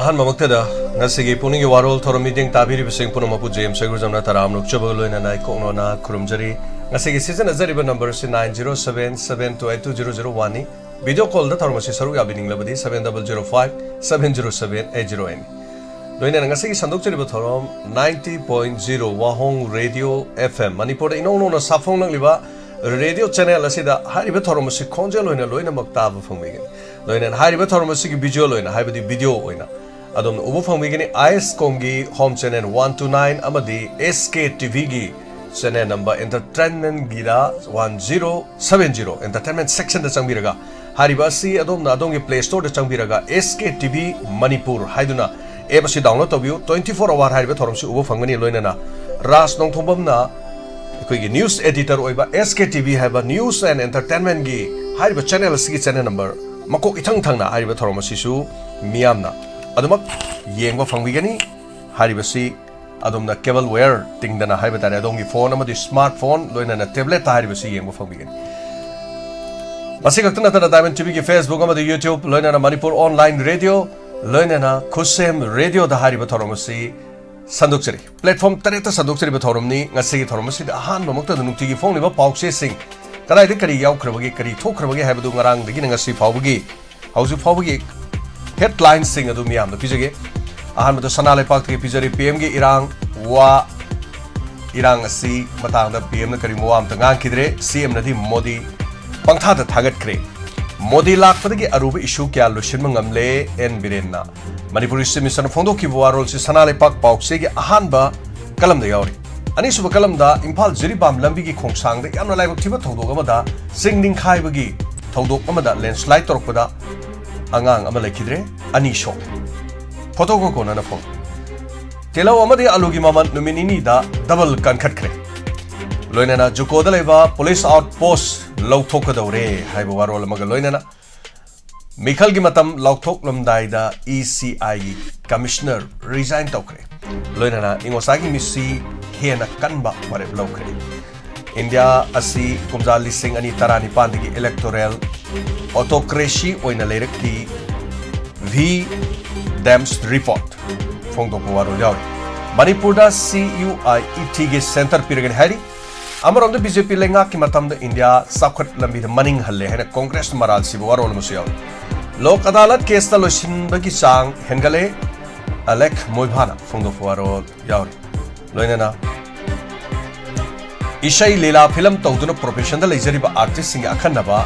ahan mamaktada ngasigi Pukning Warol thorom meeting tabiri besing puno mapu James Segurjamna taram nukchaba loina nai kokno na kurumjari ngasigi season azariba number si 9077282001 ni video call da thorom si saru yabining labadi 7005707808 loina ngasigi sandok chariba thorom 90.0 Wahong Radio FM Manipur ino no na safong nang liba radio channel asida hariba thorom si khonjel loina loina maktaba phangmegen loina hariba thorom si video loina haibadi video oina adom ubu phangmegeni IS Komgi home channel 129 amadi SK TV gi channel number entertainment gira 1070 entertainment section da changbiraga hariba si adom na adom gi play store da changbiraga SK TV Manipur haiduna app si download tobiu 24 hour hariba thorom si ubu phangmani loina na ras nong thombam na koi news editor oiba SK TV haiba news and entertainment gi hariba channel si channel number makok ithang thangna hariba thorom si su miamna adumak yengba phangwigani haribasi adumna cable wire tingdana haiba tare adongi phone amadi smartphone loina na tablet haribasi yengba phangwigani masi kaktana tara Diamond TV ki Facebook amadi YouTube loina na Manipur online radio loina na Kusem radio da hariba thoromasi sandukchari platform tareta sandukchari ba thoromni ngasi thoromasi da han mamukta nukti gi phone liba paukse sing karai de kari yaw khrabagi kari thokhrabagi haibadu ngarang degi ngasi phawbagi hauju phawbagi headlines sing adu miyam da pijage ahan mata sanale pak ke pijari PM ge irang asi matang da PM na kari muam ta ngang kidre CM na di Modi pangtha da thagat kre Modi lak padagi aruba issue kya lushin mangamle en birenna Manipur mission fondo ki Warol si sanale pak paukse ge ahan ba kalam da yawri ani suba kalam da Imphal Jiribam lambi gi khongsang da yamna laibak thiba thodok amada singning khai bagi thodok amada landslide torpada angang ama lekidre ani shok photo ko kona na phone telaw amadi alugi maman numinini da double kan khatkre loina na juko da leba police outpost lawthok kadore haiba Warol amaga loina na mikhal gi matam lawthok lomdai da ECI commissioner resign tokre loina na ingosagi misi hena kanba ware lawkre India asi kumja lising ani tarani pandigi electoral autocracy oina leraki V Dems report phongdo ko Warol yaw Manipur da CUI ETG center piragan hari amarom da BJP lenga ki matam da India sakhat lambi da maning halle hena congress maral si Warol musu yaw lok adalat case ta loshin bagi sang hengale alek moibhana phongdo ko Warol yaw loina na Ishai Leela film tawduna professional leijariba artist sing akhanaba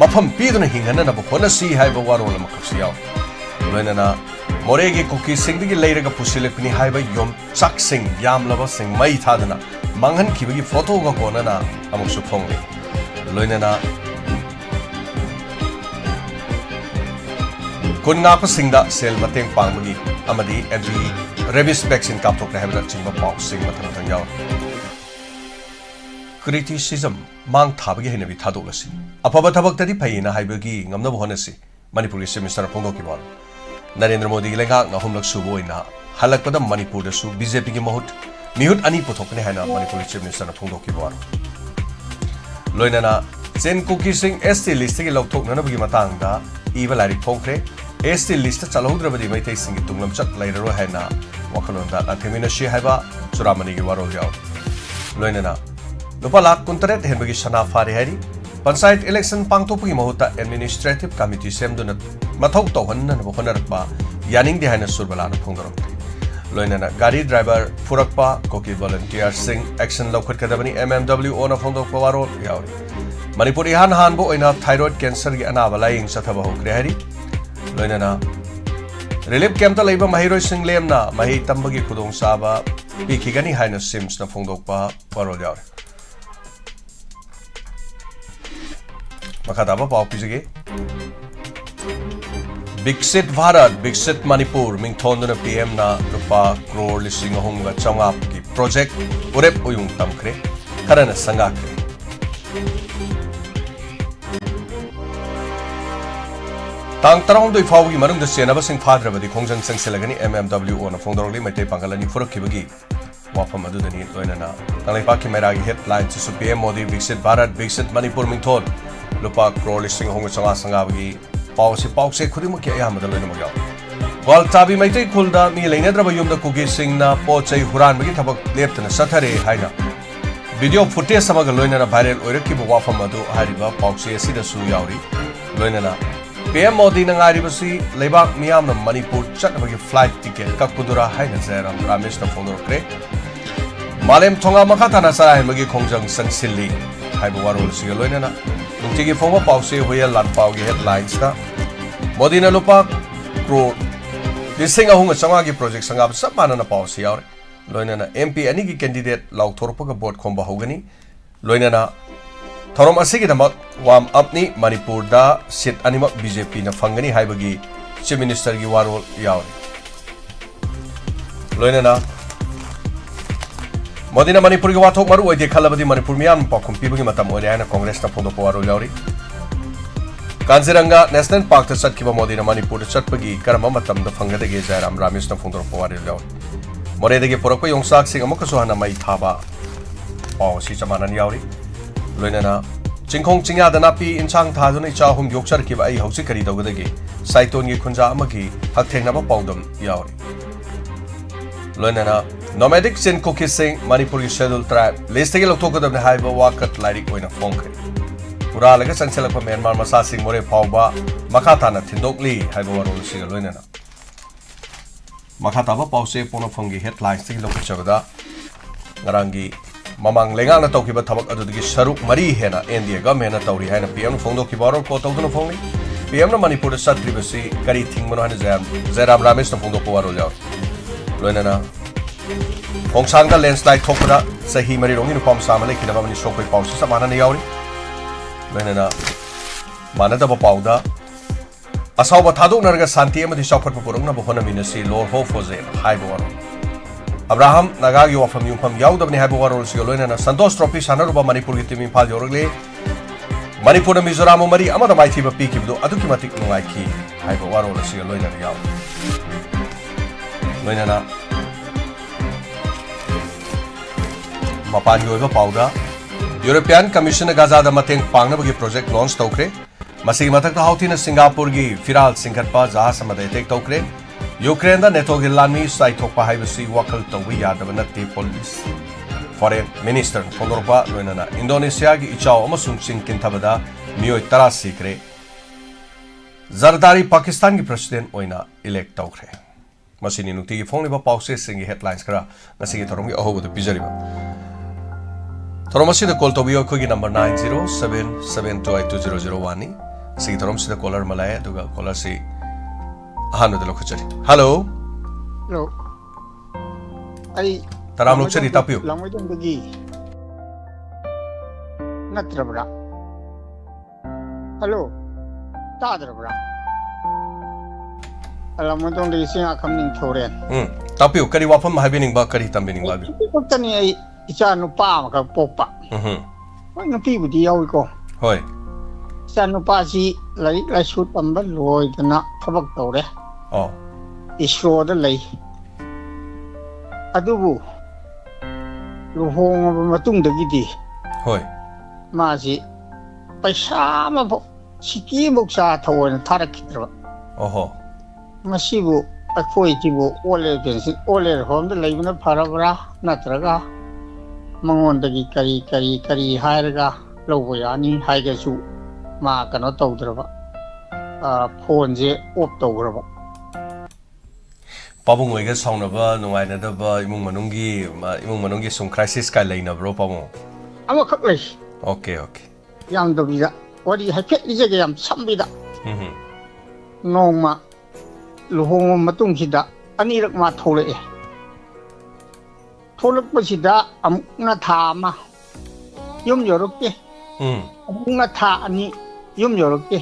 mafam piduna hingana na bokona si haiba Warol makasi yaw loina na moregi cookie sing digi leiraga pusilekni haiba yom chak sing yam laba sing mai thadana manghan khibagi photo ga kona na amuk su phongre loina na kunga pa singda sel mateng pangmagi amadi every rabies vaccine kaptok na haiba chingba paw sing mathang yaw criticism mang thabagi henabi thadolasi apaba thabak tadi phaina haibagi ngamna bhonasi Manipur ki minister phongdoki bol Narendra Modi ki lenga na humlak suboina halakpada Manipur da su BJP ki mihut ani puthokne haina Manipur ki minister phongdoki bol loina na chen cookie sing ST list ki lokthok na bagi matang da iba lari phongkre ST list chalhodrabadi maitai sing ki tunglam chak lairaro haina wakhalon da athemina shi haiba Churamani ki Warol yaw loina na Lupa lak kuntaret henbagi sana fari hari Panchayat election pangtokpagi mahuta administrative committee semduna mathau tawhanna na bokonarakpa yaning di haina surbalana phongdaram loina na gari driver furakpa koki volunteer sing action lokhat kadabani MMW ona phongdokpa Warol yawri Manipur han bo oina thyroid cancer gi anaba laing sathaba hokre hari loina na relief camp ta leiba mahiroi sing lemna mahi tambagi khudong saba pikhigani haina sims na phongdokpa Warol yawri Makataba pau pijage Biksit Bharat Biksit Manipur mingthon na PM na lupa crore lising honga changap ki project urep uyung tamkre karana sangakre tang tarong doi faw gi manung da senaba sing phadrabadi khongjang sangselagani MMW ona phongdorli mate pangalani furakibagi wafam adu dani loina na tanglai pa ki meragi headline su PM Modi Biksit Bharat Biksit Manipur mingthon lupa crore listing honga changa sanga bagi pause khudimaki ayamada loina mo yaw Gwal Tabi Maitai Kulda mi Lainadra Yumda Kuki Singh na Pochai Huran Magi Tabak Leptan Satare Haina. Video footage samaga loinana viral oiraki bu wafam adu hariba pausi asida su yauri loinana PM Modi na ngari basi lebak miyam na Manipur chatnabagi flight ticket kakpudura haina Jairam Ramesh na phone kre Malem thonga makata na sarai magi khongjang sansilli haibu warol siga loinana nungtigi phonga pausi hoya lan paugi headlines na Modi na lupa crore lisinga hunga changagi project sangab sabana na pausi yauri loinana MP ani ki candidate law thorpaga board khomba hogani loinana thorom asigi damat warm up ni Manipur da seat anima BJP na fangani haibagi chief minister gi warol yauri loinana Modina Manipur gi wathok maru oide khalabadi Manipur miyam pakhum pibagi matam ore ana congress na phondo warol yauri Kanziranga National Park ta chatkiba Modina Manipur da chatpagi karama matam da fangadage Jairam Ramesh na phondo warol yauri Moredagi Poroko Yongsak Sing Amokasohana Mai Thaba Pao Si Chamanan Yauri Loinana Chingkong Chingya Danapi Inchang Thaduna Chahum Yokchar Kiba Ai Hausi Kari Dogadagi Saiton Gi Kunja Amagi Hakthengnaba Paudam Yauri Loinana Nomadic Sin Koki Sing Manipuri Scheduled Tribe Listagi Loktogadam Haiba Wakat Lairik Oina Fonkari Uralaga Sanselakpa Myanmar Masa Sing More Pauba Makatana Tindokli Haiba Warol Siga Loinana Makataba pause pono fongi headlines ti lok chabada ngarangi mamang lenga na tawkiba thabak adudagi saruk mari hena India government na tawri hena PM phongdo ki baro ko tawduna phongni PM na Manipur da satri basi kari thingmano hena Jairam Ramesh na phongdo ko waro jaw loinana hongsang da landslide thokra sahi mari rongi nu pam samale khina bani sokoi pause samana ne yauri loinana manada ba pauda Asauba Thaduk Narga Santi Amadi Shaukat Purungna Bohona Minasi Lord Ho Fose Haibuaro Abraham Nagagi Wafam Yupam Yaudabni Haibuaro Sigolina Santos Tropi Sanaruba Manipur Gitimi Pajorgle Manipur Mizoram Mari Amada Maiti Piki Adukimatik Nuaiki Haibuaro Sigolina Yao Loinana Mapan Yoga Pauda European Commission Gaza Mateng Pangnabagi project launch Tokre Masigi matak ta hautina Singapore gi firal singkhatpa jahas amada attack tawkre Ukraine da NATO gi lanmi sai thokpa haibasi wakal tawbi yadaba natte police foreign minister phondorpa loinana Indonesia gi ichao amasung singkin thabada miyoi tara sikre Zardari Pakistan gi president oina elect tawkre masini nukti gi phongliba pause singi headlines kara masigi thorom gi ahobu pijariba Thoromasi da call tawbiyo ko gi number 9077728200 ni Sigi thorom sida caller malaya duga caller si hanu de lokachari hello hello ai taram lokchari tapiyo langmai dong bagi natrabra hello tadrabra langmai dong de singa khamning thoren tapiyo kari wafam habining ba kari tambining ba bi tani ai icha nu pa ma ka popa hoi nu pi budi yawi ko hoi Sanupasi lai lai shoot pamba loi dana thabak tawre isro da lai adubu luhong ba matung da gidi hoi ma si paisa ma bo siki moksa thawon tharak khidra oho masibu akhoi tibu ole pensi ole hom da lai bana pharabra natraga mangon da gi kari hairaga lobo yani haiga su Ma kano tawdraba phone je op tawgraba Pabung oiga saunaba nungaina daba imung manungi sum crisis kai leina bro pabung ama khak lei okay yam dobida wadi hafet ni je yam sambida nongma luhong matung sida anirak ma thole tholak pasida amna thama yum yorok ke amna tha ani Yum yorokte.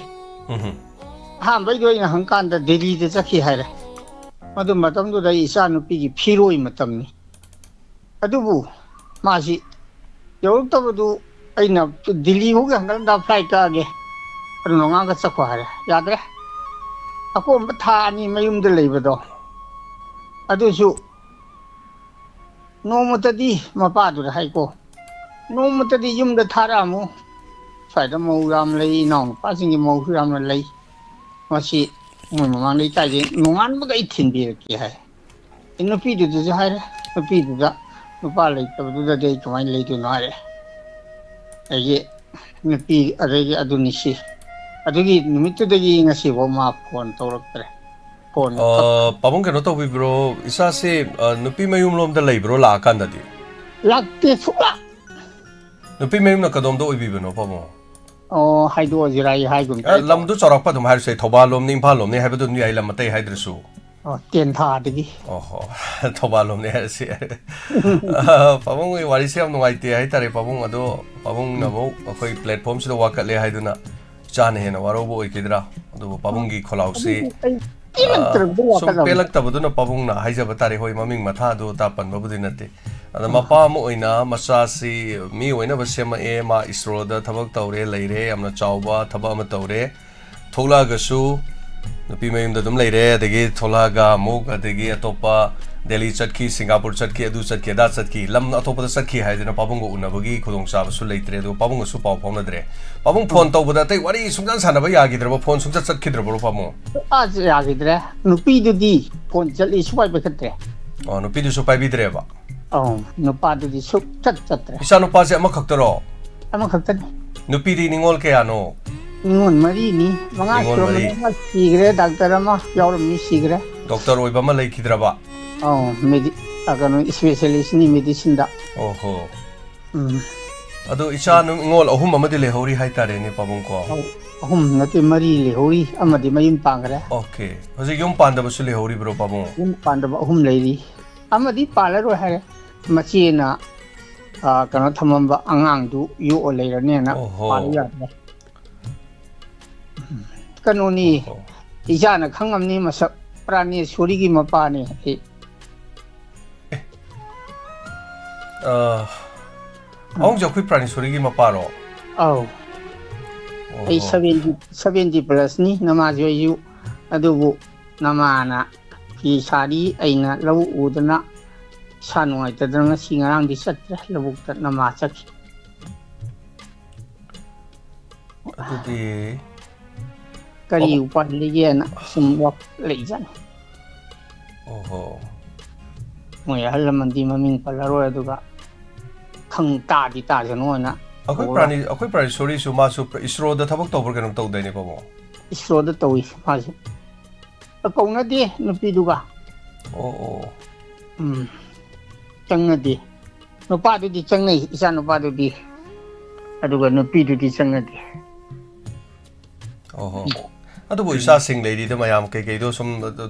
Han bai doi na hangkan da Delhi de chakhi haira. Madu matam du da isa nupi gi phiroi matam ni. Adubu masi yorok ta du aina Delhi ho ga hangkan da flight ka ge. Adu nonga ga chakwa haira. Yadre. Ako matha ani mayum de leibado. Adu su no matadi mapa du da haiko. No matadi yum da thara mu. Phải đó màu ram lấy nòng phát sinh màu ram lấy mà chỉ ꯃꯣꯏ ꯃꯃꯥꯡꯗ ꯏꯆꯥꯁꯦ ꯅꯣꯡꯉꯥꯟꯕꯒ ꯑꯩ ꯊꯤꯟꯕꯤꯔꯛꯀꯦ ꯍꯥꯏ ꯅꯨꯄꯤꯗꯨꯗꯁꯨ ꯍꯥꯏꯔꯦ ꯅꯨꯄꯤꯗꯨꯗ ꯅꯨꯄꯥ ꯂꯩꯇꯕꯗꯨꯗꯗꯤ ꯑꯩ ꯀꯃꯥꯏꯅ ꯂꯩꯗꯣꯏꯅꯣ ꯍꯥꯏꯔꯦ ꯑꯩꯒꯤ ꯅꯨꯄꯤ ꯑꯗꯒꯤ ꯑꯗꯨꯅꯤ ꯁꯤ ꯑꯗꯨꯒꯤ ꯅꯨꯃꯤꯠꯇꯨꯗꯒꯤ ꯉꯁꯤꯐꯥꯎ ꯃꯥ ꯐꯣꯟ ꯇꯧꯔꯛꯇ꯭ꯔꯦ ꯐꯣꯟꯒ ꯄꯥꯕꯨꯡ ꯀꯩꯅꯣ ꯇꯧꯕꯤꯕ꯭ꯔꯣ ꯏꯆꯥꯁꯦ ꯅꯨꯄꯤ ꯃꯌꯨꯝ ꯂꯣꯝꯗ ꯂꯩꯕ꯭ꯔꯣ ꯂꯥꯛꯑꯀꯥꯟꯗꯗꯤ ꯂꯥꯛꯇꯦ ꯁꯨꯛꯂꯥꯛ ꯅꯨꯄꯤ ꯃꯌꯨꯝꯅ ꯀꯗꯣꯝꯗ ꯑꯣꯏꯕꯤꯕꯅꯣ ꯄꯥꯕꯨꯡ ꯑꯣ ꯍꯥꯏꯗꯣꯛꯑꯁꯤꯔꯥ ꯑꯩ ꯍꯥꯏꯒꯨꯝ ꯇꯧꯋꯦ ꯂꯝꯗꯨ ꯆꯥꯎꯔꯥꯛꯄ ꯑꯗꯨꯝ ꯍꯥꯏꯔꯁꯦ ꯊꯧꯕꯥꯜ ꯂꯣꯝꯅꯤ ꯏꯝꯐꯥꯜ ꯂꯣꯝꯅꯤ ꯍꯥꯏꯕꯗꯨ ꯑꯗꯨꯝ ꯌꯥꯏ ꯂꯝ ꯑꯇꯩ ꯍꯥꯏꯗ꯭ꯔꯁꯨ ꯇꯦꯟꯊꯥꯗꯒꯤ ꯑꯣꯍꯣ ꯊꯧꯕꯥꯜ ꯂꯣꯝꯅꯤ ꯍꯥꯏꯔꯁꯤ ꯄꯥꯕꯨꯡ ꯋꯥꯔꯤꯁꯦ ꯌꯥꯝ ꯅꯨꯡꯉꯥꯏꯇꯦ ꯍꯥꯏꯇꯥꯔꯦ ꯄꯥꯕꯨꯡ ꯑꯗꯣ ꯄꯥꯕꯨꯡꯅ ꯑꯃꯨꯛ ꯑꯩꯈꯣꯏ ꯄ꯭ꯂꯦꯠꯐꯣꯝꯁꯤꯗ ꯋꯥꯀꯠꯂꯦ ꯍꯥꯏꯗꯨꯅ ꯏꯆꯥꯅ ꯍꯦꯟꯅ ꯋꯥꯔꯧꯕ ꯑꯣꯏꯈꯤꯗ꯭ꯔꯥ ꯑꯗꯨꯕꯨ ꯄꯥꯕꯨꯡꯒꯤ ꯈꯣꯜꯂꯥꯎꯁꯤ ꯁꯨꯝ ꯄꯦꯜꯂꯛꯇꯕꯗꯨꯅ ꯄꯥꯕꯨꯡꯅ ꯍꯥꯏꯖꯕ ꯇꯥꯔꯦ ꯍꯣꯏ ꯃꯃꯤꯡ ꯃꯊꯥꯗꯨ ꯄꯟꯕꯕꯨꯗꯤ ꯅꯠꯇꯦ ꯑꯗ ꯃꯄꯥ ꯑꯃ ꯑꯣꯏꯅ ꯃꯆꯥꯁꯤ ꯃꯤ ꯑꯣꯏꯅꯕ ꯁꯦꯝꯃꯛꯑꯦ ꯃꯥ ꯏꯁꯔꯣꯗ ꯊꯕꯛ ꯇꯧꯔꯦ ꯂꯩꯔꯦ ꯌꯥꯝꯅ ꯆꯥꯎꯕ ꯊꯕꯛ ꯑꯃ ꯇꯧꯔꯦ ꯊꯣꯛꯂꯛꯑꯒꯁꯨ ꯅꯨꯄꯤ ꯃꯌꯨꯝꯗ ꯑꯗꯨꯝ ꯂꯩꯔꯦ ꯑꯗꯒꯤ ꯊꯣꯛꯂꯛꯑꯒ ꯑꯃꯨꯛ ꯑꯗꯒꯤ ꯑꯇꯣꯞꯄ ꯗꯦꯜꯂꯤ ꯆꯠꯈꯤ ꯁꯤꯡꯒꯥꯄꯨꯔ ꯆꯠꯈꯤ ꯑꯗꯨ ꯆꯠꯈꯤ ꯑꯗꯥ ꯆꯠꯈꯤ ꯂꯝ ꯑꯇꯣꯞꯄꯗ ꯆꯠꯈꯤ ꯍꯥꯏꯗꯅ ꯄꯥꯕꯨꯡꯒ ꯎꯅꯕꯒꯤ ꯈꯨꯗꯣꯡꯆꯥꯕꯁꯨ ꯂꯩꯇ꯭ꯔꯦ ꯑꯗꯨꯒ ꯄꯥꯕꯨꯡꯒꯁꯨ ꯄꯥꯎ ꯐꯥꯎꯅꯗ꯭ꯔꯦ ꯄꯥꯕꯨꯡ ꯐꯣꯟ ꯇꯧꯕꯗ ꯑꯇꯩ ꯋꯥꯔꯤ ꯁꯨꯡꯆꯥꯟ ꯁꯥꯟꯅꯕ ꯌꯥꯈꯤꯗ꯭ꯔꯕ ꯐꯣꯟ ꯁꯨꯡꯆꯠ ꯆꯠꯈꯤꯗ꯭ꯔꯕꯣ ꯄꯥꯕꯨꯡ ꯌꯥꯈꯤꯗ꯭ꯔꯦ ꯅꯨꯄꯤꯗꯨꯗꯤ ꯐꯣꯟ ꯆꯠꯂꯤ ꯁꯨꯡꯄꯥꯏ ꯄꯥꯏꯈꯠꯇ꯭ꯔꯦ ꯅꯨꯄꯤꯗꯨꯁꯨ ꯄꯥꯏꯕꯤꯗ꯭ꯔꯦꯕ ꯅꯨꯄꯥꯗꯨꯗꯤ ꯁꯨꯡꯆꯠ ꯆꯠꯇ꯭ꯔꯦ ꯏꯆꯥ ꯅꯨꯄꯥꯁꯦ ꯑꯃꯈꯛꯇꯔꯣ ꯑꯃꯈꯛꯇꯅꯤ ꯅꯨꯄꯤꯗꯤ ꯅꯤꯡꯉꯣꯜ ꯀꯌꯥꯅꯣ ꯅꯤꯉꯣꯜ ꯃꯔꯤꯅꯤ ꯃꯉꯥ ꯅꯤꯡꯉꯣꯜ ꯃꯔꯤ ꯁꯨꯔꯝꯕꯅꯤ ꯑꯃ ꯁꯤꯈ꯭ꯔꯦ ꯗꯥꯛꯇꯔ ꯑꯃ ꯌꯥꯎꯔꯝꯃꯤ ꯁꯤꯈ꯭ꯔꯦ ꯗꯣꯛꯇꯔ ꯑꯣꯏꯕ ꯑꯃ ꯂꯩꯈꯤꯗ꯭ꯔꯕ ꯀꯩꯅꯣ ꯏꯁꯄꯦꯁꯦꯂꯤꯁꯅꯤ ꯃꯦꯗꯤꯁꯤꯟꯗ ꯑꯣꯍꯣ ꯑꯗꯣ ꯏꯆꯥ ꯅꯤꯡꯉꯣꯜ ꯑꯍꯨꯝ ꯑꯃꯗꯤ ꯂꯩꯍꯧꯔꯤ ꯍꯥꯏꯇꯥꯔꯦꯅꯦ ꯄꯥꯕꯨꯡ ꯀꯣ ꯑꯍꯨꯝ ꯅꯠꯇꯦ ꯃꯔꯤ ꯂꯩꯍꯧꯔꯤ ꯑꯃꯗꯤ ꯃꯌꯨꯝ ꯄꯥꯟꯈ꯭ꯔꯦ ꯑꯣꯀꯦ ꯍꯧꯖꯤꯛ ꯌꯨꯝ ꯄꯥꯟꯗꯕꯁꯨ ꯂꯩꯍꯧꯔꯤꯕ꯭ꯔꯣ ꯄꯥꯕꯨꯡ ꯌꯨꯝ ꯄꯥꯟꯗꯕ ꯑꯍꯨꯝ ꯂꯩꯔꯤ ꯑꯃꯗꯤ ꯄꯥꯜꯂꯔꯣꯏ ꯍꯥꯏꯔꯦ ꯃꯆꯦꯅ ꯀꯩꯅꯣ ꯊꯝꯃꯝꯕ ꯑꯉꯥꯡꯗꯨ ꯌꯣꯛꯑ ꯂꯩꯔꯅꯦꯅ ꯄꯥꯜꯂꯨ ꯌꯥꯗ꯭ꯔꯦ ꯀꯩꯅꯣꯅꯤ ꯏꯆꯥꯅ ꯈꯪꯉꯝꯅꯤ ꯃꯁꯛ ꯄ꯭ꯔꯥꯅꯦꯁꯣꯔꯤꯒꯤ ꯃꯄꯥꯅꯤ ꯑꯩ ꯑꯍꯨꯝꯁꯦ ꯑꯩꯈꯣꯏ ꯄ꯭ꯔꯥꯅꯦꯁꯣꯔꯤꯒꯤ ꯃꯄꯥꯔꯣ ꯑꯧ ꯑꯩ 70 ꯄ꯭ꯂꯁꯅꯤ ꯅꯃꯥꯁꯨ ꯑꯩꯁꯨ ꯑꯗꯨꯕꯨ ꯅꯃꯥꯅ ꯐꯤ ꯁꯥꯔꯤ ꯑꯩꯅ ꯂꯧ ꯎꯗꯅ ꯏꯁꯥ ꯅꯨꯡꯉꯥꯏꯇꯗꯅ ꯉꯁꯤ ꯉꯔꯥꯡꯗꯤ ꯆꯠꯇ꯭ꯔꯦ ꯂꯧꯕꯨꯛꯇ ꯅꯃꯥ ꯆꯠꯈꯤ ꯑꯗꯨꯗꯤ ꯀꯔꯤ ꯎꯄꯥꯏ ꯂꯩꯒꯦꯅ ꯁꯨꯝ ꯂꯩꯖꯥꯠꯅꯤ ꯑꯣꯍꯣ ꯃꯣꯏ ꯑꯍꯜ ꯂꯃꯟꯗꯤ ꯃꯃꯤꯡ ꯄꯜꯂꯔꯣꯏ ꯑꯗꯨꯒ ꯇꯥꯗꯤ ꯇꯥꯖꯅꯣꯅ ꯑꯩꯈꯣꯏ ꯄ꯭ꯔꯥꯅꯦꯁꯣꯔꯤꯁꯨ ꯃꯥꯁꯨ ꯏꯁꯔꯣꯗ ꯊꯕꯛ ꯇꯧꯕ꯭ꯔꯥ ꯀꯩꯅꯣꯝ ꯇꯧꯗꯣꯏꯅꯦ ꯄꯥꯕꯨꯡ ꯏꯁꯔꯣꯗ ꯇꯧꯏ ꯃꯥꯁꯨ ꯀꯧꯅꯗꯦ ꯅꯨꯄꯤꯗꯨꯒ ꯆꯪꯅꯗꯦ ꯅꯨꯄꯥꯗꯨꯗꯤ ꯆꯪꯅꯩ ꯏꯆꯥ ꯅꯨꯄꯥꯗꯨꯗꯤ ꯑꯗꯨꯒ ꯅꯨꯄꯤꯗꯨꯗꯤ ꯆꯪꯅꯗꯦ ꯑꯣꯍꯣ ꯑꯗꯨꯕꯨ ꯏꯆꯥꯁꯤꯡ ꯂꯩꯔꯤꯗ ꯃꯌꯥꯝ ꯀꯩꯀꯩꯗꯣ ꯁꯨꯝ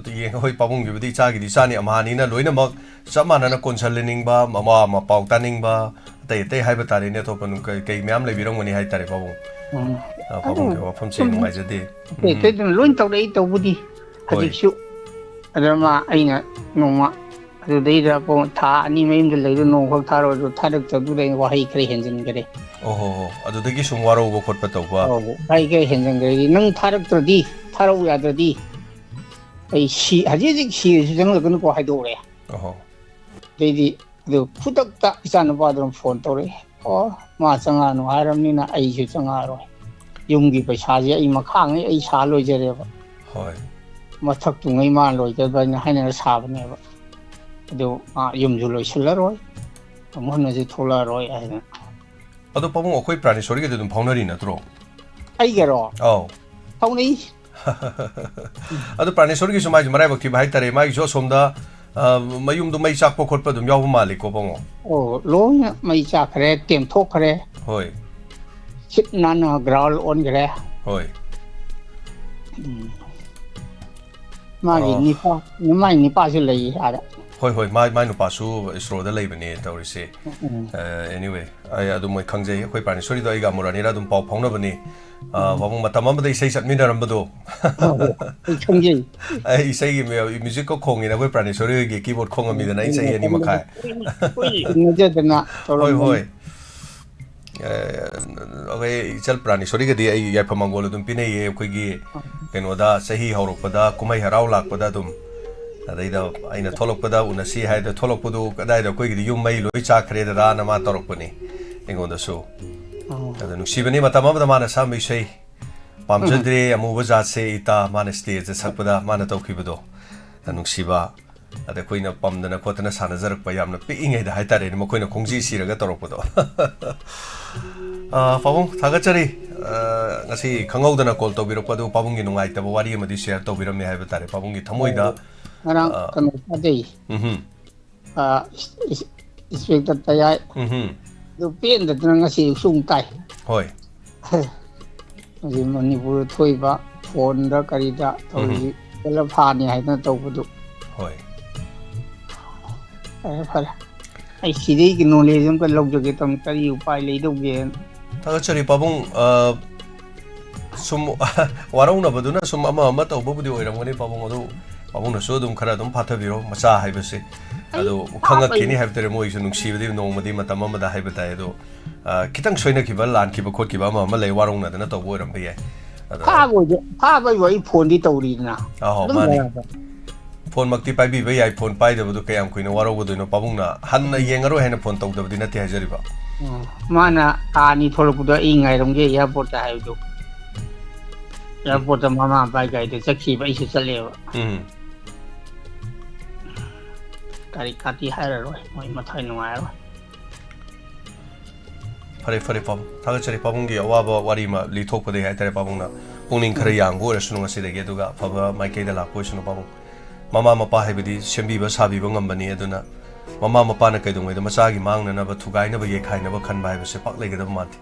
ꯍꯣꯏ ꯄꯥꯕꯨꯡꯒꯤꯕꯨꯗꯤ ꯏꯆꯥꯒꯤꯗꯤ ꯏꯆꯥꯅꯤ ꯑꯝꯍꯥꯅꯤꯅ ꯂꯣꯏꯅꯃꯛ ꯆꯞ ꯃꯥꯟꯅꯅ ꯀꯣꯟꯁꯤꯜꯍꯟꯅꯤꯡꯕ ꯃꯃꯥ ꯄꯥꯎ ꯇꯥꯅꯤꯡꯕ ꯑꯇꯩ ꯑꯇꯩ ꯍꯥꯏꯕ ꯇꯥꯔꯦꯅꯦ ꯑꯇꯣꯞꯄ ꯀꯩ ꯃꯌꯥꯝ ꯂꯩꯕꯤꯔꯝꯒꯅꯤ ꯍꯥꯏꯇꯥꯔꯦ ꯄꯥꯕꯨꯡ ꯄꯥꯕꯨꯡꯒꯤ ꯋꯥꯐꯝꯁꯦ ꯅꯨꯡꯉꯥꯏꯖꯗꯦ ꯑꯇꯩꯗꯨꯅ ꯂꯣꯏ ꯇꯧꯔꯛꯏ ꯇꯧꯕꯗꯤ ꯍꯧꯖꯤꯛꯁꯨ ꯑꯗꯨꯃ ꯑꯩꯅ ꯅꯣꯡꯃ ꯑꯗꯨꯗꯩꯗ ꯊꯥ 2 ꯃꯌꯨꯝꯗ ꯂꯩꯔꯨ ꯅꯣꯡꯈꯛ ꯊꯥꯔꯛꯑꯁꯨ ꯊꯥꯔꯛꯇꯕꯗꯨꯗ ꯑꯩꯅ ꯋꯥꯍꯩ ꯈꯔ ꯍꯦꯟꯖꯤꯟꯈꯔꯦ ꯑꯣꯍꯣ ꯑꯗꯨꯗꯒꯤ ꯁꯨꯝ ꯋꯥꯔꯧꯕ ꯈꯣꯠꯄ ꯇꯧꯕ ꯋꯥꯍꯩ ꯈꯔ ꯍꯦꯟꯖꯤꯟꯈꯔꯦ ꯅꯪ ꯊꯥꯔꯛꯇ꯭ꯔꯗꯤ ꯊꯥꯔꯛꯎ ꯌꯥꯗ꯭ꯔꯗꯤ ꯑꯩ ꯍꯧꯖꯤꯛ ꯁꯤꯔꯁꯨ ꯆꯪꯉꯛꯀꯅꯨꯀꯣ ꯍꯥꯏꯗꯣꯛꯎꯔꯦ ꯑꯗꯩꯗꯤ ꯑꯗꯨ ꯈꯨꯗꯛꯇ ꯏꯆꯥ ꯅꯨꯄꯥꯗꯨꯅ ꯐꯣꯟ ꯇꯧꯔꯛꯑꯦ ꯃꯥ ꯆꯪꯉꯛꯑꯅꯨ ꯍꯥꯏꯔꯕꯅꯤꯅ ꯑꯩꯁꯨ ꯆꯪꯉꯛꯑꯔꯣꯏ ꯌꯨꯝꯒꯤ ꯄꯩꯁꯥꯁꯦ ꯑꯩ ꯃꯈꯥꯉꯩ ꯑꯩ ꯁꯥ ꯂꯣꯏꯖꯔꯦꯕ ꯃꯊꯛꯇꯨꯉꯩ ꯃꯥ ꯂꯣꯏꯒꯗ꯭ꯔꯅ ꯍꯥꯏꯅꯔ ꯁꯥꯕꯅꯦꯕ ꯑꯗꯨ ꯌꯨꯝꯁꯨ ꯂꯣꯏꯁꯤꯜꯂꯔꯣꯏ ꯑꯃꯨꯛ ꯍꯟꯅꯁꯨ ꯊꯣꯛꯂꯛꯑꯔꯣꯏ ꯍꯥꯏꯗꯅ ꯑꯗꯣ ꯄꯥꯕꯨꯡ ꯑꯩꯈꯣꯏ ꯄ꯭ꯔꯥꯅꯦꯁꯣꯔꯤꯒꯗꯤ ꯑꯗꯨꯝ ꯐꯥꯎꯅꯔꯤ ꯅꯠꯇ꯭ꯔꯣ ꯑꯩꯒꯔꯣ ꯑꯧ ꯐꯥꯎꯅꯩ ꯑꯗꯣ ꯄ꯭ꯔꯥꯅꯦꯁꯣꯔꯤꯒꯤꯁꯨ ꯃꯥꯏꯁꯨ ꯃꯔꯥꯏꯕꯛ ꯊꯤꯕ ꯍꯥꯏꯇꯥꯔꯦ ꯃꯥꯒꯤꯁꯨ ꯑꯁꯣꯝꯗ ꯃꯌꯨꯝꯗꯣ ꯃꯩ ꯆꯥꯛꯄ ꯈꯣꯠꯄ ꯑꯗꯨꯝ ꯌꯥꯎꯕ ꯃꯥꯜꯂꯤꯀꯣ ꯄꯥꯕꯨꯡ ꯂꯣꯏꯅ ꯃꯩ ꯆꯥꯛꯈ꯭ꯔꯦ ꯇꯦꯝꯊꯣꯛꯈ꯭ꯔꯦ ꯍꯣꯏ ꯁꯤꯠ ꯅꯥꯟꯅ ꯒ꯭ꯔꯥꯎꯟ ꯑꯣꯟꯈ꯭ꯔꯦ ꯍꯣꯏ ꯃꯥꯒꯤ ꯃꯥꯏ ꯅꯤꯄꯥꯁꯨ ꯂꯩ ꯑꯥꯗ ꯍꯣꯏ ꯃꯥꯏ ꯅꯨꯄꯥꯁꯨ ꯏꯁꯔꯣꯗ ꯂꯩꯕꯅꯦ ꯇꯧꯔꯤꯁꯦ ꯑꯦꯅꯤꯋꯦ ꯑꯩ ꯑꯗꯨꯝ ꯃꯣꯏ ꯈꯪꯖꯩ ꯑꯩꯈꯣꯏ ꯄ꯭ꯔꯥꯅꯦꯁꯣꯔꯤꯗꯣ ꯑꯩꯒ ꯑꯃꯨꯔꯛ ꯑꯗꯨꯝ ꯄꯥꯎ ꯐꯥꯎꯅꯕꯅꯤ ꯄꯥꯕꯨꯡ ꯃꯇꯝ ꯑꯃꯗ ꯏꯁꯩ ꯆꯠꯃꯤꯟꯅꯔꯝꯕꯗꯣ ꯑꯩ ꯏꯁꯩꯒꯤ ꯃ꯭ꯌꯨꯖꯤꯛꯀ ꯈꯣꯡꯉꯤꯅ ꯑꯩꯈꯣꯏ ꯄ꯭ꯔꯥꯅꯦꯁꯣꯔꯤ ꯍꯣꯏꯒꯤ ꯀꯤꯕꯣꯔꯗ ꯈꯣꯡꯉꯝꯃꯤꯗꯅ ꯑꯩ ꯆꯍꯤ 2 ꯃꯈꯥꯏ ꯍꯣꯏ ꯑꯩꯈꯣꯏ ꯏꯆꯜ ꯄ꯭ꯔꯥꯅꯦꯁꯣꯔꯤꯒꯗꯤ ꯑꯩ ꯌꯥꯏꯐ ꯃꯪꯒꯣꯜ ꯑꯗꯨꯝ ꯄꯤꯅꯩꯌꯦ ꯑꯩꯈꯣꯏꯒꯤ ꯀꯩꯅꯣꯗ ꯆꯍꯤ ꯍꯧꯔꯛꯄꯗ ꯀꯨꯝꯍꯩ ꯍꯔꯥꯎ ꯂꯥꯛꯄꯗ ꯑꯗꯨꯝ ꯑꯗꯩꯗ ꯑꯩꯅ ꯊꯣꯛꯂꯛꯄꯗ ꯎꯅꯁꯤ ꯍꯥꯏꯗ ꯊꯣꯛꯂꯛꯄꯗꯨ ꯀꯗꯥꯏꯗ ꯑꯩꯈꯣꯏꯒꯤꯗꯤ ꯌꯨꯝ ꯃꯩ ꯂꯣꯏ ꯆꯥꯛꯈ꯭ꯔꯦꯗꯅ ꯃꯥ ꯇꯧꯔꯛꯄꯅꯤ ꯑꯩꯉꯣꯟꯗꯁꯨ ꯑꯗꯣ ꯅꯨꯡꯁꯤꯕꯅꯤ ꯃꯇꯝ ꯑꯃꯗ ꯃꯥꯅ ꯁꯛꯑꯝꯕ ꯏꯁꯩ pamjadre amuba jatse ita mana stage sakpada mana tawkhibado nungsiba ada koina pamdana khotana sanajarak pa yamna piingai da haitare ni mokoina khongji siraga torokpado pabung thagachari ngasi khangawdana call tawbirokpadu pabungi nungai taba wari amadi share tawbiramni haiba tare pabungi thamoida ngarang kanu padei inspector tayai du pen da ngasi sung tai hoi ngasi manipur thoiba phone da karida tawji kala phani haina tawbudu hoi fara ai sidei ki knowledge am ka logjoge tam kari upai leidoge thagachari pabung sum warong na baduna sum ama tawbudi oiramgani pabung adu pabung na so dum khara dum phathabiro macha haibase ado khanga kini haibtere moi su nungsibadi nongmadi matam amada haibata ado kitang soina kiba lan kiba khot kiba ama lei warong na dana tawbo oiram bia pha bai phone di tawri na mani phone makti pai bi bai phone pai da bu kayam kuina waro bu no pabung na hanna yengaro hena phone taw da dina ti hajariba mana ani tholokuda ingai romge airport ta haidu airport mama bai gai de sakhi bai su chale kari kati haira roi moi mathai nungai roi fare pabung thagachari pabung gi awaba wari ma li thokpade hai tare pabung na pungning khara yango resunu ngasi de ge duga phaba maike da la poisunu pabung mama mapa haibidi sembiba sabiba ngambani aduna mama mapa na kaidongoi da macha gi mangna na ba thugai na ba ye khai na ba khan bai ba se pak lege da mati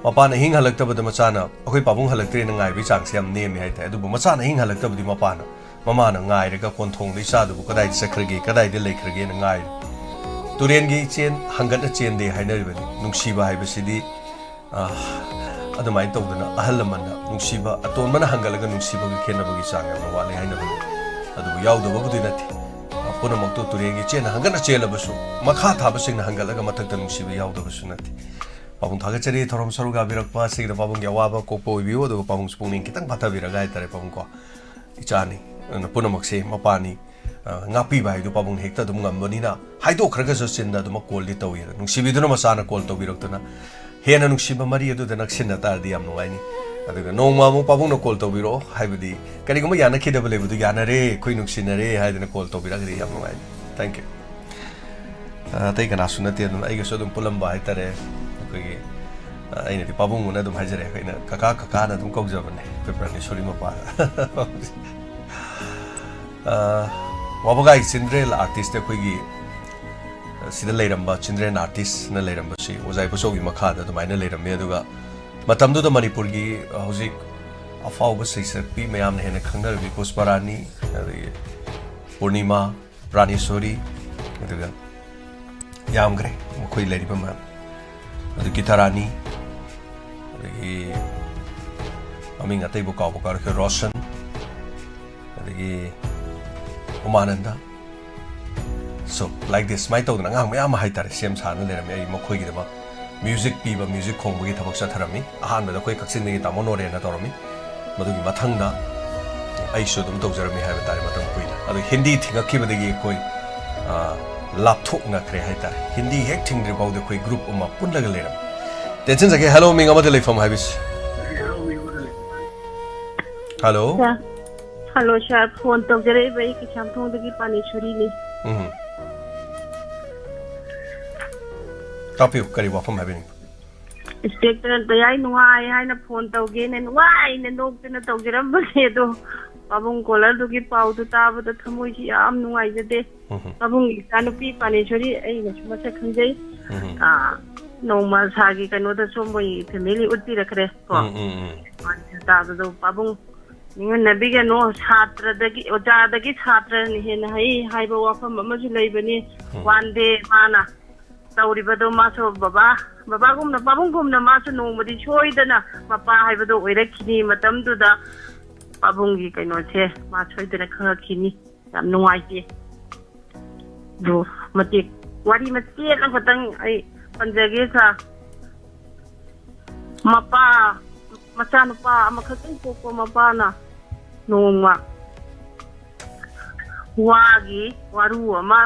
mapa na hing halakta ba da macha na akoi pabung halaktre na ngai bi chang se am ne mi hai ta adu macha na hing halakta ba di mapa na mama na ngai re ka kon thong dei sa du kadai sakrage kadai de leikrage na ngai turen gi chen hangat na chen de hai na ri nungsiba hai ba sidi adumai tawdana ahal lamana nungsiba aton mana hangalaga nungsiba gi khena ba gi chang ya wale hai na ba adu yaudaba budi nati puna makto turengi chena hangana chela basu makha thaba singna hangalaga mathakta nungsiba yaudaba su nati pabung thagachari thorom saruga birakpa sigda pabung yawaba kokpo biu adu pabung spungning kitang patha biraga itare pabung ko ichani puna makse mapani ngapi bai du pabung hekta dum ngambani na haido khraga so chinda dum call di tawi nungsibi duna masana call to biraktuna hena nungsiba mari adu da naksinna tar di am nuaini aduga nongma mo pabung no call to biro haibudi kari gum yana khidaba lebu du yana re khoi nuksina re haidana call to bira gri am nuai thank you tai kana sunati adun ai ga so dum pulam ba haitare khoi gi ai ne pabung na dum hajare khoi na kaka na dum kok jabane paper ni sori ma pa wabagai chindrel artist te khoi gi sida leiramba chindren artist na leiramba si ozai posogi makha da dum ai na leiram me aduga matamdu da manipur gi hojik afau ba seisak pi mayam ne khangnar bi pusparani purnima pranisori aduga yamgre mukoi leri ba ma adu gitarani adu aming atai bu ka ke roshan adu umananda so like this mai tawdana ngang mayam haitare sem sa na leram ai mukoi gi da music piba music khongbugi thabak sa tharami ahan da koi kaksin ni tamon ore na torami madugi mathang da ai so dum tawjarami haiba tare matang kuina adu hindi thinga khibadagi koi lapthok na kre hai tare hindi hek thingri baude koi group uma punlaga leram tension jage hello ming amade leifam habis hello hello sir phone tawjare bai ki chamthong dagi pani churi ni Tapi kari wafam habini. Inspector tayai nuai hai na phone tawge ne nuai ne nok na tawjiram ba ke do pabung color du ki pau tu ta ba thamoi ji am nuai jade pabung kanupi pani chori ai na chuma sa khanjai no ma sa gi kanu da somboi family utti rakhre ko ta do pabung ningan nabi ga no chhatra dagi oja dagi chhatra ni he na hai ba wafam ma ju lei bani one day mana tauribado maso baba gumna babung gumna maso nongmadi choidana mapa haibado oirakini matamdu da babungi kaino che ma choidana khakini yam nuaite do mate wari mate la fatang ai panjage sa mapa macha nupa amakhatin ko mapa na nongma wagi waru ama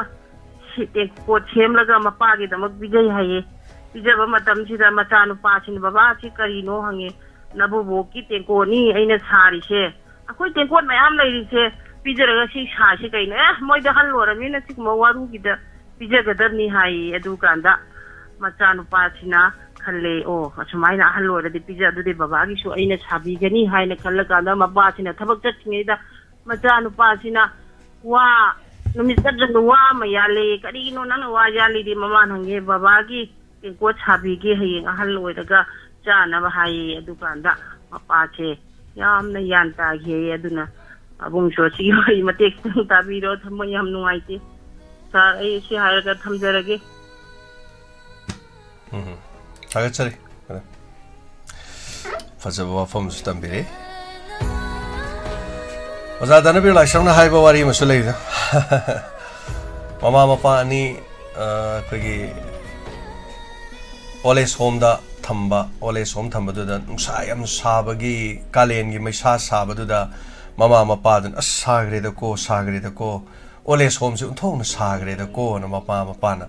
एक pot सेमलगा मपागी दमक बिजय हाये बिजब मतम सिदा मचा नुपा सिन बाबा सि करिनो हंगे nabubuki tengkoni aina sari se akoi tengkon mayam lai se pijaraga si sa se kaina moi da halora mina sik mawaru gida pijaga darni hai adu kanda machanu pasina khalle o asmaina halora de pija du de baba gi su aina sabi gani haina khalla kanda maba sina thabak chatngai da machanu pasina wa numisar jang wa mayale kari no nana wa yali di mama nange baba gi tengko sabi gi hayeng halora ga chana ba hai adu kanda mapa che yamna yanta gi aduna abung so si hoi matek ta biro thamma yam nuai te sa ai si hair ka thamjarage Tagachari fazaba wafam stambire Oza na bir la shangna hai ba wari masulai da mama mapa ani kagi oles home da thamba oles home thamba da nungsa yam sabagi kalen gi maisa sabadu da mama mapa dan asagre da ko oles home se unthong sagre da ko na mapa na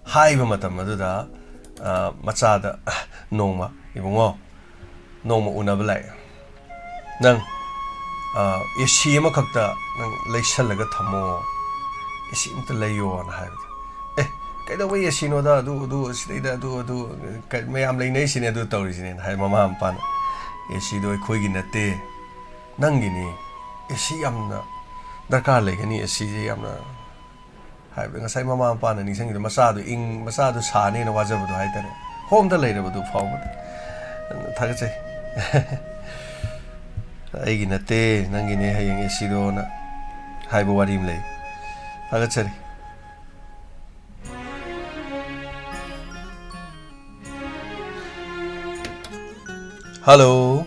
hai ba matam adu da macha da nongma ibungo nongma unablai nang isi ma khakta nang leisalaga thamo isi imta layo na hai kaida wai isi no da du sida du mayam leinai sine du tawri sine hai mama ampan isi do khoi gi nate nang gi ni isi amna darkar legani isi je amna hai ba ngasai mama ampan ni sang gi masa du sa ne na wajab du hai tare home da leira du phau ma thaga chai aigi nate nangi ne hayeng isi do na hai ba warim le thaga chari Hello.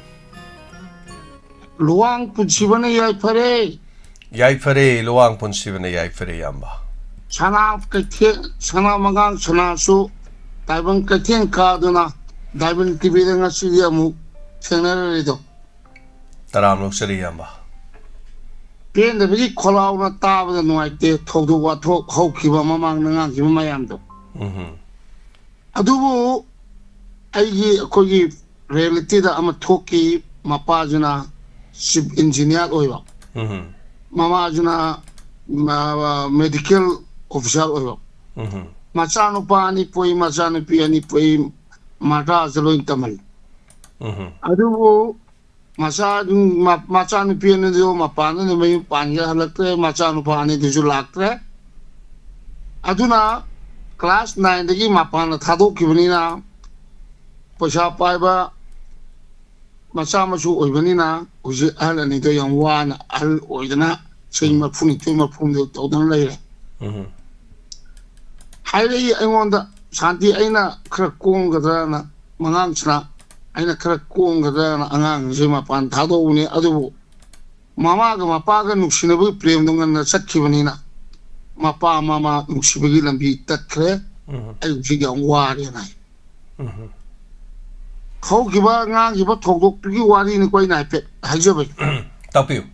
Luang punsibana yai fare luang punsibana yai fare yamba. Sana magang sana su daibang katien kaduna daibang tibida nga siya mu senara rito. Taram lok sari yamba. Pien da bigi kolaw na taba da nuay te thokdu wa thok hau kiba mamang na ngang kiba mayam do. Adubu aigi akogi reality da ama thoki mapa juna ship engineer oiwa. Mama juna medical officer oiwa. Machanu pa ani poi machanu pi ani poi mata zalo intamal. Adubu machanu pi ani dio mapana ni mai panya halakre machanu pa ani dio lakre. Aduna class 9 dagi mapana thadok kibani na pasha paiba macha machu oibanina uji al ani to yang wana al oidana sei ma phuni to ma phum de to dan leire haire ai ngonda santi aina khra kong ga na mangang chna aina khra kong ga na angang jema pan thado uni adu mama ga mapa ga nuksinabu prem dungan na sakhibanina mapa mama nuksibagi lambi takre ai uji yang wari nai Kau kiba ngang kiba thokdok pigi wari ni koi nai pe haijabai tapiu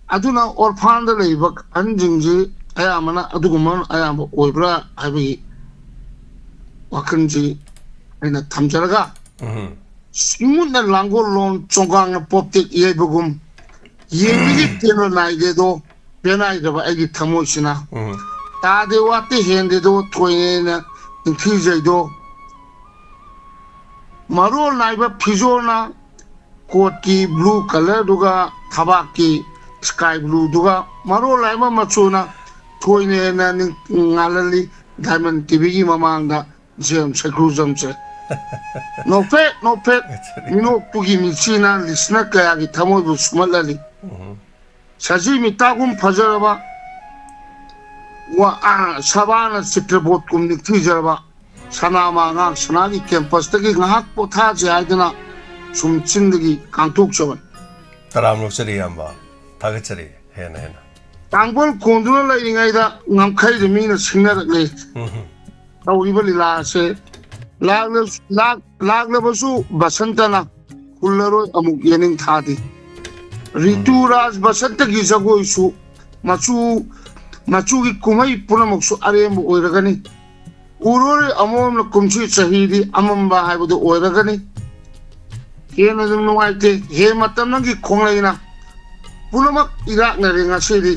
aduna orphan da leibak anjingji ayamana aduguman ayamba oibra haibi wakanji aina thamjaraga simunna langol lon chongang poptik yebugum yebigi teno naige do benai da ba agi thamoisina ta de wate hende do toine inthijai do Marol naiba pizona coat ki blue color duga thabak ki sky blue duga marol naiba machuna thoine na ngalali diamond tv gi mamanga jem secruzam che no pe no tugi michina listener kaya gi thamo bu sumalali saji mitagum fajaraba wa sabana sitrabot kum ni tijaraba Sanama ngang sanagi campus tagi ngahak potha jaydana sumchindagi kantuk chawan taram lok sari yamba thaga chari hena tangbol konduna la ingai da ngamkhai de mina singna le tawri bali la se lag basu basantana kullaro amuk yening thadi rituraj basanta gi jago isu machu gi kumai punamuk su arem oiragani Ururi amom na kumchi chahidi amamba haibudu oiragani hena dum nuai te he matam nang ki khong lai na pulamak irak na ringa seri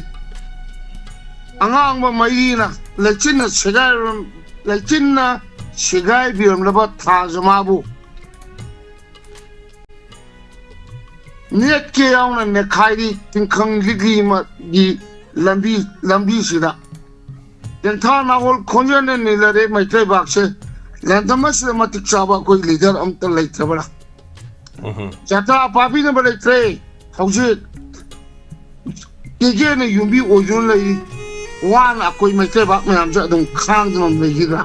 angang ba mai na lachin na segai biam laba tha jamabu net ke yaw na ne khairi tinkhang ligi ma gi lambi sida den tha na hol khonjan ne la re mai tre bak se landamas matik chaba koi leader am ta lai trabara jata papi na bare tre hauji ke ne yumbi ojun lai wan akoi mai tre bak me am ja dum khang dum mai gira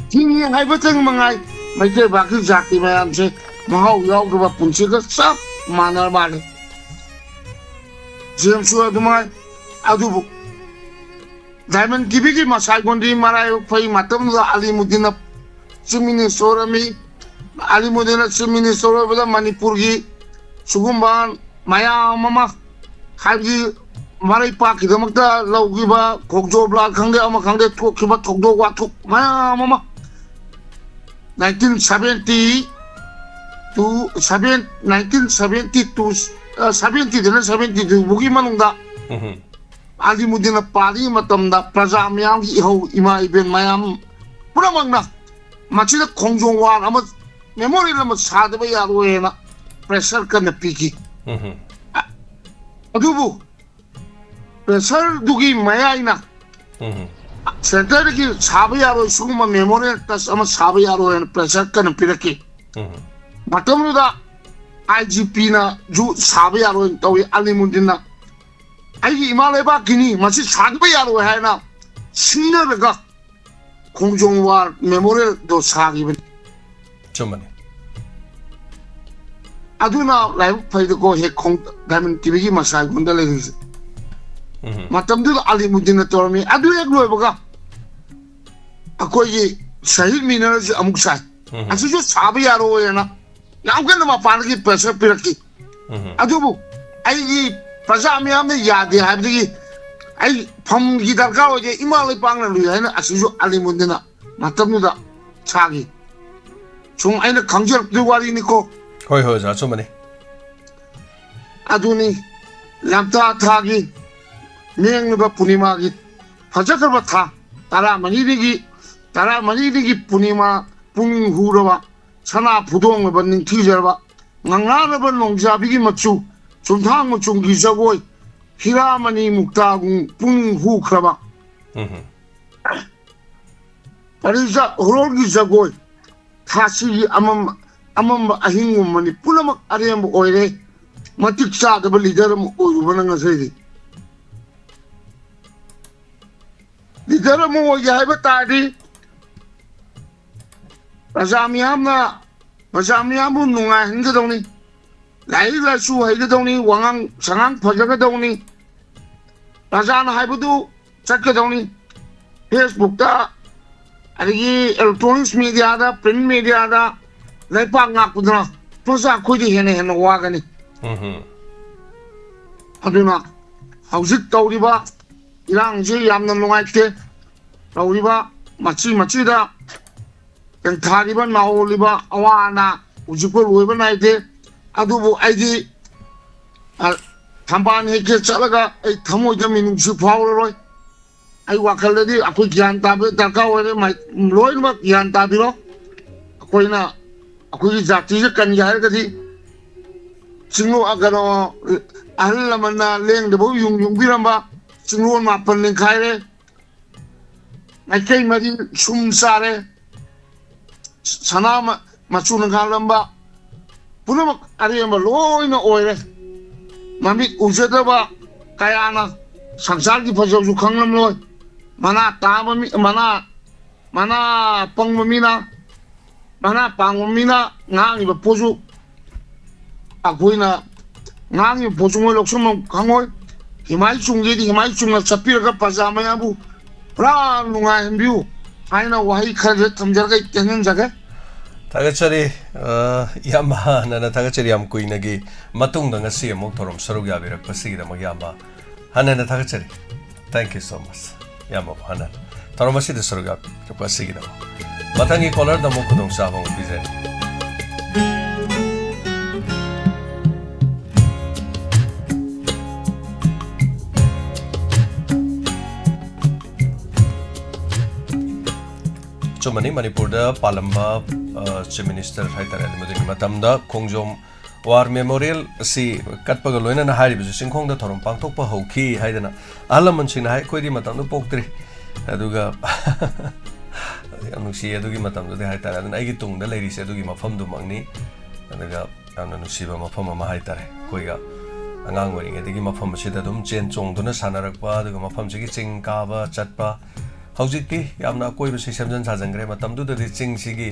tingi hai batang mangai mai tre bak ki jati mai am se mahau yaw ga punchi ga sap manar bale jem su adumai adubu diamond gibi masai gondi marai pai matam da alimuddin chimini sorami alimuddin chimini sorabada manipur gi sugumban maya mama haji marai pa ki damakta laugi ba khokjo bla khangde ama khangde thok ba thokdo wa thok maya mama 1972 bugi manungda alimuddin pari matamda praja myam gi ho ima iben mayam puramangna machida khongjong wa ama memory lama sadaba yaroena pressure kana piki adubu pressure dugi mayaina center ki sabu yaro suguma memory tas ama sabu yaro pressure kana piraki matamruda IGP na ju sabu yaro tawi alimuddin na 아이기 이말에 바뀌니 마치 사기야로 해나 신나가 공정와 메모리도 사기빈 좀만요. 아두나 라이브 파이드고 해콩 다면 TV기 마사이 군달레지 마탐도 알리무딘나 토미 아두야 글로버가 아코이 사힐 미너지 아묵사 아주주 사비야로 해나 양근도 마파르기 패서 피르기 아두부 아이기 Pazamiam yadi habdi ai pham gi darkar ho je imalai pangna lui haina asisu alimundina matamnuda chagi chung aina khangjer du wari ni ko hoi hoi za chumani aduni lamta thagi nengba punima gi phajakar tha tara mani digi punima pung huraba sana pudong ba ning thijerba nganga ba nongjabi gi machu Chumthang mo chunggi jagoy hiramani muktagung pung hu kraba parija horolgi jagoy thasi amam ahingum mani pulamak arem oire matik cha da leader mo oyubana ngasai leader mo yai batadi Pazamiam nunga hingdongni lai la su hai ga dongni wangang sangang phaja ga dongni rajana haibudu chat ga dongni Facebook da adigi electronics media da print media da lai pa ngak pudna tosa khoi hen wa ga ni aduna hausit tawriba irang je yamna lungai te tawriba machi da kan thariba naoliba awana ujipur loiba naite adubu aidi thamban heke chalaga ai thamoi da minungsi phawroi ai wakhaldadi akoi gyan tabe darka ore mai loi ma gyan tabiro akoina akoi jati je kan yar gadi singlo agano ahlamana leng de bo yung biramba singlo ma panling khaire ai kai mari sum sare sanama machun galamba punamak ariyama loina oire mamit ujadaba kayana sangsar ki phajau khanglam loi mana tamami mana pangmamina ngangi ba poju akoina ngangi poju loksum khangoi himai chungna chapiraga pajama yabu pra nunga hembiu haina wahi khare thamjarga tenen jaga Tagachari yama nana tagachari yam kuinagi matung da ngasi amok thorom sarug yabirak pasigi da magyama hanana tagachari thank you so much yama hanan thorom asi da sarug yabirak pasigi da matangi caller da mok kudong sabang pizani chumani manipurda palamba chief minister haitare madini matamda khongjom war memorial si katpaga loina na hari bisu singkhong da thorom pangthok pa hauki haidana alaman sina hai koidi matamda poktri aduga anusi adugi matamda de haitare adana aigi tungda leiri se adugi mafam du mangni aduga amna nusiba mafam ma haitare koiga angang wari ngedigi mafam sida dum chen chong duna sanarakpa aduga mafam sigi ching kaba chatpa hojikti yamna koiba si samjan sajangre matamdu da ching sigi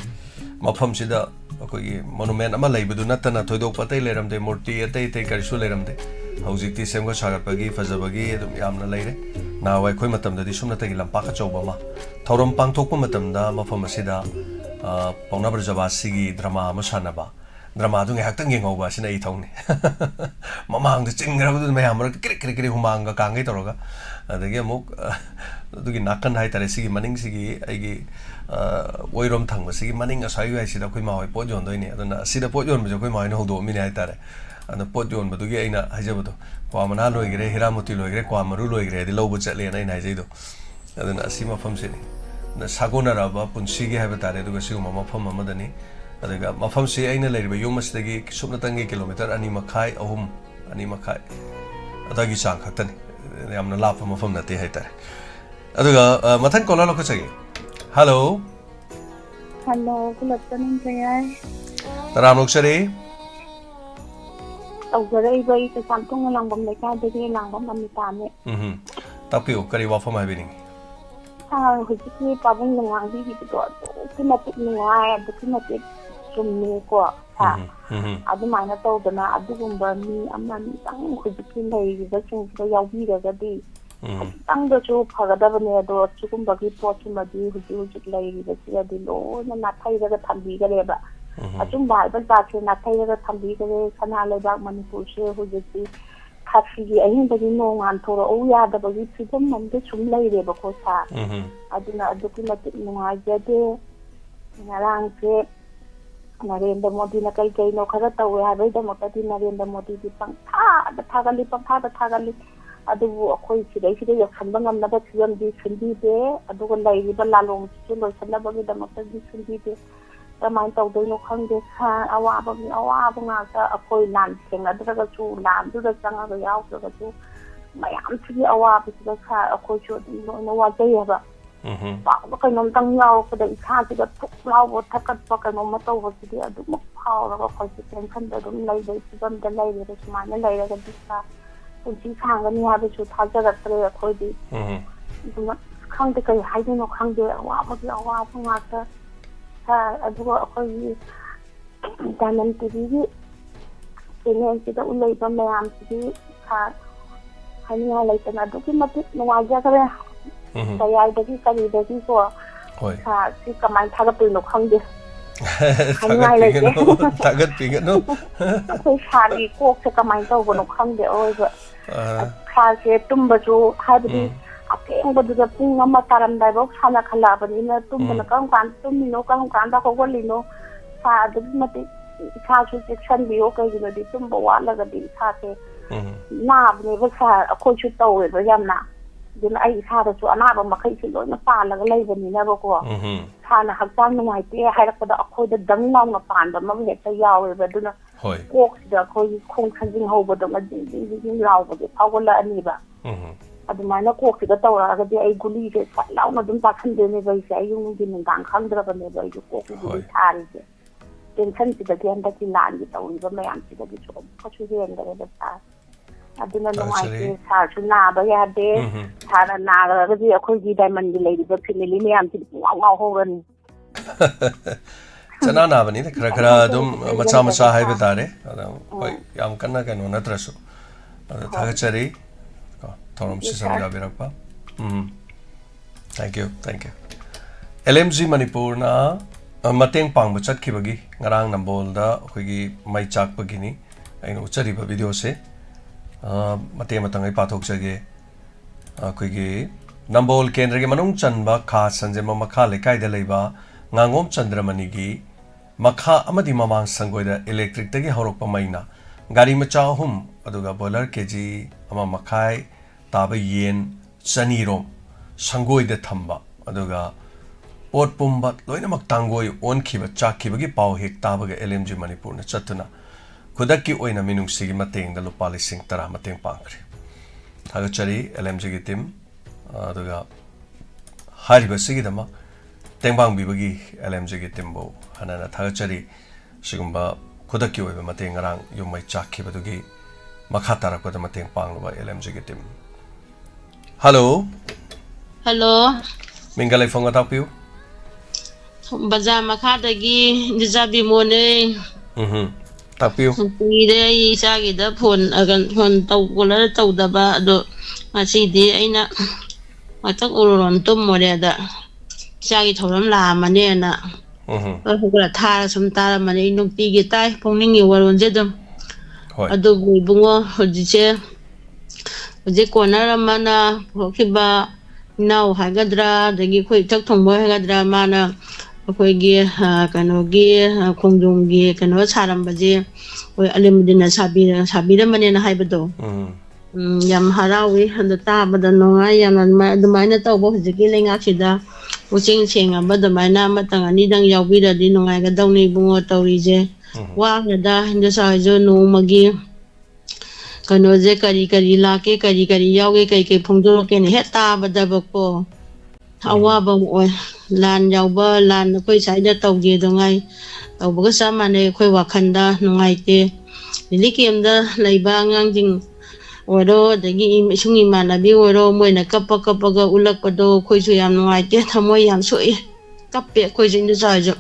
mafam sida akoi monument ama leibudu natana thoidok patai leramde murti atai tai karisu leramde hojikti semga sagarpagi fajabagi dum yamna leire na wai khoi matamda di sumna tagi lampa ka chawba ma thorom pangthokpa matamda mafam sida pauna brajaba sigi drama ma sanaba drama du ngak tang ngengauba sina I thongni mamang de chingrabdu mayam ra kri humanga kangai toroga adagi amuk dugi nakan hai tare sigi maning sigi aigi oirom thangba sigi maning asai gai sida khoi mawai pot jon doini aduna sida pot jon bu khoi mawai no hodo mi hai tare ana pot jon bu dugi aina hajabadu kwa mana loigre hiramuti loigre kwa maru loigre di lobu chatle na ina hajaido aduna asima fam sini na sagona raba punsigi hai tare duga sigu mama fam amadani adaga mafam si aina leiriba yumasdagi subnatangi kilometer ani makhai ahum ani makhai adagi sang khatani yamna lapa mafam nate haitare aduga mathan kola lokho chagi hello good afternoon sayai taram loksari tawjare bai te samtung langbam leka de langbam amitame tapiu kari wafam habini hujiki pabung ngang bi to kimatik ngai adu kimatik sumni ko ha adu mana tawdana adugumba mi amani tang hujiki nei ga chung da yawbi ga di tang da chu phagadabane ado chugumba gi pochumadi hujik lai ga sia di lo na thai ga thambi ga leba achum bai ba ta chu na thai ga thambi ga sana leba manipur se hujiki khasi ahin da no ngan thoro o ya da ba gi chidam mam de chum lai re ba ko sa aduna aduki matik nunga jade ngarang se Narendra Modi na kai no khara tawe ha bai da motati Narendra Modi di pang da thagali adu akhoi sidai yakhanba ngamna ba chiyam di sindi de adu ko lai ri ba lalong chu lo sanna ba gi da motati sindi de tamai taw dei no khangde kha awa ba nga ta akhoi lan seng adu ga chu lam du da changa ga yaw ga chu mayam chi awa ba chi kha akhoi chu no wa dei ba ba kai nom tang yaw ko da kha chi ga thuk law bo thakat pa kai nom ma taw ba chi adu ma phaw ra ba khoi chi tension da dum lai dei chi dum da lai re chi ma na lai ra ga di sa kunchi khangani ha ba chu thaja ga tre akhoi di dum khangde kai hai no khangde awa ba nga ta aduga akhoi danan tiri kenen sida ulai ba mayam sidi ha hani ha lai tana duki mati nuwaja kare sayai dagi kari dagi ko ha si kamai thaga pe no khangde tagat pinga no akhoi sari ko se kamai taw no khangde oi ba kha se tumba ju habdi akeng ba duga pung ama taram dai bok sala khala bani na tumna kam kan tumino kam kan da ko golino sa du mati sa chu section bi o kai gi di tumba wala ga di sa te na bne ba sa ko chu taw e ba yam na din ai sa da chu ana ba makai chi lo na pa la ga lai bani na ba ko sa na haksan na mai te hai ra ko da ko da dang na na pan da ma he ta yaw e ba du na hoi ko da ko khong khanjing ho ba da ma di law ba de pa ko la ani ba adumana ko ki da tawra ga di ai guli ke law na dum ta khan de ne bai sai yung din ngang khang dra ba ne bai ko ki di thari de tension ti da gen da ki lan di taw ba me am ti da di chom ko chu gen da da ta aduna no ai ki sa chu na ba ya de sa na ga di akhoi di diamond di lady ba family me am ti wow ho ran chana na bani de khara dum macha hai ba tare hoi yam kanna ka no na trasu thaga chari thorom si samja birakpa thank you LMG Manipur na mateng pang ba chat khibagi ngarang nambol da khoigi mai chak pagini aino chari ba video se mate matang ai pathok chage khoigi nambol kendra ge manung chanba kha sanje ma makha lekai da leiba ngangom chandramani gi makha amadi mamang sangoi da electric tagi horok pa maina gari macha hum aduga boiler kg ama makhai taba yen chanirom sangoi da thamba aduga ꯄꯣꯠ ꯄꯨꯝꯕ ꯂꯣꯏꯅꯃꯛ ꯇꯥꯡꯒꯣꯏ ꯑꯣꯟꯈꯤꯕ ꯆꯥꯛꯈꯤꯕꯒꯤ ꯄꯥꯎ ꯍꯦꯛ ꯇꯥꯕꯒ LMG ꯃꯅꯤꯄꯨꯔꯅ ꯆꯠꯇꯨꯅ ꯈꯨꯗꯛꯀꯤ ꯑꯣꯏꯅ ꯃꯤꯅꯨꯡꯁꯤꯒꯤ ꯃꯇꯦꯡꯗ ꯂꯨꯄꯥ 10,000 ꯃꯇꯦꯡ ꯄꯥꯡꯈ꯭ꯔꯦ ꯊꯥꯒꯠꯆꯔꯤ LMGꯒꯤ ꯇꯤꯝ ꯑꯗꯨꯒ ꯍꯥꯏꯔꯤꯕꯁꯤꯒꯤꯗꯃꯛ ꯇꯦꯡꯕꯥꯡꯕꯤꯕꯒꯤ LMGꯒꯤ ꯇꯤꯝꯕꯨ ꯍꯟꯅ ꯊꯥꯒꯠꯆꯔꯤ ꯁꯤꯒꯨꯝꯕ ꯈꯨꯗꯛꯀꯤ ꯑꯣꯏꯕ ꯃꯇꯦꯡ ꯉꯔꯥꯡ ꯌꯨꯝꯃꯩ ꯆꯥꯛꯈꯤꯕꯗꯨꯒꯤ makha tarakpada mateng pangluba LMG team. Hello. Hello. Mingalai fonga tapiu. Baza makha dagi dizabi mone. Tapiu. Ide isagi da phone agan phone tau kola tau daba ado masidi aina matak uron tum more da isagi thoram la mane na. Hukula thara sum tara mane inukti gi tai Pukning Warol jedam. Ado bungo hojise hoje corner mana hokiba now hagadra dagi khoi tak thongbo hagadra mana khoi gi kanogi khongjonggi kano saram baje oi alimdina sabira mane na haibado yam harawi handa ta bada nongai yam adumaina tawbo hojiki lengak sida ucing seng abadamaina matang ani dang yawbira di nongai ga dawni bungo tawrije wa da hinda sajo no magi kano je kari lake kari yawge kai phongdo ke ne heta badabako awa bam oi lan yawba lan koi saida tawge dongai tawba samane koi wakhanda nongai te likem leiba ngang jing oro dagi sungi manabi oro moina kappa ga ulakpado koi su yam nongai te thamoi yam soi kappe koi jing da sajo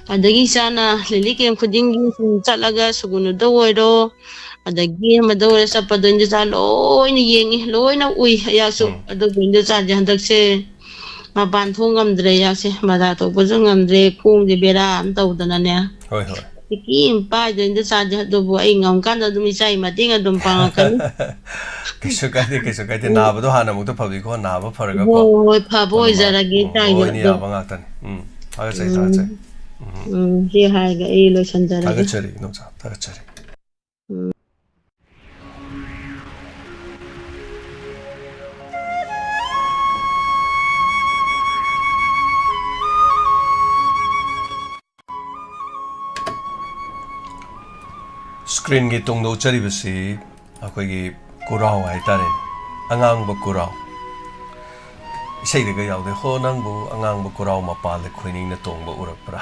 adagi sana likem khudingi chalaga sugunu do oro adagi madore sapado inda sa loina yengi loina ui yasu ado inda sa jandak se maban thongam dre yakse mada to bozo ngamdre kum de bera am tawdana ne hoi ki impa inda sa do bo ai ngam kan da dumi sai mating adum pangakan kesu kaite na bado hana mu to phabi ko na ba pharaga ko hoi phabo jaragi tai do bangatan aga sai he hai ga e lo chandara aga chari no cha aga chari screen gi tongdo chari basi akoi gi kurao hai tare angang ba kurao isai de ga yaude ho nang bu angang ba kurao mapal le khoining na tongba urak pra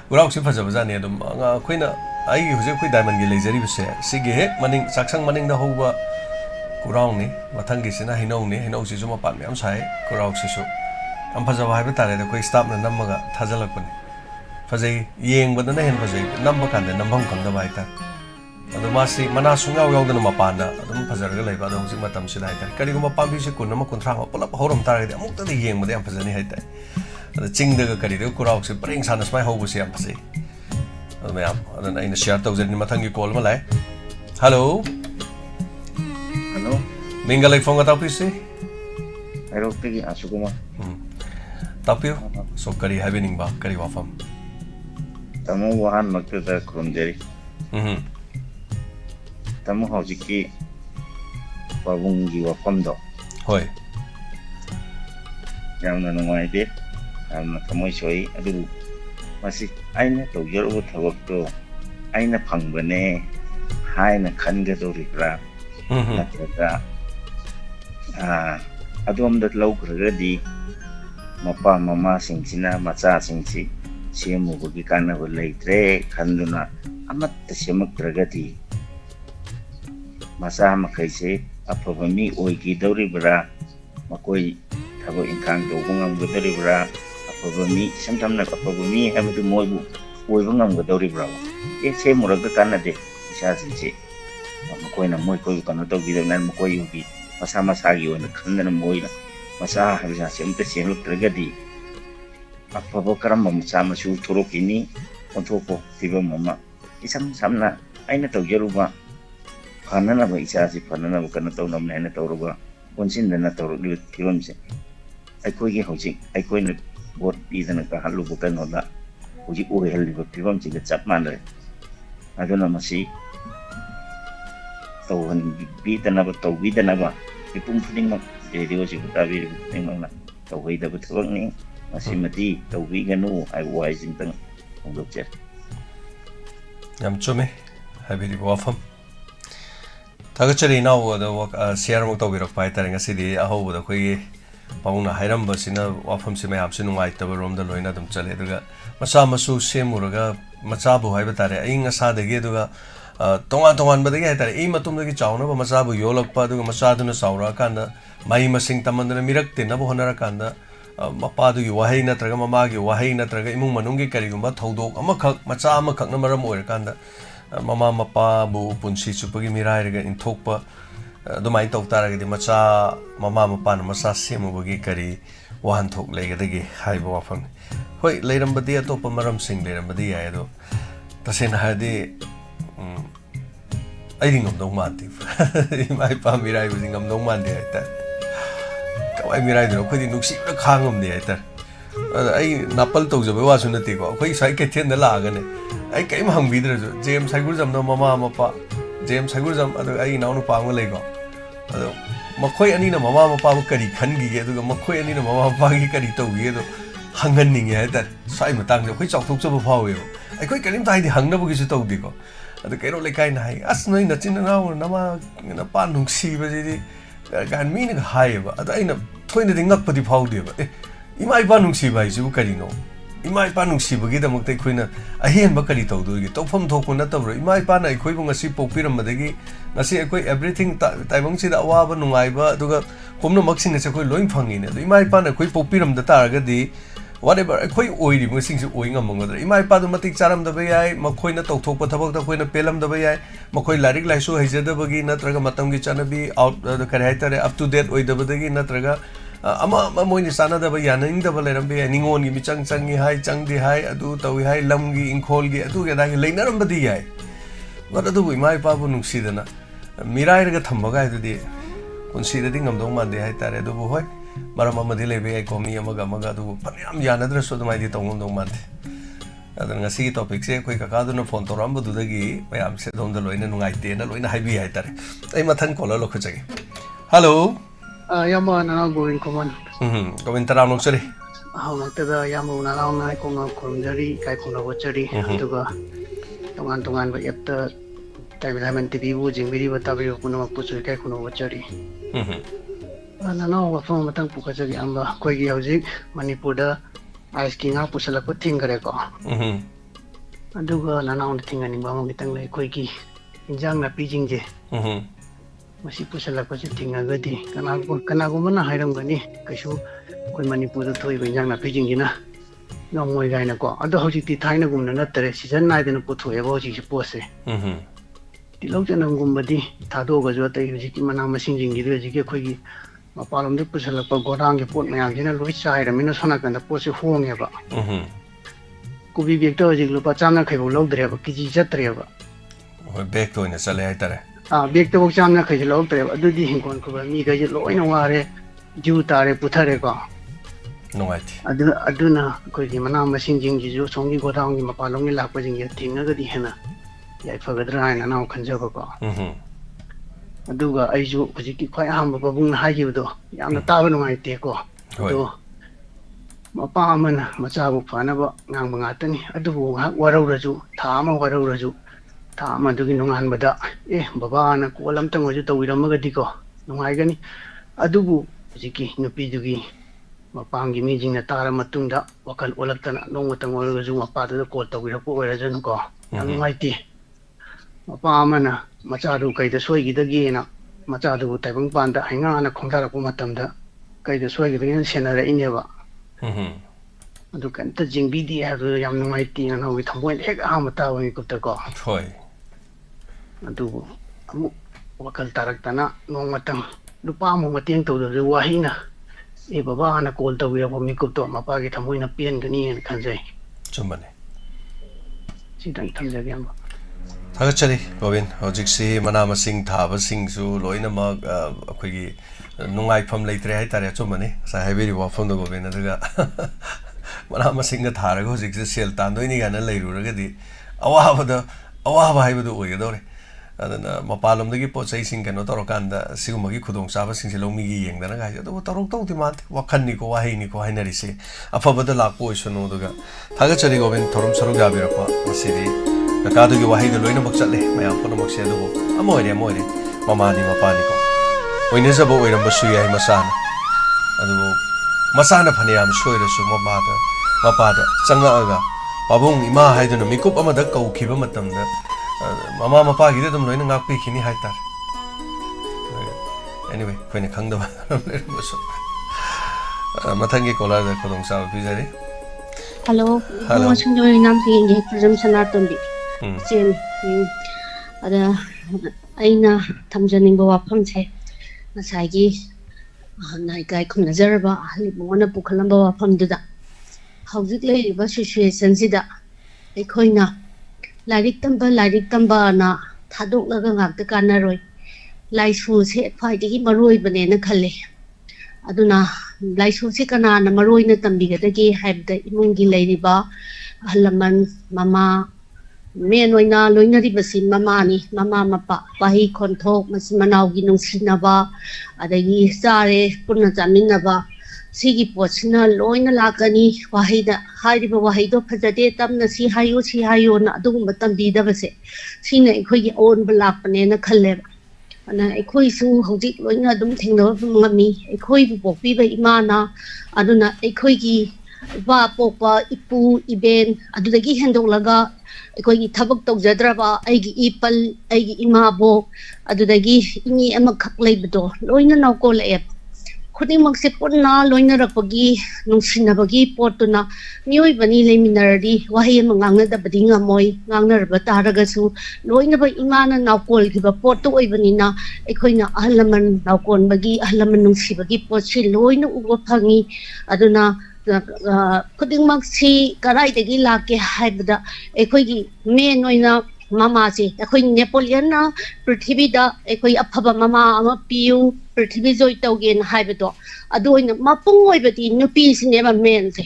kurao si phaja baja ne dum anga khoina ai gi huje khoi diamond gi lejari base sigi hek maning saksang maning da hoba kurao ni mathang gi sina hinau si juma pan myam sai kurao si su am phaja ba hai tare da khoi staff na namaga thajalak pani fazai yeng badana hen fazai namba kande nambam kanda bai ta adu masi mana sungaw yawdana mapanda adum fajarga leiba adu hujik matam sida haita kari guma pambi se kunna ma kunthra ma pulap horam taragde amukta de yeng bade am fazani haita adu chingda ga kari de kurau se preng sana smai hobu se am fazai adu me am adu na ina share tawjani mathangi call ma lai hello ningalai phone ta pisi Hello pigi asuguma tapio so kari happening ba kari wafam tamu wahan makta kurumjeri tamu hojiki pabungi wafamdo hoi yamna numaide yamna tamoi soi adu masi aina tawjaru thawakto aina phangbane haina khangadori kra natraga adom dat lawgragadi mapa mama singchina macha singchi semu bagi kana leitre khanduna amatta semaktragadi masa makaise apabami oigi dauri bra makoi thabo inkang dogungam godari bra apabami samtamna apabami hamdu moibu oibungam godari bra e semuraga kana de isa sinche makoi na moi koi kana to gidan makoi ubi masa gi ona khandana moina masa habisa semta semuktragadi apabo karamba masa masu turokini ontopo tiba mama isam samna aina tawjaruba Karena apa isasi karena bukan tahu namanya ini tahu rupa konsin dan tahu di film sih. Aku ini hujik, aku ini buat di sana kahalu bukan noda hujik uhel di film sih kecap mana. Ada nama si tahuan bi dan apa tahu bi dan apa di Pukning mak jadi hujik tapi memang nak tauhidaba thabakni masimati tawbiganu haibu waisingtang hongdokjari yam chume habiri wafam thagachari now the share mo tawbirak pai tare ngasidi ahobu da khoi pauna hairam basina wafam se mayam se nungai taba rom da loina dum chale duga masa masu semuraga macha bu haiba tare ai ngasa dege duga tongan badagi hai tare ei matum dagi chauna ba macha bu yolakpa duga macha duna saura kanda mai masing tamandana mirak te na bo honara kanda mapa dugi wahai natraga mama gi wahai natraga imung manung gi karigumba thodok amakhak macha amakhak na maram oir kanda mama mapa bu punsi chupagi mirai rega inthokpa dumai tok taragadi macha mama mapa na macha semubagi kari wahan thok legadagi haiba wafam hoi leirambadi atopa maram sing leirambadi yai do tasena hadi ai ringam dong mati mai pa mirai bu ringam dong mandi ta kawai mirai do khodi nuksi ra khangam ne ta ai napal to jabe wa sunati ko khoi sai ke then da la ga ne ai kai ma hang bidra jo jem sagur jam no mama mapa jem sagur jam adu ai naunu pa ma lei ko adu makhoi ani na mama mapa bu kari khan gi ge adu makhoi ani na mama mapa gi kari to gi do hangan ning ya ta sai ma tang jo khoi chok thok jo phau yo ai khoi kalim tai di hang na bu gi su to di ko adu kai ro le kai na hai as noi na chin na na ma na pa nung si ba ji gan mi na hai ba adu ai na thoi na ding ngak pa di phau di ba imai pa nung si ba ji bu kari no imai pa nung si ba gi da mak tai khoi na a hen ba kari to do gi to pham thok na ta bro imai pa na khoi bu ngasi pok pi ram ma de gi ngasi khoi everything tai bang si da wa ba nungai ba du ga komno mak sing se khoi loin phangi ne imai pa na khoi pok pi ram da ta ga di whatever khoi oi ri mo sing se oi ngam ngam da imai pa du matik charam da ba yai makhoi na tok thok pa thabak da khoi na pelam da ba yai makhoi larik lai su haija da ba gi na tra ga matam gi chana bi out da kar hai tare up to date oi da ba da gi na tra ga ama moi ni sana da ba yaning da ba le ram be ningon gi mi chang gi hai chang di hai adu tawi hai lam gi inkhol gi adu ga da gi leina ram ba di yai wa da du imai pa bu nung si da na mirai ga thamba ga du di kun si da ding ngam dong man de hai tare du bu hoi maram ma di le be ai komi amaga du panyam yana dra so mai di tong dong man de adan nga si topic se khoi ka ka du na phone to ram bu du da gi mayam se dong da loina nungai te na loina hai bi hai tare ai mathan kola lo khachagi hello yama na goin common komentar am sari tada yama na na ko na konjari kai ko na wachari duga tongan ba yatta taiman tv bu jingiri ba tabi ko na puchu kai ko na wachari na na wa fo matang pu ka jagi amba koi gi hauji manipur da ice king a pusala ko thingare ko aduga na na on thingani ba mo mitang lai koi gi injang na pijing je masi pusala ko tinga gadi kana ko mana hairam gani kaisu koi manipur da thoi benjang na pijing gina ngomoi gaina ko ado hoji ti thaina gumna na tare season nai dena puthoe ba hoji pose ti lokjanam gumbadi thado ga jo tai hoji ki mana masing jing gi hoji ke khoi gi mapalom de pusala pa gorang ge pot mayam jina loi chai ra mina sona kan da pose honge ba kubi bek to hoji lupa chamna khaibo lok dre ba kiji jatre ba hoi bek to ina chale hai tare bek to bok chamna khai lok dre ba du di hingkon ko ba mi ga je loi na ware ju tare puthare ko nungai ti aduna ko gi mana masing jing ji jo songi gorang gi mapalom gi lakpa jing ye tinga ga di hena yai fagadra na na khanja ba ko aduga ai jo hoji ki khoi ham ba bung na hai gi do yamna ta ba nungai te ko do mapa amana macha bu phana ba ngang ba ngatani adu warau raju tha ma warau raju tha ma du gi nungan ba da baba na ko lam tang hoji tawiram ga di ko nungai gani adubu hoji ki nupi du gi mapanggi mi jing na tara matung da wakal olak tana nong matang ol ga jung apa da ko tawi ra ko ra jan ko yang ngai ti mapa amana macha du kai da soi gi da gi na macha du tai bang pan da hainga na khongda ra ko matam da kai da soi gi da sena ra ine ba adu kan ta jing bi di ha du yang ngai ti na wi thamboi hek a ma ta wi ko ta ko hoi adu amu wakal tarak tana nong matang lupa mo mateng to da wa hina baba na call to we ko mi ko to mapa gi thamoi na pian gani en khanjai chumane si dang thamja gyam thagachari gobin hojik si mana masing thaba sing su loina ma akhoi gi nungai pham leitre hai tare chumane sa haiberi wa pham do gobin adaga mana masing ga thara go hojik se sel tan doi ni ga na leiru ra ga di awa ba haibu do oi ga dore adana mapalom dagi pot sai sing kano torokanda sigumagi khudong chaba sing se lomigi yengdana ga ja do torok tong timat wakhan ni ko wahi ni ko hainari se afabada lakpo isono duga thaga chari goben thorom saru ga birakwa masiri kaka dugi wahi ga loina bakchatle mayam kono makse do amoire mama ni mapani ko oine sabo oiram basu yai masana adu masana phaniyam soirasu mapada changa aga babung ima haiduna mikup amada kau khiba matamda mama mapa gide dum loina ngak pi khini haitar anyway koine khangda basu mathangi kola da kodong sa bijari hello mo chungjo nam sing ge pram sanaton bi chen ada aina thamjaning ba wafam che masagi nai kai khumna jarba ali mona pukhalam ba wafam duda hauzik lei ba situation sida ekhoina lairik tamba na thadok laga ngak ta kanaroi laisu se phai maroi bane na khalle aduna laisu se kana na maroi na tambi ga dagi haibda imungi leiriba halaman mama men oina loina ri basin mama ni mama mapa pahi khonthok mas manau gi nungsinaba adagi sare punna jaminaba sigi pochna loina lakani wahida hariba wahido phajade tamna si hayo na adugum tambi da base sine ekhoi gi on blak pane na khalle ana ekhoi su hojik loina dum thengno ngami ekhoi bu pokpi ba imana aduna ekhoi gi ba pokpa ipu iben adudagi hendolaga ekhoi thabak tawjadraba aigi ipal aigi imabo adudagi ingi amak leibdo loina nawkol ep khudimak se punna loina rapagi nungsinabagi potuna mioi bani leminardi wahi manganga da badinga moi ngangnar bataraga su loina ba imana nawkol giba potu oibanina ekhoina ahlaman nawkon bagi ahlaman nungsibagi potsi loina uba phangi aduna khudimak si karai degi lake haibda ekhoigi men oina mama se ekhoi Napoleon na prithvi da ekhoi aphaba mama ama piu prithvi joy tawgen haibdo adu oina mapung oibati nupi sine ma men se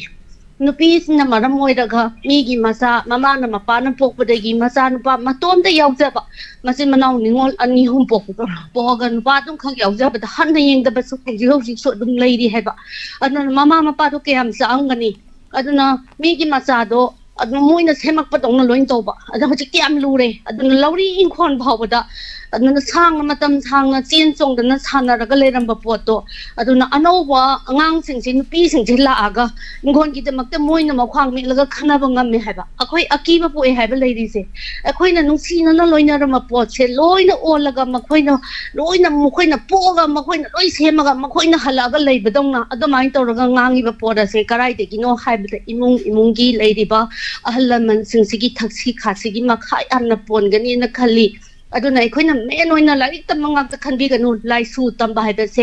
nupi sina maram oiraga migi masa mama na mapa na pokpadagi masa nupa matom da yaujaba masin manau ningol ani hum pokdo poga nupa dum khang yaujaba da han yeng da basu hoji so dum leiri haiba aduna mama mapa do kayam sa angani aduna migi masa do aduna moina semak padong loin toba aduna hojik tiam lure aduna lauri inkhon bhawada aduna sang matam sang na chen chong da na sanaraga leramba poto aduna anowa angang sing sin pi sing la aga inkhon gi demak te moina makhwang mi laga khana ba ngam me haiba akhoi akiba po e haiba leiri se akhoi na nungsi na loina rama pot se loina olaga makhoi na poga makhoi na loi semaga makhoi na halaga leibadong na adumai toraga ngangi ba poda se karai de gino haiba imungi leiriba ahalaman sing sigi thaksi khasigi makhai anna pongani na khali aduna ekhoina men oina larik tamangak ta khanbi ganu laisu tamba haibase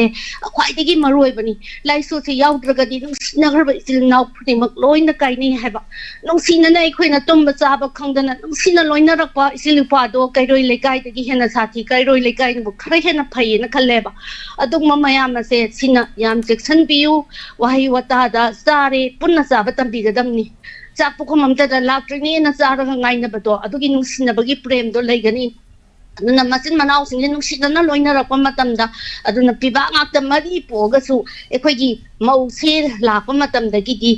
khwaidigi maroi bani laisu se yaudra di nagar ba isil nau phuni mak loina kaini haiba nungsina na ekhoina tumba chaba khangdana nungsina loina rakpa isil pa do kairoi lekai dagi hena sathi kairoi lekai bu khare hena phai na khalleba adung mamayam se sina yam section biu wahi wata da sare punna chaba tambi gadamni chak pukham amta da laktrini na chara ngai na bato adugi nungsina bagi prem do leigani aduna masin manau sing nungsina na loina rakpa matamda aduna piba ngakta mari poga su ekhoigi mau se lakpa matamda gi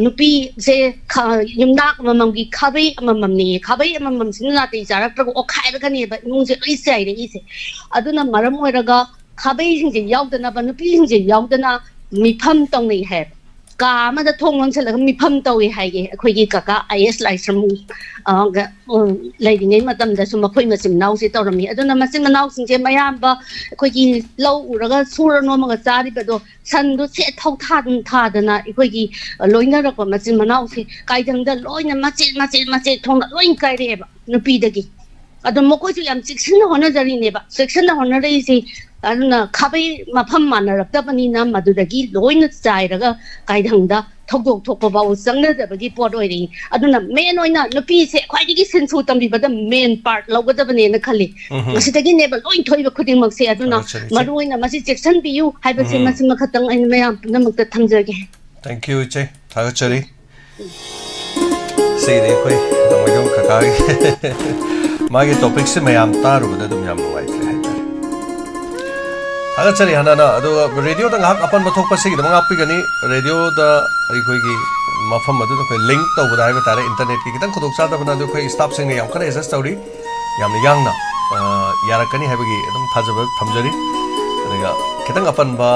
nupi se yumnak mamamgi khabai amamam sinna te jarak tra o khaira kani ba nungse oi sai re ise aduna maram oiraga khabai sing je yaudana ba nupi sing je yaudana mifam tong nei hai ka ma da thong lang chalaga mifam tawi haige akhoi kaka is laisram ga leidingai matam da sum khoi masim nau se tawrami aduna masim nau sing je mayam ba akhoi lau uraga sura no ma ga chari ba do san do se thau tha dana akhoi loina ra ko masim nau se kaidang da loina mache thong loin kai re ba nupi dagi adun mokoi su yam section hona jari ne ba section hona re se aduna khabai mafam manarakta bani na madudagi loina chairaga kaidangda thokdok thokpa baw changna da bagi pot oiri aduna men oina nupi se khwaidigi sensu tambi bada main part logada bani na khali masidagi ne ba loin thoiba khuding mak se aduna maruina masi section biu haiba se masima khatang ain mayam namakta thamjage thank you che thagachari sei de koi dongoi dong kaka मागे topic से मैं तारुबद अदुम याम नुंगाइत्रे हाइतारे थागचरी हनाना अदु radio दा ngak apan bathok pasigi da ngak pigani radio da khoi gi mafam adu khoi link tawda hai batare internet ki kitang khudok sa da bana du khoi staff sing ne yam kana access tawri yam ne yang na yarakani hai bagi adum thajaba thamjari adaga kitang apan ba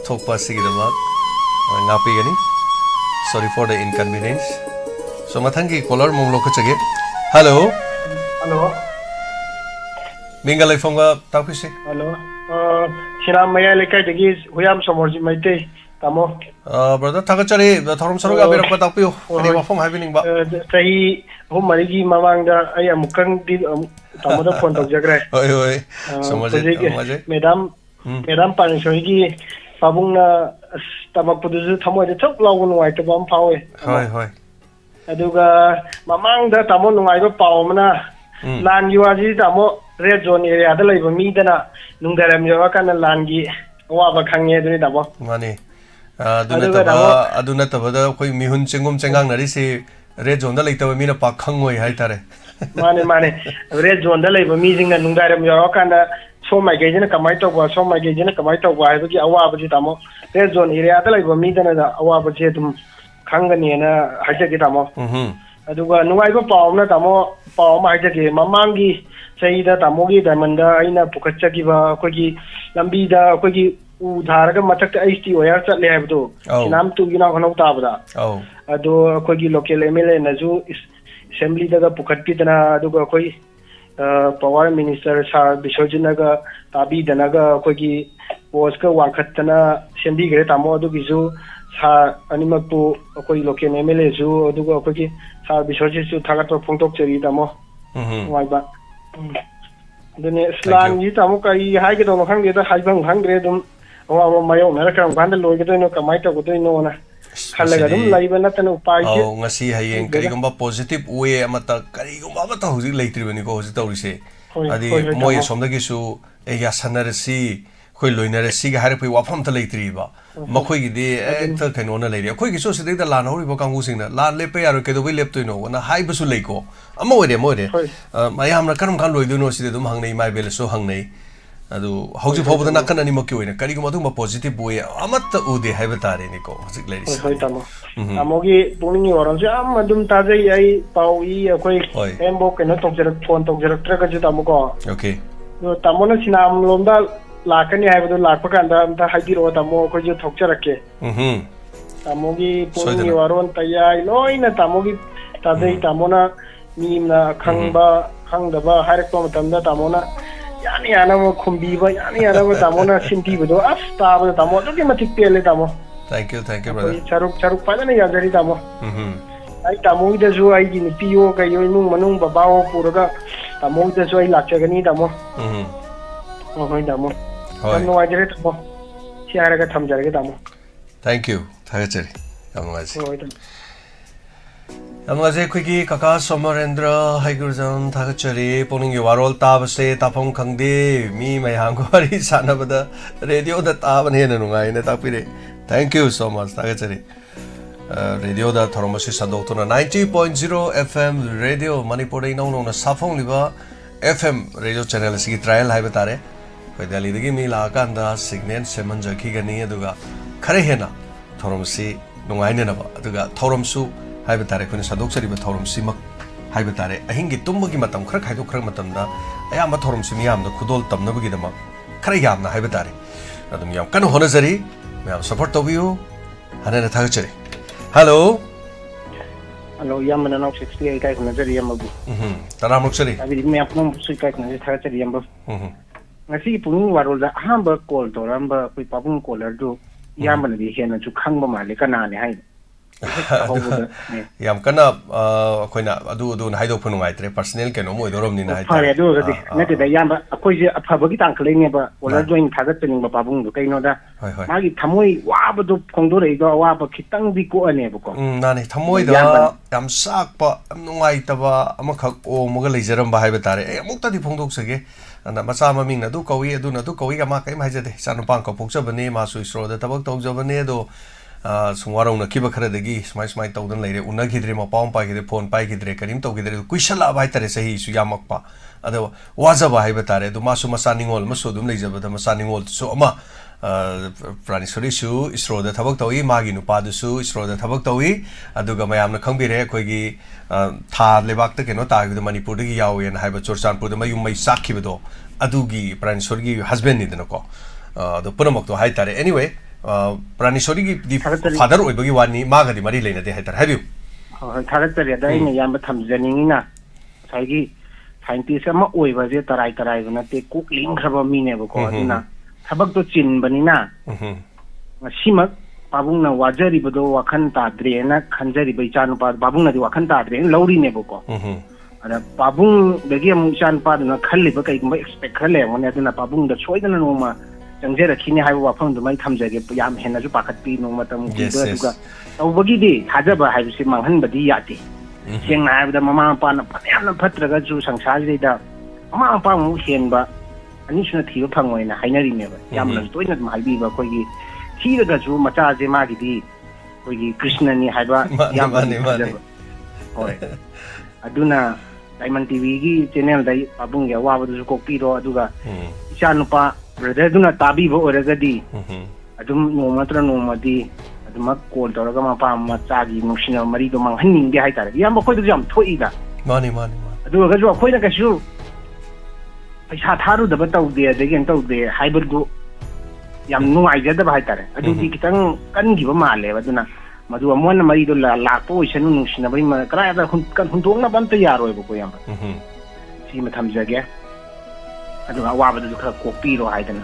thok pasigi da ngak pigani sorry for the inconvenience so mathangi caller mong lok chage hello mingalai fonga tapisi hello Siram Maya Lekai Degi, Huyam Somorji Maite, Tamo. Brother Takachari, the Torum Saruga, a bit of Patapio, from having but Sahi, whom Marigi Mamanga, I am Kang did Tamoda Pont of Jagre. So much, Madame Panishogi, Pabunga, Tamapudu, Tamo, the top law white to bomb power. Hi. Aduga, Mamanga, Tamon, I go Paumana, Lan Yuazi, Tamo, Red Zone area, the labor me than a Nungaram Yokan and Langi, Wava Kanye, Dabo. Money. Aduna Tavada, Mihun Chingum Changang, Narisi, Red Zone, the later Mina Pakangway, Haitare. Money. Red Zone, the labor meeting and Nungaram Yokan, so my gazing a Kamaito was so my gazing a Kamaito, why the Awabajitamo, Red Zone area, the labor meeting and Awabajitum Kangani and Hajagitamo. Aduga, no, I go Palma Tamo, Palma Hajaki, Mamangi. Sayida Tamogi Damanda Ina Pukachakiva Kogi Lambida Kogi Udaraga Matak Isti or Labdo Nam to Yanahotabada Ado Kogi local MLA Nazu Assembly Daga Pukatitana Duga Koi Power Minister Sar Bishojinaga Tabi Danaga Kogi Woska Wakatana Sendi Gretamo Dugizu Sa Animapu Koi local MLA Zu Duga Kogi Sar Bishojisu Tagato Puntok Cheritamo Waiba Then Slan Yitamuka, I get on a hundred, Hibang hundred, or my own American Vandal, Kamaita, Godino, Halagadum, Live and Nathan of Pai. Oh, Nasi Hayen, Karigumba positive way, Amata, Karigumba, later when you go to say. Adi Moya Somdagisu, a Yasanarasi, Quiluinarasi, Harry Wapam the late river. Makoi de enter can on a lady. A quick associate the land, or Bocam using the land lepe, or Kedovi left to know, and a high Basuleko. A more. My Amna Karam Kanro, do not see the Dumhang, my belly so hungry. How to hope the Nakan and Moku in a Kariguma positive way. Amata Udi Habitat in Nico, ladies. Amogi, Pukning or Jam, Madum Taze, Paui, a quick Embok and not of the point of the Tragajamuko. Okay. Tamona Sinam Londa. Lakani have the Lapakanda, the Hagiro Tamo, could you talk Cherake? Tamogi, Pukning Waron Taya, no in a Tamogi, Taze, Tamona, Nina, Kangba, Hangdaba, Harakomanda, Tamona, Yani Anamo Kumbiba, Yani Anamo Tamona, Sinti, with Asta, Tamo, automatic Tamo. Thank you, brother. Charuk Panani, Tamo. I Tamu the Zoo, I didn't Pio, Kayunu, Manung, Babao, Puraga, Tamu the Zoo, Lachagani, Tamo. Damo. No, I did it. Chiaraga Tamjaragamo. Thank you. Tagachari. Amaze Quickie, Kaka, Somarendra, Higurjan, Tagachari, Pukning Warol Tabase, Tapong Kangde, me, my Hangari, Sanabada, radio that Tavan Henunga in the Tapire. Thank you so much, Tagachari. Radio da Thoromasi Sadotuna 90.0 FM radio Manipur known on a Safong Liva FM radio channel Sigi trial Hibatare. Delhi the Gimi Lakanda, Signet, Seman Jakigani, Duga, Karehena, Thoromsi, Nungainaba, Duga, Thoromsu, Hibatare, when Sadoksari, but Thorom Simak, Hibatare, I think it Tumbagimatam, Krakaido Kramatamda, I am a Thorom Simiam, the Kudol Tam Nabagidama, Karayam, Hibatare. Adam Yam Kano Honazari, may have support of you, and then a Tagachari. Hello. Hello, Yaman and 68 guys in the Yamabu. Taramuxari. I will make no secret in the Yambu. I see Pukning Warol the Hamburg called or Amber with Pabun Collar do Yaman the Hen to Kangba Malikanani. Yam Kana, Quina, do Hido Punwai, personnel can almost do Romney. I do the Yamba, a quasi a public uncle, or I doing Tagatin Babun, okay, no, that Magi Tamui, Wabadu Kondore, Waba Kitang Biko and Nebuko. Nani Tamoida, Yam Sakpa, Noaitava, Amakak, or Mogalizerum Bahabatare, Mukta di Pondoxage. And the Masama Mina do Kowi, do not do Kowiga Maka, Majade, San Panko, Puxabane, Masu, the Tabak Togzabanedo, sum warong na kiba kharadagi smai tawdan leire unagidre mapam paigide phone paigidre karim tawgidre kuisala bai tare sahi su yamakpa ado wajaba haiba tare du masu masaningol masu dum leijabada masaningol so ama Pranisori su isro da thabak tawi magi nupa du su isro da thabak tawi aduga mayamna khangbire khoigi tha lebak ta keno ta gi manipur gi yaw yen haiba chorchanpur da mayum mai sakhi bedo adugi Pranisori gi husband ni denako do punamak to hai tare anyway Pranisori gi father oibagi wani maga di mari leina de hai tare habiu tharak tare da ina yamba thamjaningina saigi scientist ama oiba je tarai bana te kukling khaba mine ba ko aduna thabak to chin banina simak babung na wajari bodo wakhan ta dre na khanjari bai chan pa babung na di wakhan ta dre lauri ne bo ko ada babung dagi am chan pa na khalli ba kai ba expect khale mon aduna babung da choidana no ma jangjera khini hai wa phang du mai thamjage yam hena ju pakat pi no matam ki da duga tawbagi di hajaba hai si manghan badi yati seng na da mama pa na yam na phatraga ju sangsari da mama pa mu hen ba ani suna thiba phangoi na hainari ne ba yam na toina ma haibi ba koi gi thira ga ju macha je ma gi di koi gi krishna ni haiba yam mani oi aduna Diamond TV gi channel dai abung ya wa ba du ko pi ro aduga icha nupa brother duna tabi bo oraga di adum no matra no madi adum call toraga ma pa ma cha gi nushina mari do mang haning ge hai tare yam ba khoi du jam thoi da mani aduga ga jo khoi na ka shu paisa tharu da ba taw de de gen taw de hybrid du yam nu ai ja da ba hai tare adu di kitang kan gi ba ma le ba duna madu amon mari do la po isanu nushina bari ma kra da kan hundong na ban ta yaro ba ko yam si ma tham ja ge aduga wa ba du kha ko pi ro hai dana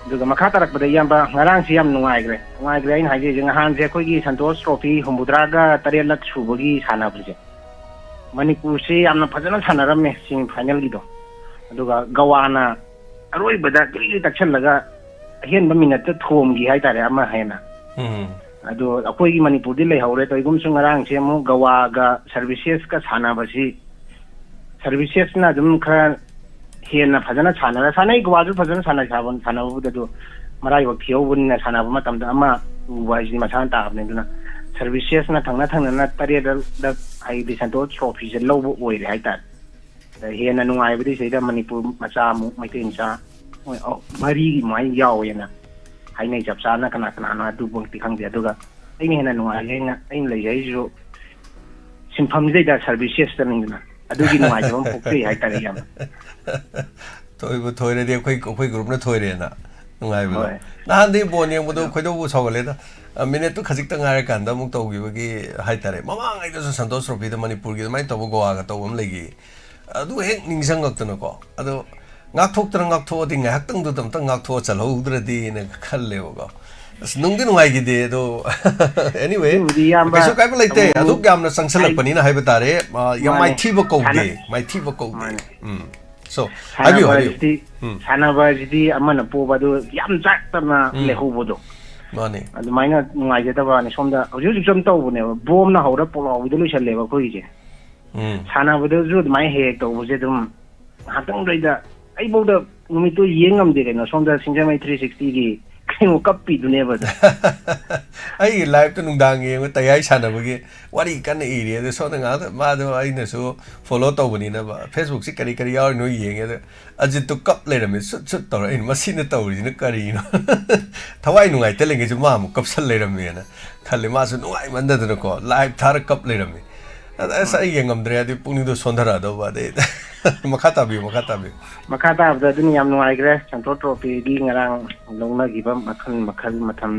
aduga makha tarak ba yam ba ngarang si yam nungai gre in hai je jeng han je khoi gi santosh trophy humudra ga tare lak su bo gi sana bu je manipur se yam na phajana sana ram me sing final gi do aduga gawana aroi bada kri takchal laga hen ba minute ta thom gi hai tare ama hena ado akoi gi manipur di lei haure to igum sung ngarang se mu gawa ga services ka sana ba si services na dum kha hena phajana sana sanai gwa ju phajana sana sabon sana bu da do marai wa phiau bun na sana ba matam da ama wa ji ma san ta ne duna services na thangna na tare da ai di santo trophy je lo bu oi hai ta da hena nungai bu di se da manipur macha mu mai tin cha oi mari gi mai yaw yana hai nei jap sa na kana na du bong ti khang de aduga ai ni hena nungai ai na ai lei ai jo sinpham je da services ta ning na adugi nungai jom pokti hai ta yam toy re khoi group na toy re na nungai ba na de bon yang bodo khoi do bu sawale da minute tu khajik ta ngai kan da muk taw gi ba gi hai tare mama ngai da santosh trophy da manipur gi mai taw goa ga taw am legi adu hek ningsang gak tana ko adu ngak thok tang ngak tho ding hak tang du tam tang ngak tho chal ho dra di ne khal le go nung din ngai gi de do anyway so kai ba lai te adu gam na sang salak pani na hai ba tare ya mai thi ba ko de so habiu sana ba ji amana po ba do yam jak ta na le ho bo do mani adu mai na ngai je ta ba ni som da ju jam taw bu ne bom na ho ra po lo du lu chal le ba ko ji sana ba do ju mai he to bu je dum ha tang dai da ai bo da numi to yengam de no som da sinja mai 360 gi keng kap pi du ne ba ai live to nung dang ye ta yai sana ba gi wari kan e ri de so na nga ma do ai na so follow to bani na ba Facebook si kari yaw no yeng ye ajit to kap le ram sut to ai ma sin to ri na kari no thawai nungai te lenge ju ma mu kap sal le ram ye na khale ma su nungai man da ko live thar kap le ram asa yengam dre adi pungni do sondara do ba de makata bi da dun yam nungai gre santo trophy gi ngarang longna gi ba makhal matam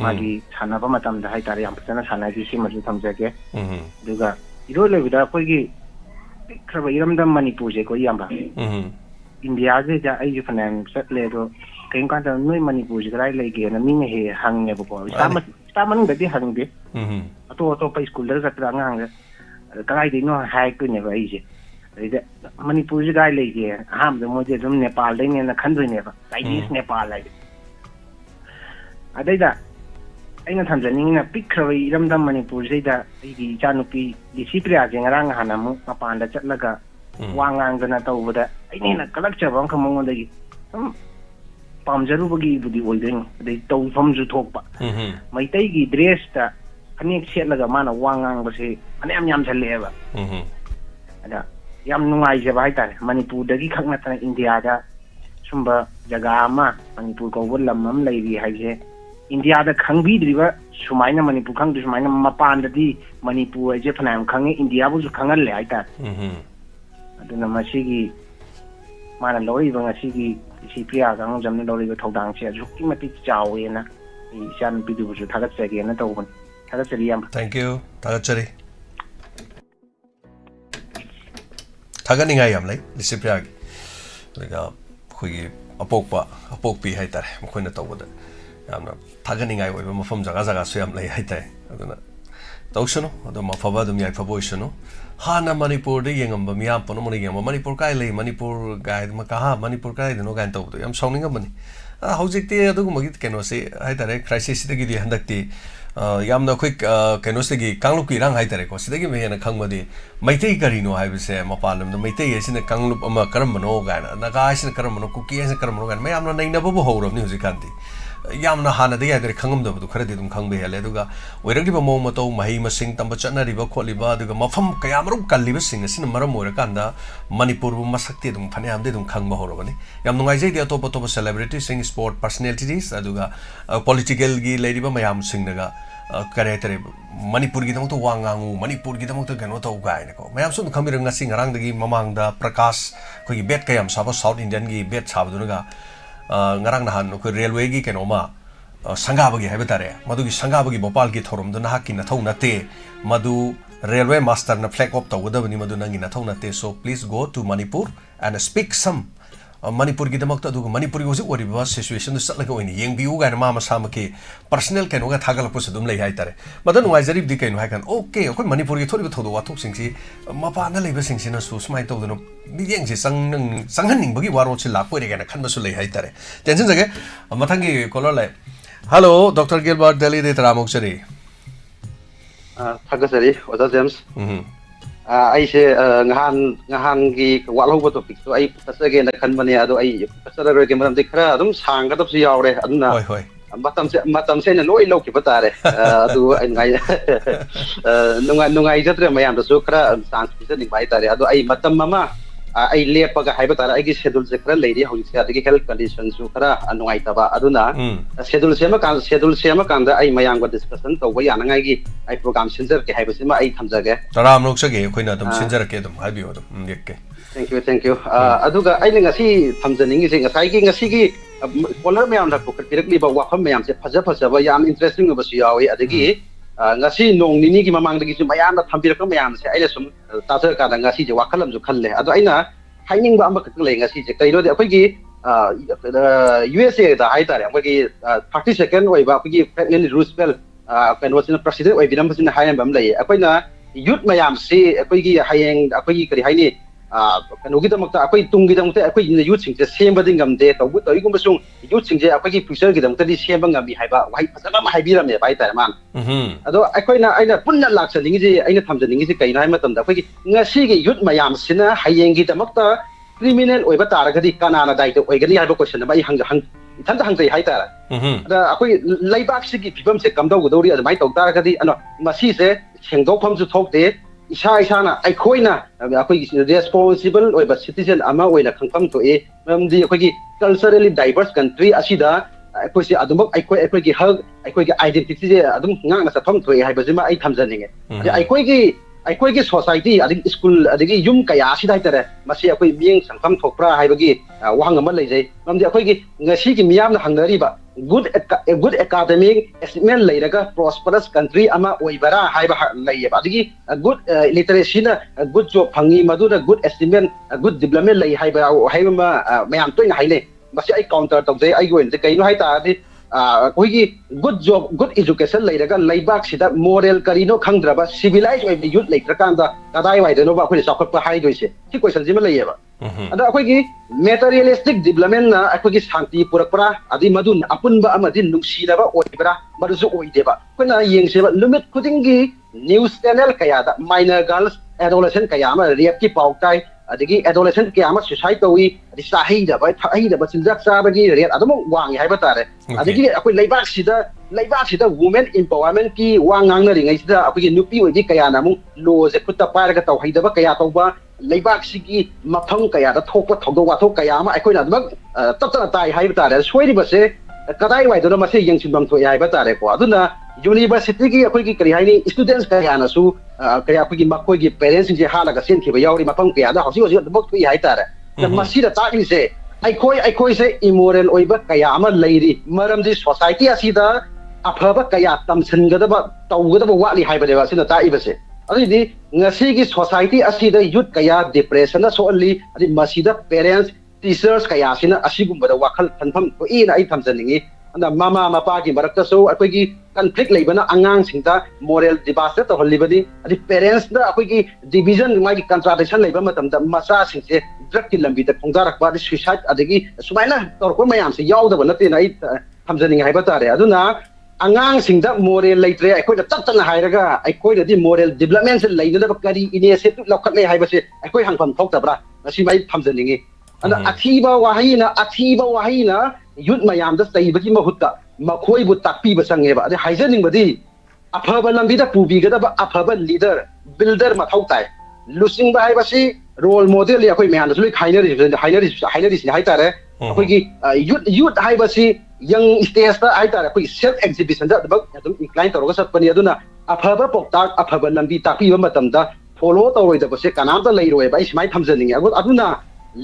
magi sana ba matam da hai tare yam pachana sana gi si ma ju tham ja ke duga iro le vida koi gi khaba iram da manipur je ko yam ba india je ja ai ju fanan sat le do keng kan da noi manipur je rai le ge na mi ne he hang ne ko sta man da di hang de to pa school da ka tra ngang cái đấy nó hai cái này vậy chứ, đấy Manipur cái này gì, ham rồi mỗi giờ trong Nepal đấy nên là khăn rồi nè, cái gì Nepal này, ở đây là anh nó tham gia những cái picture làm đam Manipur đây là cái cha nó bị disiplia gì ngang hàng nào mà pan đã chắc là cái quang ngang cái nào tàu vậy, anh này là cái lắc chờ vắng không mong đây, ꯄꯥꯝꯖꯔꯨꯕꯒꯤꯕꯨꯗꯤ ꯑꯣꯏꯗꯣꯏꯅꯤ ꯑꯗꯩ ꯇꯧꯐꯝꯁꯨ ꯊꯣꯛꯄ ꯃꯩꯇꯩꯒꯤ ꯗ꯭ꯔꯦꯁꯇ ꯐꯅꯦꯛ ꯁꯦꯠꯂꯒ ꯃꯥꯅ ꯋꯥ ꯉꯥꯡꯕꯁꯦ ꯐꯅꯌꯥꯝ ꯌꯥꯝꯁꯜꯂꯛꯑꯦꯕ ꯑꯗ ꯌꯥꯝ ꯅꯨꯡꯉꯥꯏꯖꯕ ꯍꯥꯏꯇꯥꯔꯦ ꯃꯅꯤꯄꯨꯔꯗꯒꯤ ꯈꯛ ꯅꯠꯇꯅ ꯏꯟꯗꯤꯌꯥꯗ ꯁꯨꯝꯕ ꯖꯒꯥ ꯑꯃ ꯃꯅꯤꯄꯨꯔ ꯀꯧꯕ ꯂꯝ ꯑꯃ ꯂꯩꯔꯤ ꯍꯥꯏꯕꯁꯦ ꯏꯟꯗꯤꯌꯥꯗ ꯈꯪꯕꯤꯗ꯭ꯔꯤꯕ ꯁꯨꯃꯥꯏꯅ ꯃꯅꯤꯄꯨꯔ ꯈꯪꯗ꯭ꯔꯤ ꯁꯨꯃꯥꯏꯅ ꯃꯄꯥꯟꯗꯗꯤ ꯃꯅꯤꯄꯨꯔ ꯍꯥꯏꯁꯦ ꯐꯅꯌꯥꯝ ꯈꯪꯉꯤ ꯏꯟꯗꯤꯌꯥꯕꯨꯁꯨ ꯈꯪꯍꯜꯂꯦ ꯍꯥꯏꯇꯥꯔꯦ ꯑꯗꯨꯅ ꯃꯁꯤꯒꯤ ꯃꯥꯅ ꯂꯧꯔꯤꯕ ꯉꯁꯤꯒꯤ ꯏꯁꯤ ꯄ꯭ꯔꯤꯌꯥ ꯀꯥꯡꯖꯝꯅ ꯂꯧꯔꯤꯕ ꯊꯧꯗꯥꯡꯁꯦ ꯑꯁꯨꯛꯀꯤ ꯃꯇꯤꯛ ꯆꯥꯎꯋꯦꯅ ꯑꯩ ꯏꯆꯥꯅꯨꯄꯤꯗꯨꯕꯨꯁꯨ ꯊꯥꯒꯠꯆꯒꯦꯅ ꯇꯧꯕꯅꯤ ꯊꯥꯒꯠꯆꯔꯤ ꯌꯥꯝ ꯊꯦꯡꯛ ꯌꯨ ꯊꯥꯒꯠꯆꯔꯤ ꯊꯥꯒꯠꯅꯤꯡꯉꯥꯏ ꯌꯥꯝ ꯂꯩ ꯏꯁꯤ ꯄ꯭ꯔꯤꯌꯥꯒꯤ ꯑꯗꯨꯒ ꯑꯩꯈꯣꯏꯒꯤ ꯑꯄꯣꯛꯄꯤ ꯍꯥꯏꯇꯥꯔꯦ ꯃꯈꯣꯏꯅ ꯇꯧꯕꯗ ꯌꯥꯝꯅ ꯊꯥꯒꯠꯅꯤꯡꯉꯥꯏ ꯑꯣꯏꯕ ꯃꯐꯝ ꯖꯒꯥꯁꯨ ꯌꯥꯝ ꯂꯩ ꯍꯥꯏꯇꯥꯔꯦ ꯑꯗꯨꯅ ꯇꯧꯁꯅꯨ ꯑꯗꯨꯝ ꯑꯐꯕ ꯑꯗꯨꯝ ꯌꯥꯏꯐꯕ ꯑꯣꯏꯁꯅꯨ ꯍꯥꯟꯅ ꯃꯅꯤꯄꯨꯔꯗ ꯌꯦꯡꯉꯝꯕ ꯃꯤꯌꯥꯝ ꯄꯨꯝꯅꯃꯛꯅ ꯌꯦꯡꯉꯝꯕ ꯃꯅꯤꯄꯨꯔ ꯀꯥꯏ ꯂꯩ ꯃꯅꯤꯄꯨꯔ ꯃꯅꯤꯄꯨꯔ ꯀꯥꯏꯗꯅꯣ ꯀꯥꯏꯅ ꯇꯧꯕꯗꯣ ꯌꯥꯝ ꯁꯥꯎꯅꯤꯡꯉꯝꯕꯅꯤ ꯍꯧꯖꯤꯛꯇꯤ ꯑꯗꯨꯒꯨꯝꯕꯒꯤ ꯀꯩꯅꯣꯁꯤ ꯍꯥꯏꯇꯥꯔꯦ ꯀ꯭ꯔꯥꯏꯁꯤꯁꯁꯤꯗꯒꯤꯗꯤ ꯍꯟꯗꯛꯇꯤ ꯌꯥꯝꯅ ꯑꯩꯈꯣꯏ ꯀꯩꯅꯣꯁꯤꯗꯒꯤ ꯀꯥꯡꯂꯨꯞꯀꯤ ꯏꯔꯥꯡ ꯍꯥꯏꯇꯥꯔꯦꯀꯣ ꯁꯤꯗꯒꯤ ꯍꯦꯟꯅ ꯈꯪꯕꯗꯤ ꯃꯩꯇꯩ ꯀꯔꯤꯅꯣ ꯍꯥꯏꯕꯁꯦ ꯃꯄꯥꯟ ꯂꯝꯗ ꯃꯩꯇꯩ ꯍꯥꯏꯁꯤꯅ ꯀꯥꯡꯂꯨꯞ ꯑꯃ ꯀꯔꯝꯕꯅꯣ ꯀꯥꯏꯅ ꯅꯥꯒꯥ ꯍꯥꯏꯁꯤꯅ ꯀꯔꯝꯕꯅꯣ ꯀꯨꯀꯤ ꯍꯥꯏꯁꯤನ ꯀꯔꯝꯕꯅꯣ ꯀꯥꯏꯅ ꯃꯌꯥꯝꯅ ꯅꯩꯅꯕꯕꯨ ꯍꯧꯔꯕꯅꯤ ꯍꯧꯖꯤꯛꯀꯥꯟꯗꯤ ꯌꯥꯝꯅ ꯍꯥꯟꯅꯗꯒꯤ ꯍꯥꯏꯇꯥꯔꯦ ꯈꯪꯉꯝꯗꯕꯗꯨ ꯈꯔꯗꯤ ꯑꯗꯨꯝ ꯈꯪꯕ ꯍꯦꯜꯂꯦ ꯑꯗꯨꯒ ꯑꯣꯏꯔꯛꯂꯤꯕ ꯃꯑꯣꯡ ꯃꯇꯧ ꯃꯍꯩ ꯃꯁꯤꯡ ꯇꯝꯕ ꯆꯠꯅꯔꯤꯕ ꯈꯣꯠꯂꯤꯕ ꯑꯗꯨꯒ ꯃꯐꯝ ꯀꯌꯥꯃꯔꯨꯝ ꯀꯜꯂꯤꯕꯁꯤꯡ ꯑꯁꯤꯅ ꯃꯔꯝ ꯑꯣꯏꯔꯀꯥꯟꯗ ꯃꯅꯤꯄꯨꯔꯕꯨ ꯃꯁꯛꯇꯤ ꯑꯗꯨꯝ ꯐꯅꯌꯥꯝꯗꯤ ꯑꯗꯨꯝ ꯈꯪꯕ ꯍꯧꯔꯕꯅꯤ ꯌꯥꯝ ꯅꯨꯡꯉꯥꯏꯖꯩꯗꯤ ꯑꯇꯣꯞꯄ ꯁꯦꯂꯦꯕ꯭ꯔꯤꯇꯤꯁꯤꯡ ꯁ꯭ꯄꯣꯔꯠ ꯄꯔꯁꯣꯅꯦꯂꯤꯇꯤꯁ ꯑꯗꯨꯒ ꯄꯣꯂꯤꯇꯤꯀꯦꯜꯒꯤ ꯂꯩꯔꯤꯕ ꯃꯌꯥꯝꯁꯤꯡꯅꯒ ꯀꯔꯤ ꯍꯥꯏꯇꯥꯔꯦ ꯃꯅꯤꯄꯨꯔꯒꯤꯗꯃꯛꯇ ꯋꯥ ꯉꯥꯡꯉꯨ ꯃꯅꯤꯄꯨꯔꯒꯤꯗꯃꯛꯇ ꯀꯩꯅꯣ ꯇꯧ ꯀꯥꯏꯅꯀꯣ ꯃꯌꯥꯝꯁꯨ ꯑꯗꯨꯝ ꯈꯪꯕꯤꯔꯒ ꯉꯁꯤ ꯉꯔꯥꯡꯗꯒꯤ ꯃꯃꯥꯡꯗ ꯄ꯭ꯔꯀꯥꯁ ꯑꯩꯈꯣꯏꯒꯤ ꯕꯦꯠ ꯀꯌꯥꯝ ꯁꯥꯕ ꯁꯥꯎꯠ ꯏꯟꯗꯤꯌꯟꯒꯤ ꯕꯦꯠ ꯁꯥꯕꯗꯨꯅꯒ ꯉꯔꯥꯡ ꯅꯍꯥꯟ ꯑꯩꯈꯣꯏ ꯔꯦꯜꯋꯦꯒꯤ ꯀꯩꯅꯣꯃ ꯁꯪꯒꯥꯕꯒꯤ ꯍꯥꯏꯕ ꯇꯥꯔꯦ ꯃꯗꯨꯒꯤ ꯁꯪꯒꯥꯕꯒꯤ ꯚꯣꯄꯥꯜꯒꯤ ꯊꯧꯔꯝꯗꯨ ꯅꯍꯥꯛꯀꯤ ꯅꯊꯧ ꯅꯠꯇꯦ ꯃꯗꯨ ꯔꯦꯜꯋꯦ ꯃꯥꯁꯇꯔꯅ ꯐ꯭ꯂꯦꯛ ꯑꯣꯐ ꯇꯧꯒꯗꯕꯅꯤ ꯃꯗꯨ ꯅꯪꯒꯤ ꯅꯊꯧ ꯅꯠꯇꯦ so please go to Manipur and speak some ꯃꯅꯤꯄꯨꯔꯒꯤꯗꯃꯛꯇ ꯑꯗꯨꯒ ꯃꯅꯤꯄꯨꯔꯒꯤ ꯍꯧꯖꯤꯛ ꯑꯣꯏꯔꯤꯕ ꯁꯤꯆꯨꯋꯦꯁꯟꯗꯨ ꯆꯠꯂꯒ ꯑꯣꯏꯅ ꯌꯦꯡꯕꯤꯌꯨ ꯀꯥꯏꯅ ꯃꯥ ꯃꯁꯥꯃꯛꯀꯤ ꯄꯔꯁꯣꯅꯦꯜ ꯀꯩꯅꯣꯒ ꯊꯥꯒꯠꯂꯛꯄꯁꯨ ꯑꯗꯨꯝ ꯂꯩ ꯍꯥꯏꯇꯥꯔꯦ ꯃꯗ ꯅꯨꯡꯉꯥꯏꯖꯔꯤꯕꯗꯤ ꯀꯩꯅꯣ ꯍꯥꯏꯀꯥꯟꯗ ꯑꯣꯀꯦ ꯑꯩꯈꯣꯏ ꯃꯅꯤꯄꯨꯔꯒꯤ ꯊꯣꯛꯏꯕ ꯊꯧꯗꯣꯛ ꯋꯥꯊꯣꯛꯁꯤꯡꯁꯤ ꯃꯄꯥꯟꯗ ꯂꯩꯕꯁꯤꯡꯁꯤꯅꯁꯨ ꯁꯨꯃꯥꯏꯅ ꯇꯧꯗꯅ ꯃꯤꯠꯌꯦꯡꯁꯦ ꯆꯪꯍꯟꯅꯤꯡꯕꯒꯤ ꯋꯥꯔꯣꯜꯁꯤ ꯂꯥꯛꯄ ꯑꯣꯏꯔꯦ ꯀꯥꯏꯅ ꯈꯟꯕꯁꯨ ꯂꯩ ꯍꯥꯏꯇꯥꯔꯦ ꯇꯦꯟꯁꯤꯟꯖꯒꯦ ꯃꯊꯪꯒꯤ ꯀꯣꯂꯔ ꯂꯩ ꯍꯜꯂꯣ ꯗꯣꯛꯇꯔ ꯒꯤꯜꯕꯔꯠ ꯗꯦꯜꯂꯤꯗꯩ ꯇꯔꯥꯃꯨꯛꯆꯔꯤ ꯊꯥꯒꯠꯆꯔꯤ ꯑꯣꯖꯥ ꯖꯦꯝꯁ ꯑꯩꯁꯦ ꯉꯍꯥꯟꯒꯤ ꯋꯥꯠꯍꯧꯕ ꯇꯣꯄꯤꯛꯇꯣ ꯑꯩ ꯄꯨꯈꯠꯆꯒꯦꯅ ꯈꯟꯕꯅꯦ ꯑꯗꯣ ꯑꯩ ꯄꯨꯈꯠꯆꯔꯔꯣꯏꯒꯦ ꯃꯔꯝꯗꯤ ꯈꯔ ꯑꯗꯨꯝ ꯁꯥꯡꯒꯗꯕꯁꯨ ꯌꯥꯎꯔꯦ ꯑꯗꯨꯅ ꯃꯇꯝꯁꯦ ꯑꯩꯅ ꯂꯣꯏ ꯂꯧꯈꯤꯕ ꯇꯥꯔꯦ ꯑꯗꯨ ꯅꯨꯡꯉꯥꯏꯖꯗ꯭ꯔꯦ ꯃꯌꯥꯝꯗꯁꯨ ꯈꯔ ꯆꯥꯟꯁ ꯄꯤꯖꯅꯤꯡꯕ ꯍꯥꯏꯇꯥꯔꯦ ꯑꯗꯣ ꯑꯩ ꯃꯇꯝ ꯑꯃ ꯑꯩ ꯂꯦꯞꯄꯒ ꯍꯥꯏꯕ ꯇꯥꯔꯦ ꯑꯩꯒꯤ ꯁꯦꯗꯨꯜꯁꯦ ꯈꯔ ꯂꯩꯔꯤ ꯍꯧꯖꯤꯛꯁꯦ ꯑꯗꯒꯤ ꯍꯦꯜꯊ ꯀꯟꯗꯤꯁꯟꯁꯨ ꯈꯔ ꯅꯨꯡꯉꯥꯏꯇꯕ ꯑꯗꯨꯅ ꯁꯦꯗꯨꯜ ꯁꯦꯝꯃꯀꯥꯟꯗ ꯑꯩ ꯃꯌꯥꯝꯒ ꯗꯤꯁꯀꯁꯟ ꯇꯧꯕ ꯌꯥꯅꯉꯥꯏꯒꯤ ꯑꯩ ꯄ꯭ꯔꯣꯒ꯭ꯔꯥꯝ ꯁꯤꯟꯖꯔꯛꯀꯦ ꯍꯥꯏꯕꯁꯤꯃ ꯑꯩ ꯊꯝꯖꯒꯦ ꯇꯔꯥꯝ ꯂꯧꯖꯒꯦ ꯑꯩꯈꯣꯏꯅ ꯑꯗꯨꯝ ꯁꯤꯟꯖꯔꯛꯀꯦ ꯑꯗꯨꯝ ꯍꯥꯏꯕꯤꯌꯨ ꯑꯗꯨꯝ ꯌꯦꯛꯀꯦ ꯊꯦꯡꯛ ꯌꯨ ꯑꯗꯨꯒ ꯑꯩꯅ ꯉꯁꯤ ꯊꯝꯖꯅꯤꯡꯉꯤꯁꯦ ꯉꯁꯤꯒꯤ ꯀꯣꯂꯔ ꯃꯌꯥꯝꯅ ꯄꯨꯈꯠꯄꯤꯔꯛꯂꯤꯕ ꯋꯥꯐꯝ ꯃꯌꯥꯝꯁꯦ ꯐꯖꯕ ꯌꯥꯝ ꯏꯟꯇꯔꯦꯁꯇꯤꯡ ꯑꯣꯏꯕꯁꯨ ꯌꯥꯎꯏ ꯑꯗꯒꯤ ngasi nong nini ki mamang dagi mayam na thampir ko mayam se aila sum tajar ka ngasi je wakalam ju khalle ado aina haining ba amba ka le ngasi je kailo de akoi gi USA da hai tare akoi gi 30 second oi ba akoi gi pregnant Roosevelt kan was president oi binam sin hayam bam le akoi na youth mayam se akoi gi hayeng akoi gi kari haini kanogi da makta akoi tungi da makta akoi youth sing je semba dingam de to bu to igum sung youth sing je akoi gi future gi da makta di semba ngam bi haiba wai phasaba ma haibiram ne bai tare man ado akoi na aina punna laksaning ji aina thamjaning ji kaina hai matam da akoi gi ngasi gi youth mayam sina hayeng gi da makta criminal oiba taragadi kanana dai to oigani haiba question ba hang ithanda hang hai tare da akoi laibak si gi phibam se kamdau godori admai to taragadi ano masi se sengdok pham ju thok de isa na aikoina akoi responsible oiba citizen ama oina khangpam to e mamdi akoi gi culturally diverse country asida akoi si adumok akoi gi hug akoi gi identity je adum ngang na satham to e haiba jima ai thamjaninge akoi gi society ading school adigi yum kaya asida itare masi akoi mieng sangpam thokpra haiba gi wahang ama leijai mamdi akoi gi ngasi gi miyam na hangnari ba good academic achievement leiraga prosperous country ama oibara haiba leiba adigi good literacy na good job phangi maduna good achievement good development lei haiba ma mayam toina haile masi ai counter tawjai ai goin je kaino hai ta adi koi gi good job good education leiraga leibak sida moral karino khangdraba civilized oi youth leitrakanda kadai wai deno ba khoi sakot pa hai doise ti question jima leiba ada akoi gi materialistic development na akoi gi shanti purakpra adi madun apunba amadi nungsinaba oibra marusu oideba koina yengseba limit khuding gi news channel kaya da minor girls adolescent kaya ma rape ki pautai adagi adolescent kaya ama suicide tawi adi sahida bai thahida ba sinjak sabagi rate adum wangi haiba tare adagi akoi leibak sida women empowerment ki wangang na ringai sida akoi nupi odi kaya namu lo je khutta par ga taw haida ba kaya tawba leibak sigi mafang kaya da thokpa thogdo wa thok kaya ama akoi na dum taptana tai haiba tare soiri ba se kadai wai do ma se yengsin bam thoi haiba tare ko aduna university ki akoi ki kari haini students kaya na su kaya akoi ki makoi ki parents je hala ga sen ki ba yauri mafang kaya da hosi hosi bok thoi hai tare masida takli se aikoi se immoral oiba kaya ama leiri maram di society asida afaba kaya tamsangada ba tawgada ba wali haiba de ba sina ta ibase adi ngasi ki society asida youth kaya depression na so only adi masida parents teachers kaya sina asigumba da wakal thanfam ko ina ai thamjaningi anda mama mapa ki barakta so akoi ki conflict leibana angang singta moral disaster to holibadi adi parents da akoi ki division mai ki contradiction leiba matam da masa singse drug ki lambi da khongjarak ba suicide adagi sumaina torko mayam se yaw da banate na ai thamjaningi haiba tare aduna angang singda moral leitre akoi da tatana hairaga akoi da di moral development se leina da kari initiative lokhat le haiba se akoi hangpam thoktabra asi mai thamjaningi ana athiba wahina youth mayam da saibaki mahutta makhoi bu takpi ba sange ba ade haijaning badi afaba lambi da pubi ga da ba afaba leader builder mathau tai lusing ba hai ba si role model ya koi mayam da loi hainari hai tare koi ki youth hai ba si young stage da hai tare koi self exhibition da ba adum incline toroga satpani aduna afaba poktak afaba lambi takpi ba matam da follow tawoi da ba se kanam da leiroi ba ismai thamjaning aduna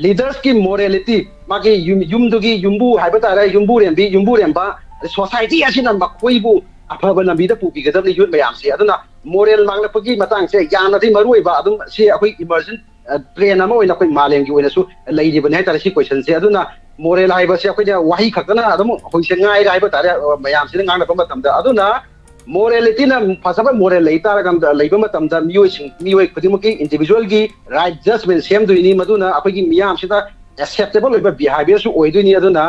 leaders ki morality magi yumdugi yumbu haibata yumbu remba society asina makoi bu afaba lambi da pupi ga da youth mayam se aduna moral mangla pagi matang se yana thi marui ba adum se akoi emergent train ama oina koi maleng gi oina su leidi ban hai tar si question se aduna moral haiba se akoi da wahi khakana adum hoi se ngai rai ba tare mayam se ngang na pam tam da aduna morality na fasaba moral leita gam da leiba matam da mioi khudimaki individual gi right judgment same do ini maduna akoi gi miyam sida acceptable oiba behavior su oidu ni aduna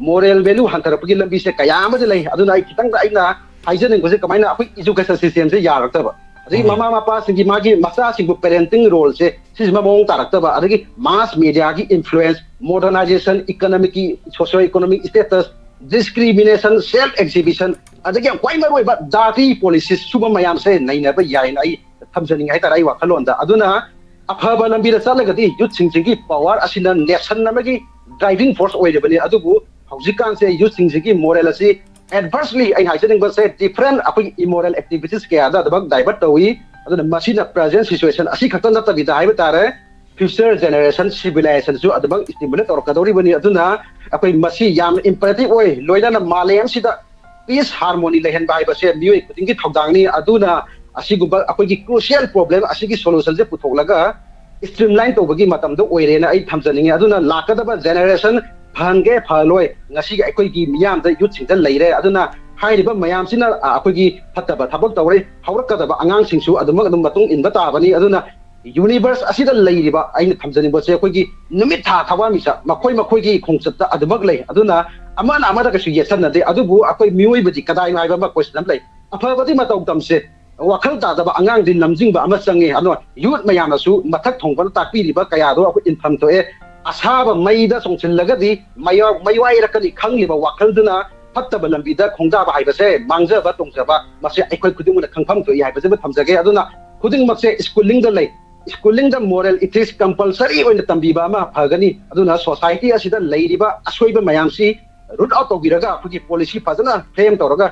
moral value hantar pagi lambi se kaya ma de lei aduna ai kitang da aina haijaning ko se kamaina akoi education system se yarakta ba adi mama mapa singi magi masa singu parenting role se sisma mong tarakta ba adi mass media gi influence modernization economic socio economic status discrimination self exhibition adagi kwai maroi ba dati policies suba mayam se naina ba yain ai thamjaning hai tarai wa khalon da aduna afaba lambi da chalagadi youth singgi power asina nation namagi driving force oi de bani adubu haujikan se youth singgi moral asi adversely ai haijaning ba se different akoi immoral activities ke ada dabak divert tawi aduna machine present situation asi khatan da bi da hai ba tare future generation civilization su adabang stimulate or kadori bani aduna akoi masi yam imperative oi loina na malem sida peace harmony lehen bai ba se mioi kutingi thogdang ni aduna asigumba akoi ki crucial problem asigi solution je putholaga streamline to bagi matam do oire na ai thamjaningi aduna lakadaba generation phange phaloi ngasi gi akoi gi miyam da youth sing da leire aduna hairiba mayam sina akoi gi phataba thabak tawre haurakadaba angang singsu aduma matung inba ta bani aduna universe asida leiriba aina thamjani ba se akoi gi numit tha thawa misa makoi gi khongchat adubak lei aduna amana amada ka su yesan na de adubu akoi mioi badi kadai ngai ba question lei afabadi mataw tamse wakhal ta da angang din lamjing ba ama change ano youth mayam su mathak thongban takpi riba kaya do akoi infam to e asaba maida songchil lagadi maiwai rakani khangli ba wakhal duna fattaba lambi da khongda ba haiba se mangja ba tongja ba mase akoi khuding na khangpham to haiba se ba thamjage aduna khuding makse schooling da lei schooling da moral ethics compulsory oina tambiba ma phagani aduna society asida leiriba asoiba mayam si root out togiraga apagi policy fazana frame tawraga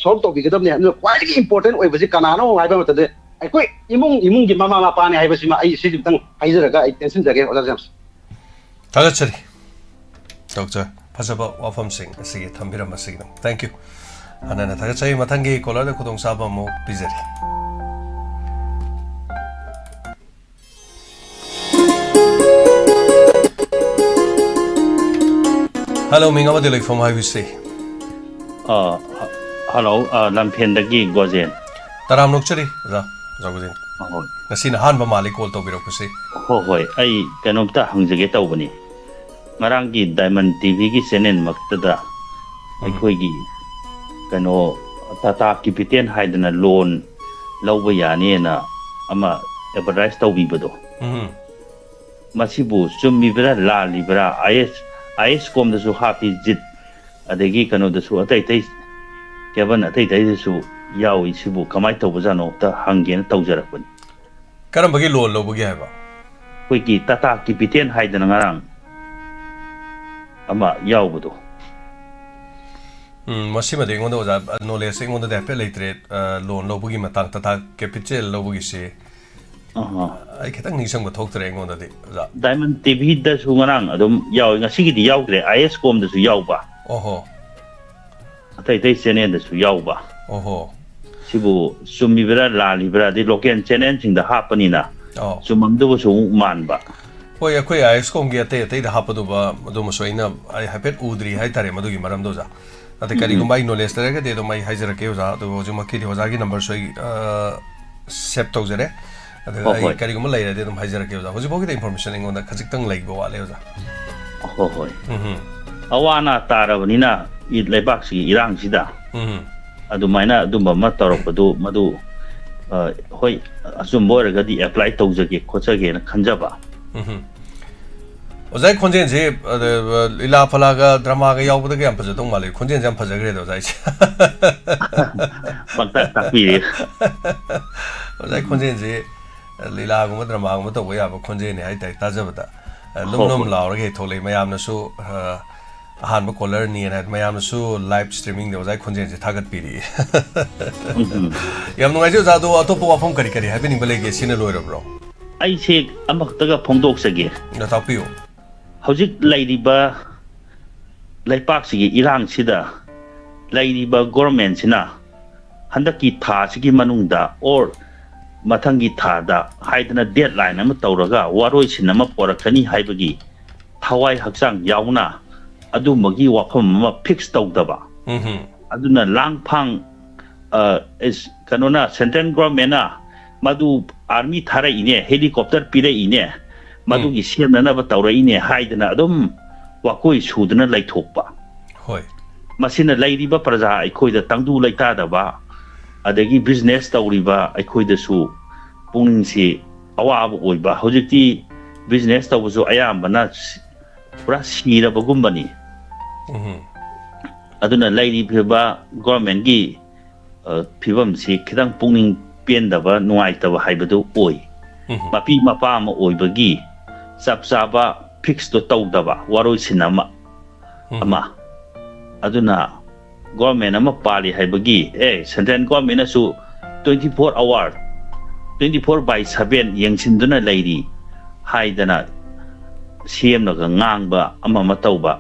solve tobigadabne anu quite important oi basi kanano haiba matade akoi imung gi mama mapa ne haiba sima ai si jitang haijaraga ai tension jage oda jams tagachari doctor phasaba wafam sing asigi thambira masigi thank you anana tagachai mathangi kola da khudong saba mo bizari hello minga ma delay from highway say hello lamphendagi gojen taram nokchari ra jagojen ngasina hanba mali call to biro kuse hoi ai kanomta hangjage tawbani marangi diamond tv gi channel maktada akhoi gi kano tata capital haidana loan lawba yani na ama advertise tawbibado masibu sumibra la libra is kom da su happy jit adegi kano da su atai tai keban atai tai da su yawi sibu kamai to bujano ta hangen tawjarakun karam bagi loan lo bagi haba koi ki tata ki piten haidan ngarang ama yawbudo masi ma de ngonda oza knowledge ngonda de pe leitre loan lo bagi matang tata capital lo bagi se ai ketang ni sang ba thok tre ngonda de oza diamond tv da su ngarang adum yaw nga sigi di yaw gre is kom da su yaw ba oho atai tai channel da su yaw ba oho sibu sumibra la libra di local channel sing da hapani na sumam du su man ba hoi akoi is kom ge te da hapadu ba adum so ina ai hapet udri hai tare madu gi maram do za ate kari gum bai knowledge tere ge de do mai haijara ke oza do juma ki hoza gi number so sep to jare ade ai kari gum lai de dum haijara ke oza hoji bogi de information ingonda khajik tang lai bo wale oza ho hoi awana tarabani na I leibak si irang sida adumaina adumba ma taropadu madu hoi asum boraga di apply tawjage khojage na khanjaba ozai khonjen je lila phalaga drama ga yawbada ga ampja dong male khonjen jam phajagre do zai bakta takpi ozai khonjen je lila ga drama ga to ya ba khonjen ne ai tai tajabada lum laur ge tholei mayam na su ahan ba caller ni na mayam su live streaming de ozai khonjen je thagat piri yam ngai je za do atopo wafam kari kari habini bale ge sine loira bro ai se amaktaga phongdok sage na tapiyo hojik lairiba laipak sigi irang sida lairiba government sina handaki tha sigi manungda or mathangi tha da haidana deadline ama tawraga waroi sinama porakani haibagi thawai hakchang yauna adumagi wafam ma fix tawdaba aduna langphang is kanona central government na madu army thara ine helicopter pire ine madugi semna ba tawra ine haidana adum wakoi sudana laithokpa hoi masina lairiba praja aikoida tangdu laita da ba adagi business tawriba aikoida su pungsi awab oiba hojikti business tawzu ayambana pura sira bagumbani aduna lairiba government gi phibam si khidang pungning pendaba nuaitaba haibadu oi mapi mapa ma oibagi sapsaba fix to tawdaba waroi sinama ama aduna government ama pali haibagi central government su 24 hour 24/7 yengsinduna lairi haidana CM naga ngangba ama matawba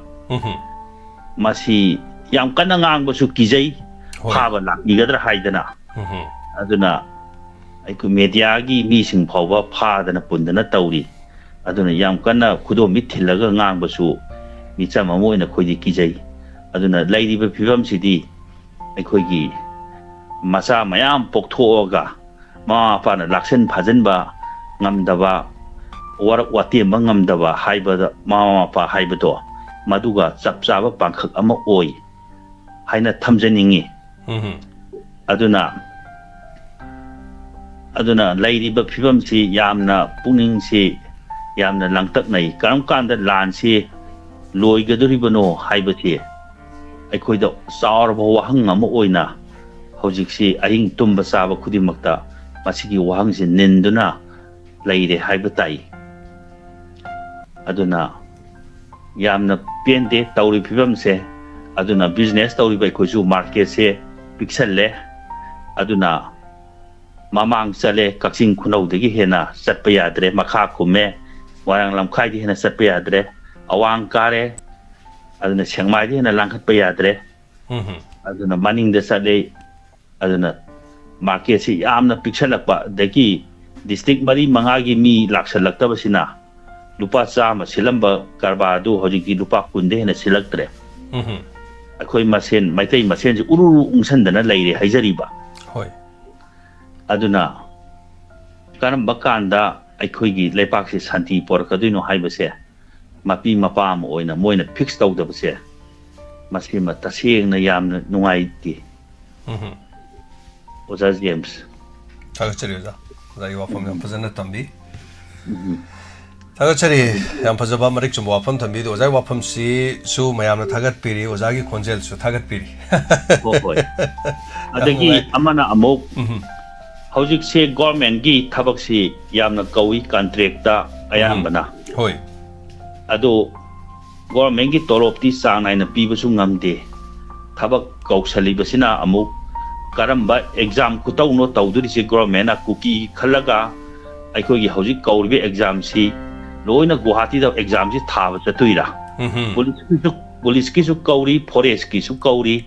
masi yam kana ngangba su kijai haba lakigadra haidana aduna aiku media gi mi sing phawba phadana pundana tawri aduna yam kana khudo mi thilaga ngangba su mi chama moina khoidi kijai aduna lairiba phibam sidi aikhoigi masa mayam pokthoga ma pana laksen phajanba ngamdaba warak watemba ngamdaba haibada ma pa haibado maduga chapchaba pangkhak ama oi haina thamjaningi aduna lairiba phibam si yamna pungning si yamna langtak nei karam kanda lan si loigaduribano haibati aikhoida saurba wahang ama oina hojiksi ahing tumba saba khudimakta masigi wahang si ninduna laire haibatai aduna yamna pende tawri phibam se aduna business tawri bai khoju market se pixelle aduna mamang chale kaksing khunau degi hena satpa yadre makha khume warang lamkhai di hena satpa yadre awang kare aduna sengmai di hena langkhat pa yadre aduna maning de sale aduna market si yamna pixelakpa degi district mari mangagi mi laksalakta basina lupa chama silamba karbadu hojiki lupa kunde hena silaktre akhoi masen maitai masen ji uru ungsandana laire haijariba hoi aduna karam bakanda aikhoigi leipak si santi porkaduino haibase mapi mapam oina moina fix tawdabase masima tasengna yamna nungaiti Oza James thagachari oza zai wafam yam phajana tambi 타가처리 양 파자바 마릭 좀 와펌 덤비도 오자이 와펌시 수 마야나 타갓비리 오자기 콘젤 수 타갓비리 호호이 아데기 아마나 아목 hꯧ직세 government기 타박시 야ም나 거위 컨트랙다 아야ම්바나 호이 아도 government기 토롭티 상나이나 피부수 ngamde 타박 거슬리버시나 아목 karamb exam kutauno tawduri government a cookie khalaga aikogi hojik kauribe exam si loina guwahati da exam si thaba chatuira police ki su kauri forest ki su kauri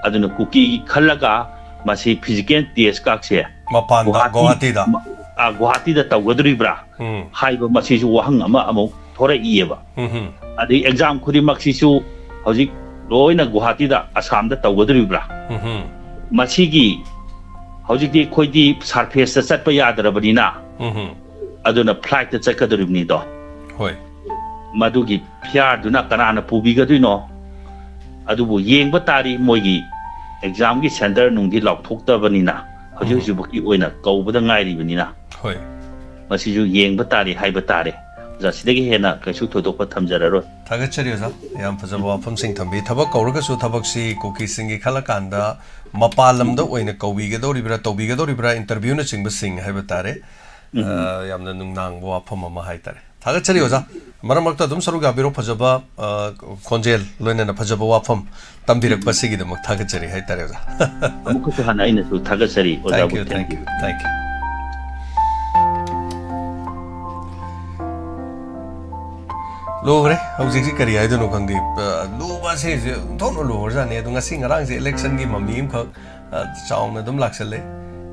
aduna cookie khalaga masi physical test ka se mapan da guwahati da tawduri bra haiba masi su wahang ama amo thora ieba adi exam khuri maksi su hojik loina guwahati da assam da tawduri bra masigi hojikdi khoidi surface chatpa yadrabanina aduna flight chakaduribni do hoi madugi pyar duna kanana pubigaduino adubu yengba tari moigi exam gi center nungdi lokthoktabanina hojikjubuki oina kaubada ngairibanina hoi masiju yengba tari haiba tare jasidagi hena kaisu thodokpa thamjararo 타가처리여서 양 파자바 와펌싱 덤비 타박 거르가수 타박시 코키싱기 칼라칸다 마팔람도 오이나 거비게도리브라 토비게도리브라 인터뷰나 칭버싱 하베타레 얌나 능낭 와펌 마 하이타레 타가처리여서 마라막다 좀 서로가 비로 파자바 콘젤 로이나 파자바 와펌 담비럭 바시기도 막 타가처리 하이타레여서 아무것도 하나 있는 타가처리 오다고 thank you Logre, hꯧzik kari ai dono khangdi lu ba se thono lo ra ne dunga sing rang se election gi mami im khak chaung na dum laksale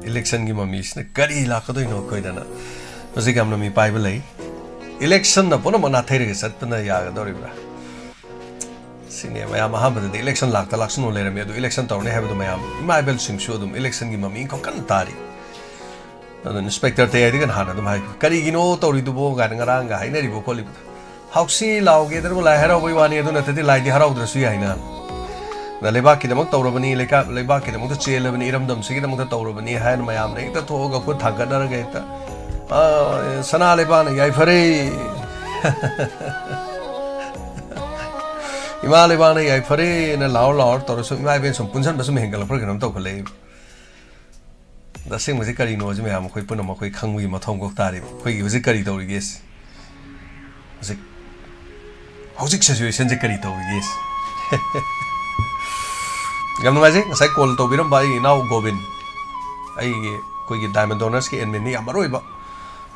election gi mami sne kari la ka doi no koi dana houzik am no mi pai ba lei election na pono mana thaire sat na ya ga dori bra sine maya ma ha ba de election lak ta laksun no le ra me do election taw ne ha ba do maya mai bel sing shu dum election gi mami ko kan tari na inspector te ai gan hana dum hai kari gi no tori du bo ga ngarang ga hai na ri bo kholi Hauxi lauge there will I have a one year to like the Harrow the Suyaina. The Lebaki the Motorabani, Lebaki the Motochil, and Iram, Sig the Motorabani, had my arm, the Toga put Tagadagata. Sana Lebana, Yaifare Imalibana, Yaifare, and a loud lord, or some I've been some Punsan Basum Hingle program to believe. The same with the Carino, Jimam, Quipunama, Quick Hungry Matongo Tari, Quick was a Carito, yes. Howzik situation karito yes gamno maje ngasai call to biram bai now gobin ai koi gi diamond donors ki enmeni amaroi ba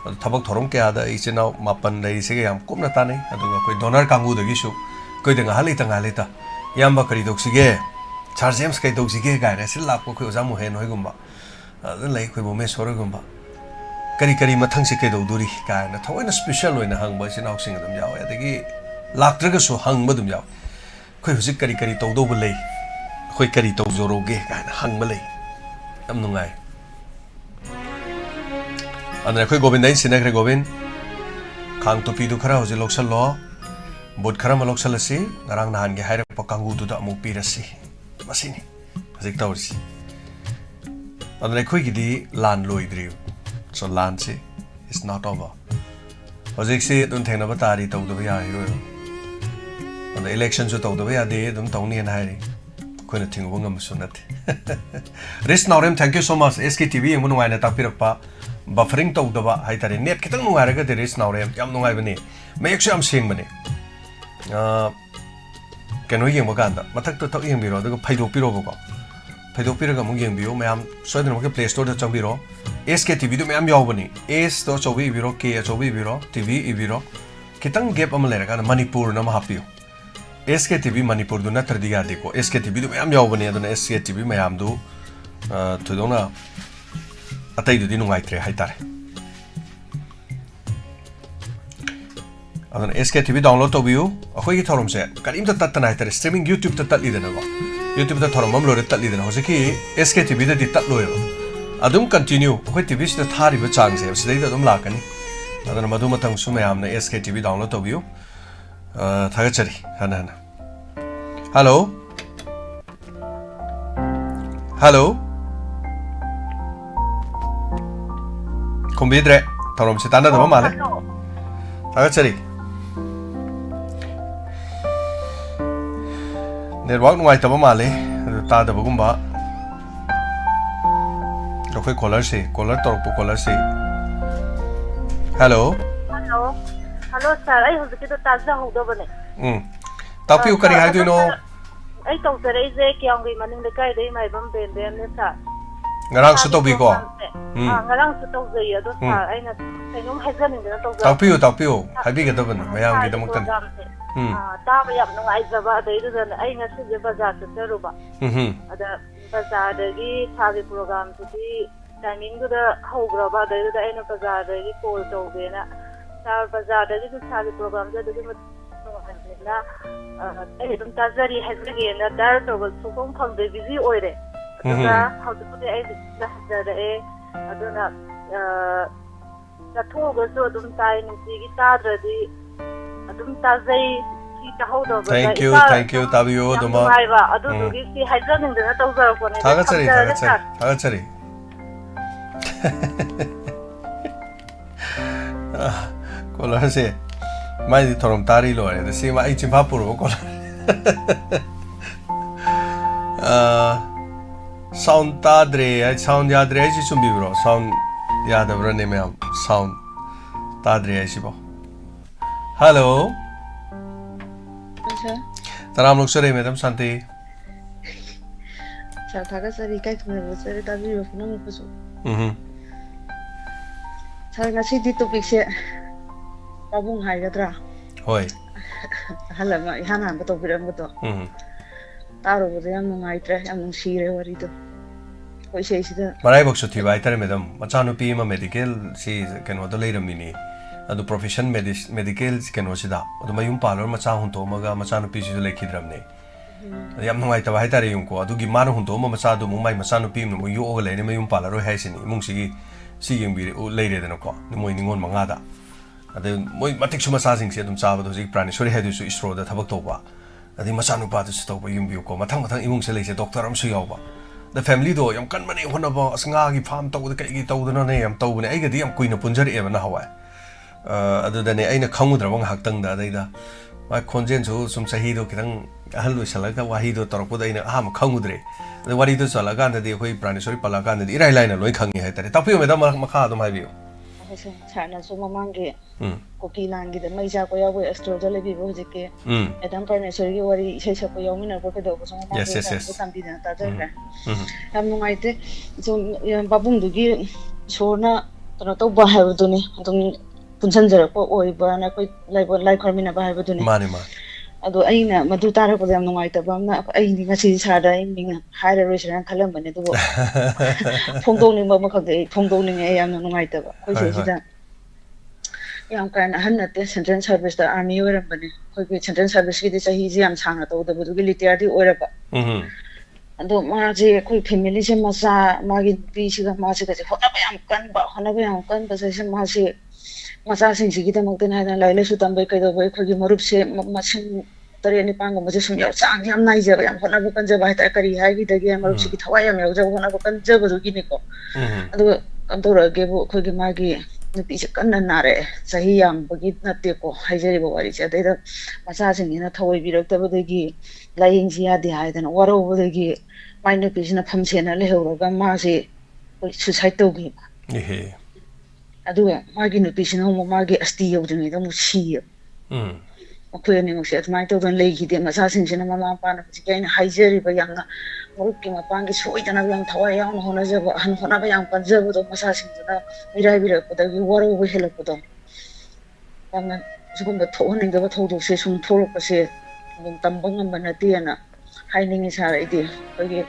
thabak thorom ke ada I chena mapan dai se yam kumna ta nei aduga koi donor kangu da gi su koi de ngahali ta yam ba kari doksige charge james kai doksige ga re sil lak ko koi jamu he noi gumba adun lai koi bo me sor gumba kari mathang se kai do duri ka na thoi na special oina hang ba sin housing dum yaw adagi Laktragasu hung badum yaw. Koi husik kari todo balay. Koi kari to zoroge kana hang balay. Am nungai. Andra koi gobin dain sinakre gobin. Kang to pidu khara hoje loksal lo. Bod khara ma loksal asi ngarang nahan ge haire pakangu tu da mu pirasi. Masini. Husik tawrsi. Andra koi gidi lan loidri. So lan si is not over. Husik si dun thengna batari to do ya hiro. And the election so tawda ba ade dum tawni an hairi koina thingu ngam sunat Risk Naurem thank you so much SKTV mun waina tapirakpa buffering tawda ba haitare net kitang nungai ga de Risk Naurem yam nungai bani mayek am sing bani keno yeng ba ganda mathak to thak yeng biro da phaidok piro ba ko phaidok piro ga mung yeng biyo mayam soidna ma Play Store da chang biro SKTV do mayam yaw bani S to chobi biro K chobi biro TV biro kitang gap am lera ga Manipur na ma hapiyo SKTV Manipur do na tardiga deko SKTV do mayam yaw bani aduna SKTV mayam do thudona atai do dinu ngai tre haitare aduna SKTV download to view akhoi gi thorom se karim ta tat na haitare streaming YouTube ta tat lidena go YouTube ta thorom mam lore tat lidena hoseki SKTV da di tat loyo adum continue akhoi TV sta thari ba chang se sidai da dum lakani aduna madu matang su mayam na SKTV download to view 타가처리 하나 Hello 콤비드레 더럼 시 단다 더 말해 Tagachari. Network nuaitaba male ta da bagumba. Rokoi caller torpo caller se. Hello. Hello sir, ai hojiki to taza hodobane. Tapiu kari haiduino. Ai tawsare je kyanggi maning de kai dei mai bam ben ben ne sa. Ngarang su tobi ko. Ngarang su tawzai ado sa aina kainom hajaning de tawza. Tapiu haibi ga dobani mayam gi damaktan. Ta ba yam ngai zaba dei du dan ai ngasi je bazar se seruba. Ada bazar gi thagi program ti timing du da hograba dei du da aina bazar gi call tawbena. Sar bazar da gi thagi program da du na ai dum tazari hajrigi na dar to bal sukong phang de busy oire. Aduna how to put ai da e aduna da thoga so dum tai ni gi ta da di adum tazai ki ta hodo ba. Thank you tabiu duma. Ai ba adu du gi si hajraning da tawza ko ne. Tagachari. Kola se mai di thorom tari lo re se ma ai chimpa puro kola. Sound tadre sound yadre ji chumbi bro sound yadabra ne me sound tadre ji bo. Hello. Taram lok sare madam Santi. Chào thác sari kai thune sari ta bi ro nang pusu. Char ngasi di topic se pabung hai gadra. Hoi. Hala ma ihana ba to biram ba to. Taro ba yam ngai tre yam nung sire wari to. Hoi sei sida. Marai bok suthi bai tare madam machanu pi ma medical si keno do leiram mini. Adu profession medical keno sida. Adu mayum palor macha hunto maga machanu pi si lekhidram ne. Yam ngai ta bai tare yung ko adu gi mar hunto ma macha du mumai machanu pi mu yu og le ne mayum palaro hai sini mung si yung bi leire de no ko ni moi ningon manga da. Ade moi matik suma sa sing se dum cha ba do jik prani sori hadu su isro da thabak to ba adi machanu pa du su to ba yum bi ko mathang imung se leise doctor am su yaw ba the family do yam kan mani hona ba asnga gi farm to da kai gi to da ne yam to ne ai ga di yam kuina punjar e ba na hawa adu da ne aina khangu dra bang hak tang da dai da ma khonjen su sum sahi do kitang ahal lu sala ka wahi do torpo da ina ha ma khangu dre the wari do sala ga da de khoi prani sori pala ga da di rai lai na loi khangi hai tare tapiyo me da ma kha do mai bi Chana so mamangi koki langi de mai ja ko yaw extra jale bi bo jike edam parmeswar gi wari sei sa ko yaw mina ko ke do ko so mamangi ko tambi na ta ja ham nungai te so babung du gi sona to to ba ha du ni dum punsan jar ko oi ba na ko lai kharmina ba ha du ni mani ma ado aina madu tara ko yam nungai ta bam na ai ni ngasi sa da ing haira restaurant khalam bane du phongdong ni ma khak phongdong ni ai yam nungai ta ba ko se sida yam kan han na te central service da army oram bane ko ke central service gi de sahi ji yam chang na to da bu gi litiar di ora ba ado ma je ko family se ma sa ma gi pi si ga ma se ga hona ba yam kan ba se ma se masa sing sigi da mokten haida laile su tambai kai do bai khogi marup se machin tare ni pang ma je sum yaw chang yam nai je yam hona bu kan je bai ta kari hai gi da gi marup sigi thawai yam yaw je hona bu kan je bu gi ni ko adu kan to ra ge bu khogi ma gi ni pi se kan na na re sahi yam bu gi na te ko hai je bu wari che dai da masa sing ni na thawai bi rak ta bu de gi laing ji ya de hai da na waro bu de gi mai ni pi na pham se na le ho ga ma se suicide to gi ehe aduga magi nupi sino mo magi asti yoduni da mu si ko ni mo se mai to don legi de ma sa sin sina mama pa na ji kain haijeri ba yang na mo ki ma pang gi soi da na yang thawai yang no na je ba han hona ba yang pan je ba do ma sa sin da mirai bi ra ko da gi waro bu hela ko do bang na jugum ba tho ning da ba tho do se sum tho ko se dum tam bang ba na ti na hiding is hard idea. Okay,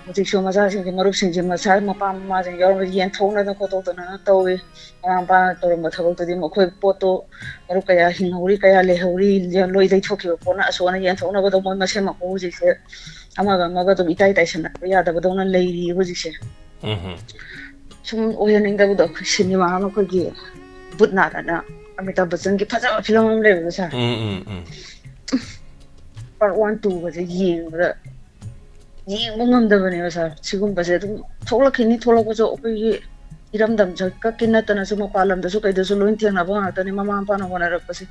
jadi semua masa sih marup sih masa mapa mama sih orang yang tahu nada kau tahu na tahu apa orang macam tu dia makoi foto marup kaya hingauri kaya lehauri yang loi dah cokil pona asal yang tahu nada kau tahu macam makau sih amaga tu itai sana ya dah betul na lady sih semua orang yang dah betul sini mana makoi dia but nada na Amitabh Bachchan की फसा film में ले बसा part 1 2 ba yeng ba ngam da bane sa sigum ba se thokla khini thola ko jo ko yi इरमदम कक्की नतनसु मपालमदसु कइदसु लोइन थेंगनाबो ngaktani mama mapana honarapase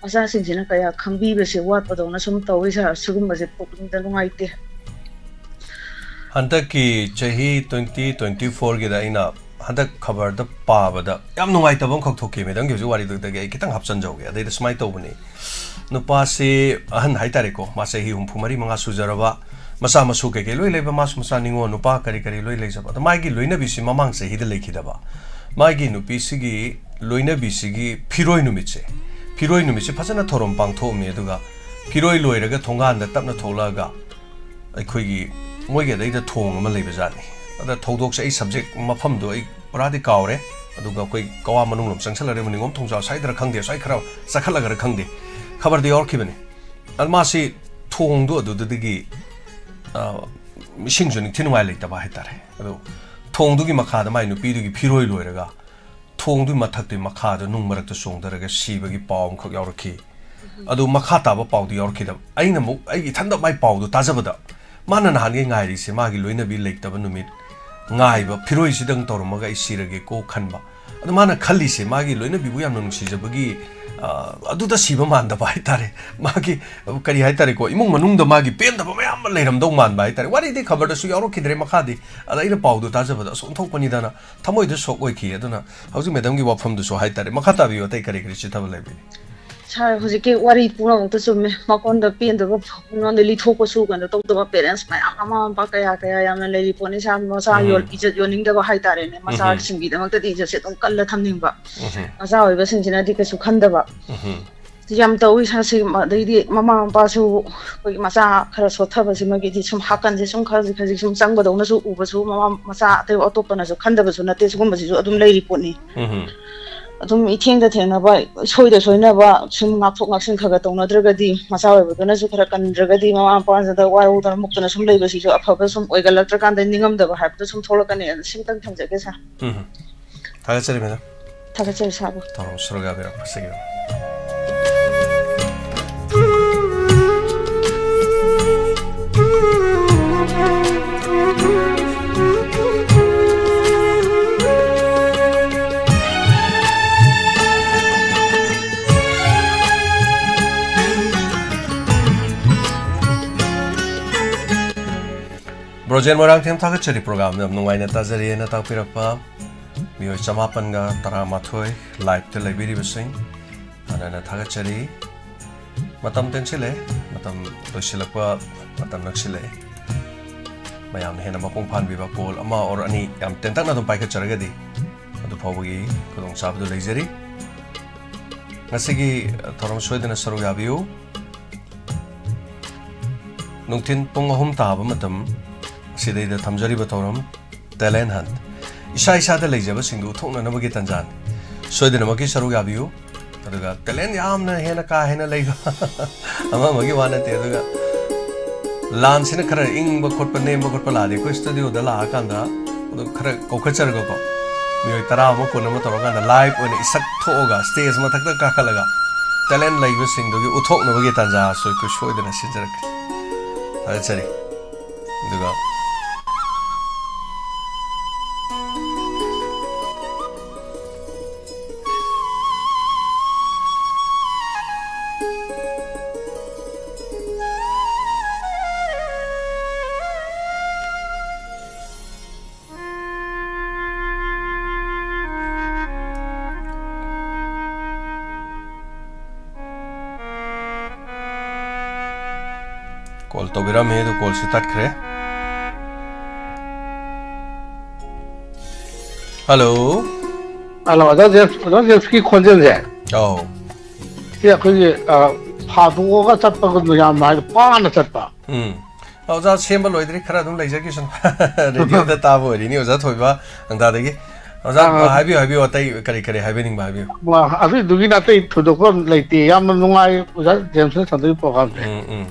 masa singsina kaya khangbi se watpadona sum tawi sa sugumba se pokingda lungaite handak ki chahi 2024 gi da ina handak khabar da pabada yam nungai tabam khok thoke me dang gi wari da ge kitang hapchan jauge adai da smai tobuni nupa se ahan haitare ko ma se hi humphumari manga sujaraba masa masu ke loi leba mas masa ningo nupa kari kari loi leijaba da mai gi loina bisi mamang se hida lekhidaba mai gi nupi sigi loina bisi gi phiroi numitse phajana thorom pang tho me aduga phiroi loiraga thongan da tapna tholaga aikhoi gi moi ge dai da thong ama leiba jani ada thodok se ai subject mafam do ai puradi kaure aduga koi kawa manung lom changsalare muningom thongja saidra khangde sai khara sakhalaga khangde khabar de or khibani almasi thong do adu digi ꯃꯤꯁꯤꯡꯁꯨ ꯅꯤꯡꯊꯤꯅꯨꯡꯉꯥꯏ ꯂꯩꯇꯕ ꯍꯥꯏꯇꯥꯔꯦ ꯑꯗꯣ ꯊꯣꯡꯗꯨꯒꯤ ꯃꯈꯥꯗ ꯃꯥꯏ ꯅꯨꯄꯤꯗꯨꯒꯤ ꯐꯤꯔꯣꯏ ꯂꯣꯏꯔꯒ ꯊꯣꯡꯗꯨꯒꯤ ꯃꯊꯛꯇꯨꯒꯤ ꯃꯈꯥꯗ ꯅꯨꯡ ꯃꯔꯛꯇ ꯆꯣꯡꯊꯔꯒ ꯁꯤꯕꯒꯤ ꯄꯥꯎ ꯑꯃꯈꯛ ꯌꯥꯎꯔꯛꯈꯤ ꯑꯗꯨ ꯃꯈꯥ ꯇꯥꯕ ꯄꯥꯎꯗꯨ ꯌꯥꯎꯔꯛꯈꯤꯗꯕ ꯑꯩꯅ ꯑꯃꯨꯛ ꯑꯩꯒꯤ ꯏꯊꯟꯗ ꯃꯥꯏ ꯄꯥꯎꯗꯨ ꯇꯥꯖꯕꯗ ꯃꯥꯅ ꯅꯍꯥꯟꯒꯩ ꯉꯥꯏꯔꯤꯁꯦ ꯃꯥꯒꯤ ꯂꯣꯏꯅꯕꯤ ꯂꯩꯇꯕ ꯅꯨꯃꯤꯠ ꯉꯥꯏꯕ ꯐꯤꯔꯣꯏꯁꯤꯗꯪ ꯇꯧꯔꯝꯃꯒ ꯑꯩ ꯁꯤꯔꯒꯦ ꯀꯣ ꯈꯟꯕ ꯑꯗꯨ ꯃꯥꯅ ꯈꯜꯂꯤꯁꯦ ꯃꯥꯒꯤ ꯂꯣꯏꯅꯕꯤꯕꯨ ꯌꯥꯝꯅ ꯅꯨꯡꯁꯤꯖꯕꯒꯤ ꯑꯗꯨꯗ ꯁꯤꯕ ꯃꯥꯟꯗꯕ ꯍꯥꯏꯇꯥꯔꯦ ꯃꯥꯒꯤ ꯀꯔꯤ ꯍꯥꯏꯇꯥꯔꯦꯀꯣ ꯏꯃꯨꯡ ꯃꯅꯨꯡꯗ ꯃꯥꯒꯤ ꯄꯦꯟꯗꯕ ꯃꯌꯥꯝ ꯑꯃ ꯂꯩꯔꯝꯗꯧ ꯃꯥꯟꯕ ꯍꯥꯏꯇꯥꯔꯦ ꯋꯥꯔꯤꯗꯤ ꯈꯕꯔꯗꯁꯨ ꯌꯥꯎꯔꯛꯈꯤꯗ꯭ꯔꯦ ꯃꯈꯥꯗꯤ ꯑꯗ ꯑꯩꯅ ꯄꯥꯎꯗꯨ ꯇꯥꯖꯕꯗ ꯑꯁ ꯑꯣꯟꯊꯣꯛꯄꯅꯤꯗꯅ ꯊꯃꯣꯏꯗ ꯁꯣꯛ ꯑꯣꯏꯈꯤ ꯑꯗꯨꯅ ꯍꯧꯖꯤꯛ ꯃꯦꯗꯝꯒꯤ ꯋꯥꯐꯝꯗꯨꯁꯨ ꯍꯥꯏꯇꯥꯔꯦ ꯃꯈꯥ ꯇꯥꯕꯤꯌꯨ ꯑꯇꯩ ꯀꯔꯤ ꯀꯔꯤ ꯆꯤꯊꯕ ꯂꯩꯕꯤꯔꯤ ꯁꯥꯔ ꯍꯧꯖꯤꯛꯀꯤ ꯋꯥꯔꯤ ꯄꯨꯝꯅꯃꯛꯇ ꯆꯨꯝꯃꯦ ꯃꯀꯣꯟꯗ ꯄꯦꯟꯗꯕ ꯑꯩꯉꯣꯟꯗ ꯂꯤꯊꯣꯛꯄꯁꯨ ꯀꯩꯅꯣ ꯇꯧꯗꯕ ꯄꯦꯔꯦꯟꯁ ꯃꯌꯥꯝ ꯃꯃꯥ ꯃꯄꯥ ꯀꯌꯥ ꯌꯥꯝꯅ ꯂꯩꯔꯤ ꯄꯣꯠꯅꯤ ꯁꯥꯔ ꯃꯆꯥ ꯏꯖꯠ ꯌꯣꯟꯅꯤꯡꯗꯕ ꯍꯥꯏꯇꯥꯔꯦꯅꯦ ꯃꯆꯥꯁꯤꯡꯒꯤꯗꯃꯛꯇꯗꯤ ꯏꯖꯠꯁꯦ ꯑꯗꯨꯝ ꯀꯜꯂ ꯊꯝꯅꯤꯡꯕ ꯃꯆꯥ ꯑꯣꯏꯕꯁꯤꯡꯁꯤꯅꯗꯤ ꯀꯩꯁꯨ ꯈꯟꯗꯕ ꯌꯥꯝ ꯇꯧꯏ ꯁꯥꯔꯁꯤ ꯑꯗꯩꯗꯤ ꯃꯃꯥ ꯃꯄꯥꯁꯨ ꯑꯩꯈꯣꯏꯒꯤ ꯃꯆꯥ ꯈꯔ ꯁꯣꯠꯊꯕꯁꯤꯃꯒꯤꯗꯤ ꯁꯨꯝ ꯍꯥꯀꯟꯁꯦ ꯁꯨꯝ ꯈꯖꯤꯛ ꯈꯖꯤꯛ ꯁꯨꯝ ꯆꯪꯕꯗꯧꯅꯁꯨ ꯎꯕꯁꯨ ꯃꯆꯥ ꯑꯇꯩ ꯑꯇꯣꯞꯄꯅꯁꯨ ꯈꯟꯗꯕꯁꯨ ꯅꯠꯇꯦ ꯁꯤꯒꯨꯝꯕꯁꯤꯁꯨ ꯑꯗꯨꯝ ꯂꯩꯔꯤ ꯄꯣꯠꯅꯤ ꯑꯗꯨꯝ ꯏꯊꯦꯡꯗ ꯊꯦꯡꯅꯕ ꯁꯣꯏꯗ ꯁꯣꯏꯅꯕ ꯁꯨꯝ ꯉꯥꯛꯊꯣꯛ ꯉꯥꯛꯁꯤꯟ ꯈꯔ ꯇꯧꯅꯗ꯭ꯔꯒꯗꯤ ꯃꯆꯥ ꯑꯣꯏꯕꯗꯨꯅꯁꯨ ꯈꯔ ꯀꯟꯗ꯭ꯔꯒꯗꯤ ꯃꯃꯥ ꯃꯄꯥꯁꯤꯗ ꯋꯥꯔꯧꯗꯅ ꯃꯨꯛꯇꯅ ꯁꯨꯝ ꯂꯩꯕꯁꯤꯁꯨ ꯑꯐꯕ ꯁꯨꯝ ꯑꯣꯏꯒꯠꯂꯛꯇ꯭ꯔꯀꯥꯟꯗ ꯅꯤꯡꯉꯝꯗꯕ ꯍꯥꯏꯕꯗꯣ ꯁꯨꯝ ꯊꯣꯛꯂꯛꯀꯅꯤ ꯑꯗꯨ ꯁꯤꯝꯇꯪ ꯊꯝꯖꯒꯦ ꯁꯥꯔ ꯊꯥꯒꯠꯆꯔꯤ ꯃꯦꯗꯝ ꯊꯥꯒꯠꯆꯔꯤ ꯁꯥꯔꯕꯨ ꯊꯧꯔꯝ ꯁꯔꯨꯛ ꯌꯥꯕꯤꯔꯛꯄꯁꯤꯒꯤ Brojen Morang Tem Thakachari program nam nungaina tajari na takpirapa miyoi chamapanga taramathoi live te laibiri besing anana thakachari matam tenchile matam losilakwa matam naksile mayam hena mapung phan biba pol ama or ani yam tentak na dum paika charagadi adu phawgi kodong sabdu leijari ngasigi thorom soidena saru yabiu nungtin pung ahum taba matam सिदैदा थमजरिबा थौरम talent hunt इसा इसादा लेजबा सिंगु थोकना नबगे तंजान सोइदना मकी Serug याबियु अदुगा talent यामना हेना का हेना लेबा अमा मगी वानते अदुगा लान सिना खरा इंगबा खोटपा नेमबा खोटपा लादे को स्टूडियो दा ला कांदा अदु खरा कोखचरगा को मियोय तरा म कोन म तोरगांदा लाइव ओने इsak थोगा स्टेज मथकता काखलगा टैलेंट लेबा सिंगुगी उथोकनबगे तंजा सोइ को सोइदना सिजरक अचरी अदुगा कॉल तो बिरा में तो कॉल से तट करे हेलो हेलो अदर की खोजन है ओ ये कोई फादुगा चटपा याम ना पान चटपा औजा सेम लोइद्री खरा दुम लेजा किसन रेडियो दा ताबो रिनी औजा थोइबा अंदा देगी औजा हाबी अतै करी करी हाबेनिंग बाबी वा अभी दुगी नाते थोदोको लेते याम नुंगाई औजा जेम्स संदि प्रोग्राम है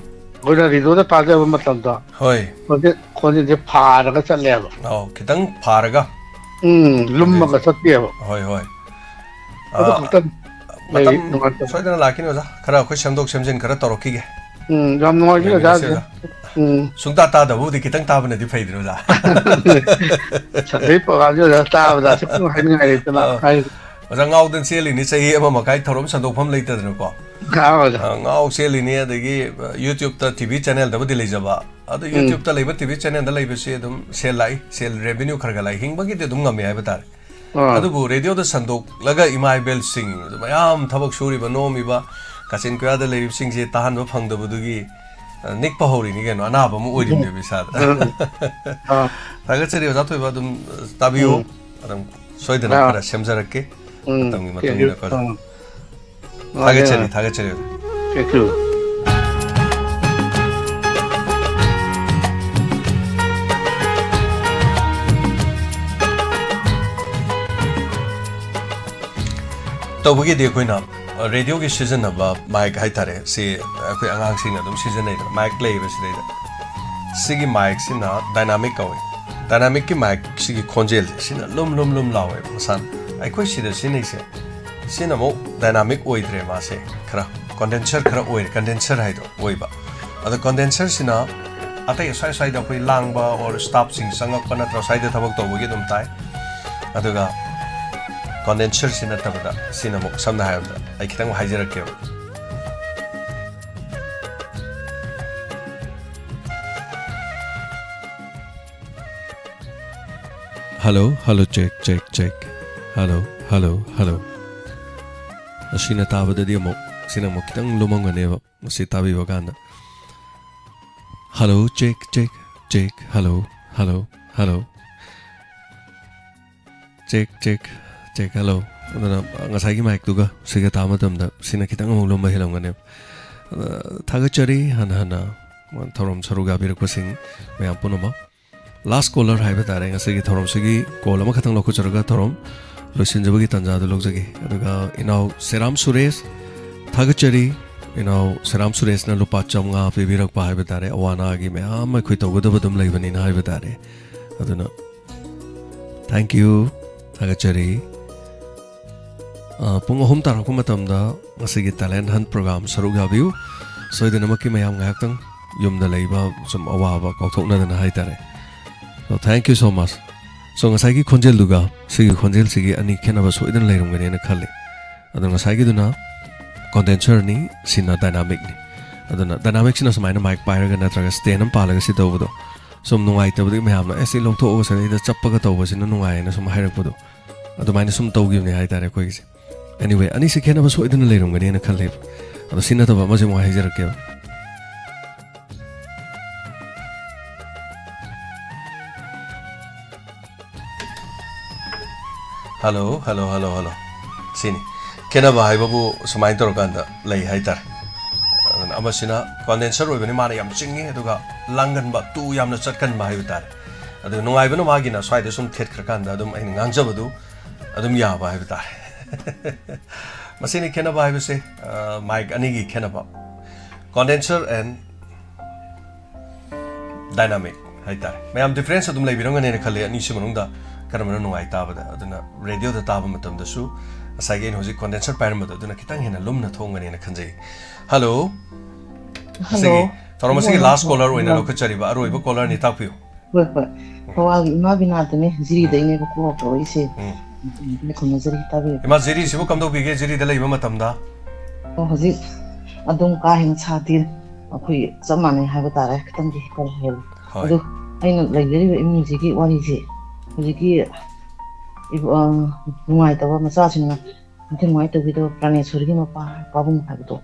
गोना रिदोदा ताजेबा मतलदा होय खोजे फारगा चलेबा ओ खितंग फारगा लुम्मगा चतेबा होय होय अदो खतन सोइदना लाकिन औजा खरा खो सेमदोक सेमजिन खरा तरोखिगे याम नुंगाई औजा ꯁꯨꯡꯇꯥ ꯇꯥꯗꯕꯕꯨꯗꯤ ꯈꯤꯇꯪ ꯇꯥꯕꯅꯗꯤ ꯐꯩꯗꯅ ꯑꯣꯖꯥ ꯁꯟꯗꯦ ꯄ꯭ꯔꯣꯒ꯭ꯔꯥꯝꯁꯦ ꯇꯥꯕꯗ ꯁꯨꯝ ꯍꯥꯏꯅꯤꯡꯉꯥꯏ ꯂꯩꯇꯅ ꯑꯣꯖꯥ ꯉꯥꯎꯗꯅ ꯆꯦꯜꯂꯤꯅꯤ ꯆꯍꯤ ꯑꯃ ꯃꯈꯥꯏ ꯊꯧꯔꯝ ꯁꯟꯗꯣꯛꯐꯝ ꯂꯩꯇꯗꯅꯀꯣ ꯉꯥꯎ ꯆꯦꯜꯂꯤꯅꯤ ꯑꯗꯒꯤ ꯌꯨꯇ꯭ꯌꯨꯕꯇ ꯇꯤꯚꯤ ꯆꯦꯅꯦꯜꯗꯕꯨꯗꯤ ꯂꯩꯖꯕ ꯑꯗꯣ ꯌꯨꯇ꯭ꯌꯨꯕꯇ ꯂꯩꯕ ꯇꯤꯚꯤ ꯆꯦꯅꯦꯜꯗ ꯂꯩꯕꯁꯤ ꯑꯗꯨꯝ ꯁꯦꯜ ꯂꯥꯛꯏ ꯁꯦꯜ ꯔꯦꯚꯤꯅ꯭ꯌꯨ ꯈꯔ ꯂꯥꯛꯏ ꯍꯤꯡꯕꯒꯤꯗꯤ ꯑꯗꯨꯝ ꯉꯝꯃꯦ ꯍꯥꯏꯕ ꯇꯥꯔꯦ ꯑꯗꯨꯕꯨ ꯔꯦꯗꯤꯑꯣꯗ ꯁꯟꯗꯣꯛꯂꯒ ꯏꯃꯥ ꯏꯕꯦꯜꯁꯤꯡ ꯃꯌꯥꯝ ꯊꯕꯛ ꯁꯨꯔꯤꯕ ꯅꯣꯝꯃꯤꯕ ꯀꯥꯆꯤꯟ ꯀꯣꯏꯌꯥꯗ ꯂꯩꯔꯤꯕꯁꯤꯡꯁꯦ ꯇꯥꯍꯟꯕ ꯐꯪꯗꯕꯗꯨꯒꯤ ꯅꯤꯛꯄ ꯍꯧꯔꯤꯅꯤ ꯀꯩꯅꯣ ꯑꯅꯥꯕ ꯑꯃ ꯑꯣꯏꯔꯤꯕꯅꯦꯕ ꯏꯁꯥꯗ ꯊꯥꯒꯠꯆꯔꯤ ꯑꯣꯖꯥ ꯊꯣꯏꯕ ꯑꯗꯨꯝ ꯇꯥꯕꯤꯌꯨ ꯑꯗꯨꯝ ꯁꯣꯏꯗꯅ ꯈꯔ ꯁꯦꯝꯖꯔꯛꯀꯦ ꯃꯇꯝꯒꯤ ꯃꯇꯨꯡ ꯏꯟꯅ ꯊꯥꯒꯠꯆꯔꯤ ꯊꯥꯒꯠꯆꯔꯤ ꯇꯧꯕꯒꯤꯗꯤ ꯑꯩꯈꯣꯏꯅ ꯔꯦꯗꯤꯑꯣꯒꯤ ꯁꯤꯖꯤꯟꯅꯕ ꯃꯥꯏꯛ ꯍꯥꯏꯇꯥꯔꯦ ꯁꯤ ꯑꯩꯈꯣꯏ ꯑꯉꯥꯡꯁꯤꯡꯅ ꯑꯗꯨꯝ ꯁꯤꯖꯤꯟꯅꯩꯗꯅ ꯃꯥꯏꯛ ꯂꯩꯕꯁꯤꯗꯩꯗ ꯁꯤꯒꯤ ꯃꯥꯏꯛꯁꯤꯅ ꯗꯥꯏꯅꯥꯃꯤꯛ ꯀꯧꯏ ꯗꯥꯏꯅꯥꯃꯤꯛꯀꯤ ꯃꯥꯏꯛ ꯁꯤꯒꯤ ꯈꯣꯟꯖꯦꯜꯁꯦ ꯁꯤꯅ ꯂꯨꯝ ꯂꯨꯝ ꯂꯨꯝ ꯂꯥꯎꯋꯦꯕ ꯃꯁꯥꯅ ꯑꯩꯈꯣꯏ ꯁꯤꯗ ꯁꯤꯖꯤꯟꯅꯩꯁꯦ ꯁꯤꯅ ꯑꯃꯨꯛ ꯗꯥꯏꯅꯥꯃꯤꯛ ꯑꯣꯏꯗ꯭ꯔꯦ ꯃꯥꯁꯦ ꯈꯔ ꯀꯣꯟꯗꯦꯟꯁꯔ ꯈꯔ ꯑꯣꯏꯔꯦ ꯀꯟꯗꯦꯟꯁꯔ ꯍꯥꯏꯗꯣ ꯑꯣꯏꯕ ꯑꯗꯣ ꯀꯣꯟꯗꯦꯟꯁꯔꯁꯤꯅ ꯑꯇꯩ ꯑꯁ꯭ꯋꯥꯏ ꯁ꯭ꯋꯥꯏꯗ ꯑꯩꯈꯣꯏ ꯂꯥꯡꯕ ꯑꯣꯔ ꯁ꯭ꯇꯥꯐꯁꯤꯡ ꯆꯪꯉꯛꯄ ꯅꯠꯇ꯭ꯔꯒ ꯁ꯭ꯋꯥꯏꯗ ꯊꯕꯛ ꯇꯧꯕꯒꯤ ꯑꯗꯨꯝ ꯇꯥꯏ ꯑꯗꯨꯒ ꯀꯣꯟꯗꯦꯟꯁꯔꯁꯤ ꯅꯠꯇꯕꯗ ꯁꯤꯅ ꯑꯃꯨꯛ ꯁꯝꯅ ꯍꯥꯏꯔꯕꯗ ꯑꯩ ꯈꯤꯇꯪ ꯍꯥꯏꯖꯔꯛꯀꯦꯕ hello hello check check check hello hello hello ꯑꯁꯤꯅ ꯇꯥꯕꯗꯗꯤ ꯑꯃꯨꯛ ꯁꯤꯅ ꯑꯃꯨꯛ ꯈꯤꯇꯪ ꯂꯨꯃꯝꯒꯅꯦꯕ ꯃꯁꯤ ꯇꯥꯕꯤꯕ ꯀꯥꯟꯗ hello check check check hello hello hello check check check hello ꯑꯗꯨꯅ ꯉꯁꯥꯏꯒꯤ ꯃꯥꯏꯛꯇꯨꯒ ꯁꯤꯒ ꯇꯥꯕ ꯃꯇꯝꯗ ꯁꯤꯅ ꯈꯤꯇꯪ ꯑꯃꯨꯛ ꯂꯨꯝꯕ ꯍꯦꯜꯂꯝꯒꯅꯦꯕ ꯊꯥꯒꯠꯆꯔꯤ ꯍꯟꯅ ꯍꯟꯅ ꯊꯧꯔꯝ ꯁꯔꯨꯛ ꯌꯥꯕꯤꯔꯛꯄꯁꯤꯡ ꯃꯌꯥꯝ ꯄꯨꯝꯅꯃꯛ ꯂꯥꯁ ꯀꯣꯂꯔ ꯍꯥꯏꯕ ꯇꯥꯔꯦ ꯉꯁꯤꯒꯤ ꯊꯧꯔꯝꯁꯤꯒꯤ ꯀꯣꯜ ꯑꯃꯈꯛꯇꯪ ꯂꯧꯈꯠꯆꯔꯒ ꯊꯧꯔꯝ ꯂꯣꯏꯁꯤꯟꯖꯕꯒꯤ ꯇꯥꯟꯖꯥꯗꯨ ꯂꯧꯖꯒꯦ ꯑꯗꯨꯒ ꯏꯅꯥꯎ ꯁꯦꯔꯥꯝ ꯁꯨꯔꯦꯁ ꯊꯥꯒꯠꯆꯔꯤ ꯏꯅꯥꯎ ꯁꯦꯔꯥꯝ ꯁꯨꯔꯦꯁꯅ ꯂꯨꯄꯥ 500 ꯄꯤꯕꯤꯔꯛꯄ ꯍꯥꯏꯕ ꯇꯥꯔꯦ ꯑꯋꯥ ꯑꯅꯥꯒꯤ ꯃꯌꯥꯝ ꯑꯩꯈꯣꯏ ꯇꯧꯒꯗꯕ ꯑꯗꯨꯝ ꯂꯩꯕꯅꯤꯅ ꯍꯥꯏꯕ ꯇꯥꯔꯦ ꯑꯗꯨꯅ ꯊꯦꯡꯛ ꯌꯨ ꯊꯥꯒꯠꯆꯔꯤ ꯄꯨꯡ 3 ꯇꯥꯔꯛꯄ ꯃꯇꯝꯗ ꯉꯁꯤꯒꯤ ꯇꯦꯂꯦꯟꯠ ꯍꯟꯠ ꯄ꯭ꯔꯣꯒ꯭ꯔꯥꯝ ꯁꯔꯨꯛ ꯌꯥꯕꯤꯌꯨ ꯁꯣꯏꯗꯅꯃꯛꯀꯤ ꯃꯌꯥꯝ ꯉꯥꯏꯍꯥꯛꯇꯪ ꯌꯨꯝꯗ ꯂꯩꯕ ꯁꯨꯝ ꯑꯋꯥꯕ ꯀꯥꯎꯊꯣꯛꯅꯗꯅ ꯍꯥꯏꯇꯥꯔꯦ ꯊꯦꯡꯛ ꯌꯨ ꯁꯣ ꯃꯆ ꯁꯣ ꯉꯁꯥꯏꯒꯤ ꯈꯣꯟꯖꯦꯜꯗꯨꯒ ꯁꯤꯒꯤ ꯈꯣꯟꯖꯦꯜꯁꯤꯒꯤ ꯑꯅꯤ ꯈꯦꯠꯅꯕ ꯁꯣꯏꯗꯅ ꯂꯩꯔꯝꯒꯅꯤꯅ ꯈꯜꯂꯤ ꯑꯗꯣ ꯉꯁꯥꯏꯒꯤꯗꯨꯅ ꯀꯣꯟꯗꯦꯟꯁꯔꯅꯤ ꯁꯤꯅ ꯗꯥꯏꯅꯥꯃꯤꯛꯅꯤ ꯑꯗꯨꯅ ꯗꯥꯏꯅꯥꯃꯤꯛꯁꯤꯅ ꯁꯨꯃꯥꯏꯅ ꯃꯥꯏꯛ ꯄꯥꯏꯔꯒ ꯅꯠꯇ꯭ꯔꯒ ꯁ꯭ꯇꯦꯟ ꯑꯃ ꯄꯥꯜꯂꯒ ꯁꯤ ꯇꯧꯕꯗꯣ ꯁꯨꯝ ꯅꯨꯡꯉꯥꯏꯇꯕꯗꯒꯤ ꯃꯌꯥꯝꯅ ꯁꯤ ꯂꯧꯊꯣꯛꯑꯒ ꯁꯤꯗꯩꯗ ꯆꯞꯄꯒ ꯇꯧꯕꯁꯤꯅ ꯅꯨꯡꯉꯥꯏꯌꯦꯅ ꯁꯨꯝ ꯍꯥꯏꯔꯛꯄꯗꯣ ꯑꯗꯨꯃꯥꯏꯅ ꯁꯨꯝ ꯇꯧꯈꯤꯕꯅꯦ ꯍꯥꯏꯇꯥꯔꯦ ꯑꯩꯈꯣꯏꯒꯤꯁꯦ ꯑꯦꯅꯤꯋꯦ ꯑꯅꯤꯁꯤ ꯈꯦꯠꯅꯕ ꯁꯣꯏꯗꯅ ꯂꯩꯔꯝꯒꯅꯤꯅ ꯈꯜꯂꯦꯕ ꯑꯗꯣ ꯁꯤ ꯅꯠꯇꯕ ꯑꯃꯁꯦ ꯑꯃꯨꯛ ꯍꯥꯏꯖꯔꯛꯀꯦꯕ ꯍꯜꯂꯣ ꯍꯜꯂꯣ ꯍꯜꯂꯣ ꯍꯜꯂꯣ ꯁꯤꯅꯤ ꯈꯦꯠꯅꯕ ꯍꯥꯏꯕꯕु ꯁꯨꯃꯥꯏꯅ ꯇꯧꯔꯀꯥꯟꯗ ꯂꯩ ꯍꯥꯏꯇꯥꯔꯦ ꯑꯗꯨꯅ ꯑꯃꯁꯤꯅ ꯀꯣꯟꯗꯦꯟꯁꯔ ꯑꯣꯏꯕꯅꯤ ꯃꯥꯅ ꯌꯥꯝ ꯆꯤꯡꯉꯤ ꯑꯗꯨꯒ ꯂꯥꯡꯒꯟꯕ ꯇꯨ ꯌꯥꯝꯅ ꯆꯠꯀꯟꯕ ꯍꯥꯏꯕ ꯇꯥꯔꯦ ꯑꯗꯨ ꯅꯨꯡꯉꯥꯏꯕꯅ ꯃꯥꯒꯤꯅ ꯁ꯭ꯋꯥꯏꯗ ꯁꯨꯝ ꯊꯦꯠꯈ꯭ꯔꯀꯥꯟꯗ ꯑꯗꯨꯝ ꯑꯩꯅ ꯉꯥꯡꯖꯕꯗꯨ ꯑꯗꯨꯝ ꯌꯥꯕ ꯍꯥꯏꯕ ꯇꯥꯔꯦ ꯃꯁꯤꯅꯤ ꯈꯦꯠꯅꯕ ꯍꯥꯏꯕꯁꯦ ꯃꯥꯏꯛ ꯑꯅꯤꯒꯤ ꯈꯦꯠꯅꯕ ꯀꯣꯟꯗꯦꯟꯁꯔ ꯑꯦꯟ ꯗꯥꯏꯅꯥꯃꯤꯛ ꯍꯥꯏꯇꯥꯔꯦ ꯃꯌꯥꯝ ꯗꯤꯐ꯭ꯔꯦꯟꯁ ꯑꯗꯨꯝ ꯂꯩꯕꯤꯔꯝꯒꯅꯤꯅ ꯈꯜꯂꯤ ꯑꯅꯤꯁꯤ ꯃꯅꯨꯡꯗ ꯀꯔꯝꯕꯅ ꯅꯨꯡꯉꯥꯏ ꯇꯥꯕꯗ ꯑꯗꯨꯅ ꯔꯦꯗꯤꯑꯣꯗ ꯇꯥꯕ ꯃꯇꯝꯗꯁꯨ ꯉꯁꯥꯏꯒꯤ ꯑꯩꯅ ꯍꯧꯖꯤꯛ ꯀꯣꯟꯗꯦꯟꯁꯔ ꯄꯥꯏꯔꯝꯕꯗꯣ ꯑꯗꯨꯅ ꯈꯤꯇꯪ ꯍꯦꯟꯅ ꯂꯨꯝꯅ ꯊꯣꯡꯒꯅꯤꯅ ꯈꯟꯖꯩ ꯍꯜꯂꯣ ꯑꯁꯤꯒꯤ ꯊꯧꯔꯝ ꯑꯁꯤꯒꯤ ꯂꯥꯁ ꯀꯣꯂꯔ ꯑꯣꯏꯅ ꯂꯧꯈꯠꯆꯔꯤꯕ ꯑꯔꯣꯏꯕ ꯀꯣꯂꯔꯅꯤ ꯇꯥꯛꯄꯤꯌꯨ ꯍꯣꯏ ꯍꯣꯏ ꯄꯋꯥꯒꯤ ꯏꯃꯥ ꯕꯤꯅꯥꯗꯅꯦ ꯖꯤꯔꯤꯗꯩꯅꯦꯕ ꯀꯣꯜ ꯇꯧꯔꯛꯏꯁꯦ ꯈꯨꯝꯅꯖꯔꯤ ꯇꯥꯕꯤꯌꯨ ꯏꯃꯥ ꯖꯤꯔꯤꯁꯤꯕꯨ ꯀꯝꯗꯧꯕꯤꯒꯦ ꯖꯤꯔꯤꯗ ꯂꯩꯕ ꯃꯇꯝꯗ ꯍꯧꯖꯤꯛ ꯑꯗꯨꯝ ꯀꯥ ꯍꯦꯟꯅ ꯁꯥꯗꯦ ꯑꯩꯈꯣꯏ ꯆꯞ ꯃꯥꯟꯅꯩ ꯍꯥꯏꯕ ꯇꯥꯔꯦ ꯈꯤꯇꯪꯗꯤ ꯈꯔ ꯍꯦꯜꯂꯤ ꯑꯗꯨ ꯑꯩꯅ ꯂꯩꯖꯔꯤꯕ ꯏꯃꯨꯡꯁꯤꯒꯤ ꯋꯥꯔꯤꯁꯦ ꯍꯧꯖꯤꯛꯀꯤ ꯅꯨꯡꯉꯥꯏꯇꯕ ꯃꯆꯥꯁꯤꯡꯅ ꯏꯟꯊꯤ ꯅꯨꯡꯉꯥꯏ ꯇꯧꯕꯤꯗꯕ ꯄ꯭ꯔꯥꯅꯦꯁꯣꯔꯤꯒꯤ ꯃꯄꯥ ꯄꯥꯕꯨꯡ ꯍꯥꯏꯕꯗꯣ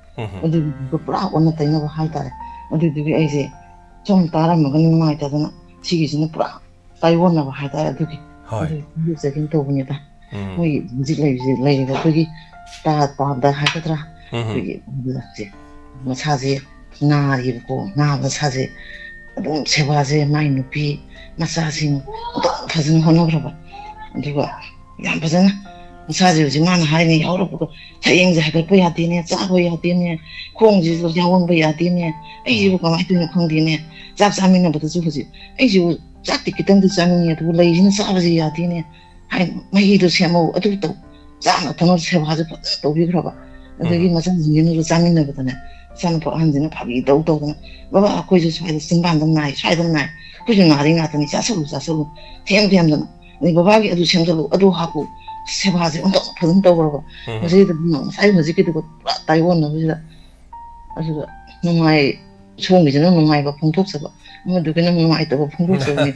ꯑꯗꯨꯒꯤꯗꯣ ꯄꯨꯔꯥ ꯑꯣꯟꯅ ꯇꯩꯅꯕ ꯍꯥꯏꯇꯥꯔꯦ ꯑꯗꯨꯗꯨꯒꯤ ꯑꯩꯁꯦ ꯁꯨꯝ ꯇꯥꯔꯝꯃꯒ ꯅꯨꯡꯉꯥꯏꯇꯗꯅ ꯁꯤꯒꯤꯁꯤꯅ ꯄꯨꯔꯥ ꯇꯥꯏꯑꯣꯟꯅꯕ ꯍꯥꯏꯇꯥꯔꯦ ꯑꯗꯨꯒꯤ ꯆꯦꯛꯀꯤꯡ ꯇꯧꯕꯅꯤꯗ ꯃꯣꯏꯒꯤ ꯍꯧꯖꯤꯛ ꯂꯩꯔꯤꯕ ꯑꯩꯈꯣꯏꯒꯤ ꯇꯥꯗ ꯍꯥꯏꯒꯗ꯭ꯔꯥ ꯑꯩꯈꯣꯏꯒꯤ ꯃꯁꯥꯁꯦ ꯅꯥꯔꯤꯕꯀꯣ ꯅꯥꯕ ꯃꯁꯥꯁꯦ ꯑꯗꯨꯝ ꯁꯦꯕꯥꯁꯦ ꯃꯥꯏ ꯅꯨꯄꯤ ꯃꯆꯥꯁꯤꯡ ꯑꯗꯨꯝ ꯐꯖꯅ ꯍꯣꯠꯅꯈ꯭ꯔꯕ ꯑꯗꯨꯒ ꯌꯥꯝ ꯐꯖꯅ ꯃꯁꯥꯁꯦ ꯍꯧꯖꯤꯛ ꯃꯥꯅ ꯍꯥꯏꯅꯤ ꯌꯥꯎꯔꯛꯄꯗꯣ ꯁꯌꯦꯡꯁꯦ ꯍꯥꯏꯒꯠꯄ ꯌꯥꯗꯦꯅꯦ ꯆꯥꯕ ꯌꯥꯗꯦꯅꯦ ꯈꯣꯡꯁꯤꯁꯨ ꯌꯥꯎꯍꯟꯕ ꯌꯥꯗꯦꯅꯦ ꯑꯩꯁꯤꯕꯨ ꯀꯃꯥꯏꯅ ꯇꯧꯔꯤꯅꯣ ꯈꯪꯗꯦꯅꯦ ꯆꯥꯛ ꯆꯥꯃꯤꯟꯅꯕꯗꯁꯨ ꯍꯧꯖꯤꯛ ꯑꯩꯁꯤꯕꯨ ꯆꯥꯛꯇꯤ ꯈꯤꯇꯪꯗꯤ ꯆꯥꯅꯤꯡꯉꯦ ꯑꯗꯨꯕꯨ ꯂꯩꯁꯤꯅ ꯆꯥꯕꯁꯤ ꯌꯥꯗꯦꯅꯦ ꯍꯥꯏ ꯃꯍꯤꯗꯣ ꯁꯦꯝꯃꯧ ꯑꯗꯨ ꯇꯧ ꯆꯥꯅ ꯊꯛꯅꯕ ꯁꯦꯕꯥꯁꯦ ꯐꯖꯅ ꯇꯧꯕꯤꯈ꯭ꯔꯕ ꯑꯗꯒꯤ ꯃꯆꯥꯁꯤꯡꯁꯤꯅꯁꯨ ꯆꯥꯃꯤꯟꯅꯕꯗꯅꯦ ꯏꯆꯥꯅꯨꯄꯥ ꯑꯍꯟꯁꯤꯅ ꯐꯥꯒꯤ ꯇꯧꯗꯅ ꯕꯕꯥ ꯑꯩꯈꯣꯏꯁꯨ ꯁ꯭ꯋꯥꯏꯗ ꯆꯤꯡꯕꯥꯟꯗ ꯅꯥꯏ ꯁ꯭ꯋꯥꯏꯗ ꯅꯥꯏ ꯑꯩꯈꯣꯏꯁꯨ ꯅꯥꯔꯤ ꯉꯥꯛꯇꯅꯤ ꯆꯥꯁꯜꯂꯨ ꯊꯦꯝꯗꯅ ꯑꯗꯩ ꯕꯕꯥꯒꯤ ꯑꯗꯨ ꯁꯦꯝꯖꯜꯂꯨ ꯑꯗꯨ ꯍꯥꯞꯄꯨ ꯁꯦꯕꯥꯁꯦ ꯑꯣꯟꯊꯣꯛ ꯐꯖꯅ ꯇꯧꯈ꯭ꯔꯕ ꯃꯁꯤꯗ ꯉꯁꯥꯏ ꯍꯧꯖꯤꯛꯀꯤꯗꯨꯒ ꯄꯨꯔꯥ ꯇꯥꯏꯑꯣꯟꯅꯕꯁꯤꯗ ꯑꯗꯨꯗ ꯅꯨꯡꯉꯥꯏ ꯁꯣꯝꯒꯤꯁꯤꯅ ꯅꯨꯡꯉꯥꯏꯕ ꯐꯣꯡꯗꯣꯛꯆꯕ ꯑꯃꯗꯨꯒꯤꯅ ꯅꯨꯡꯉꯥꯏꯇꯕ ꯐꯣꯡꯗꯣꯛꯆꯕꯅꯤ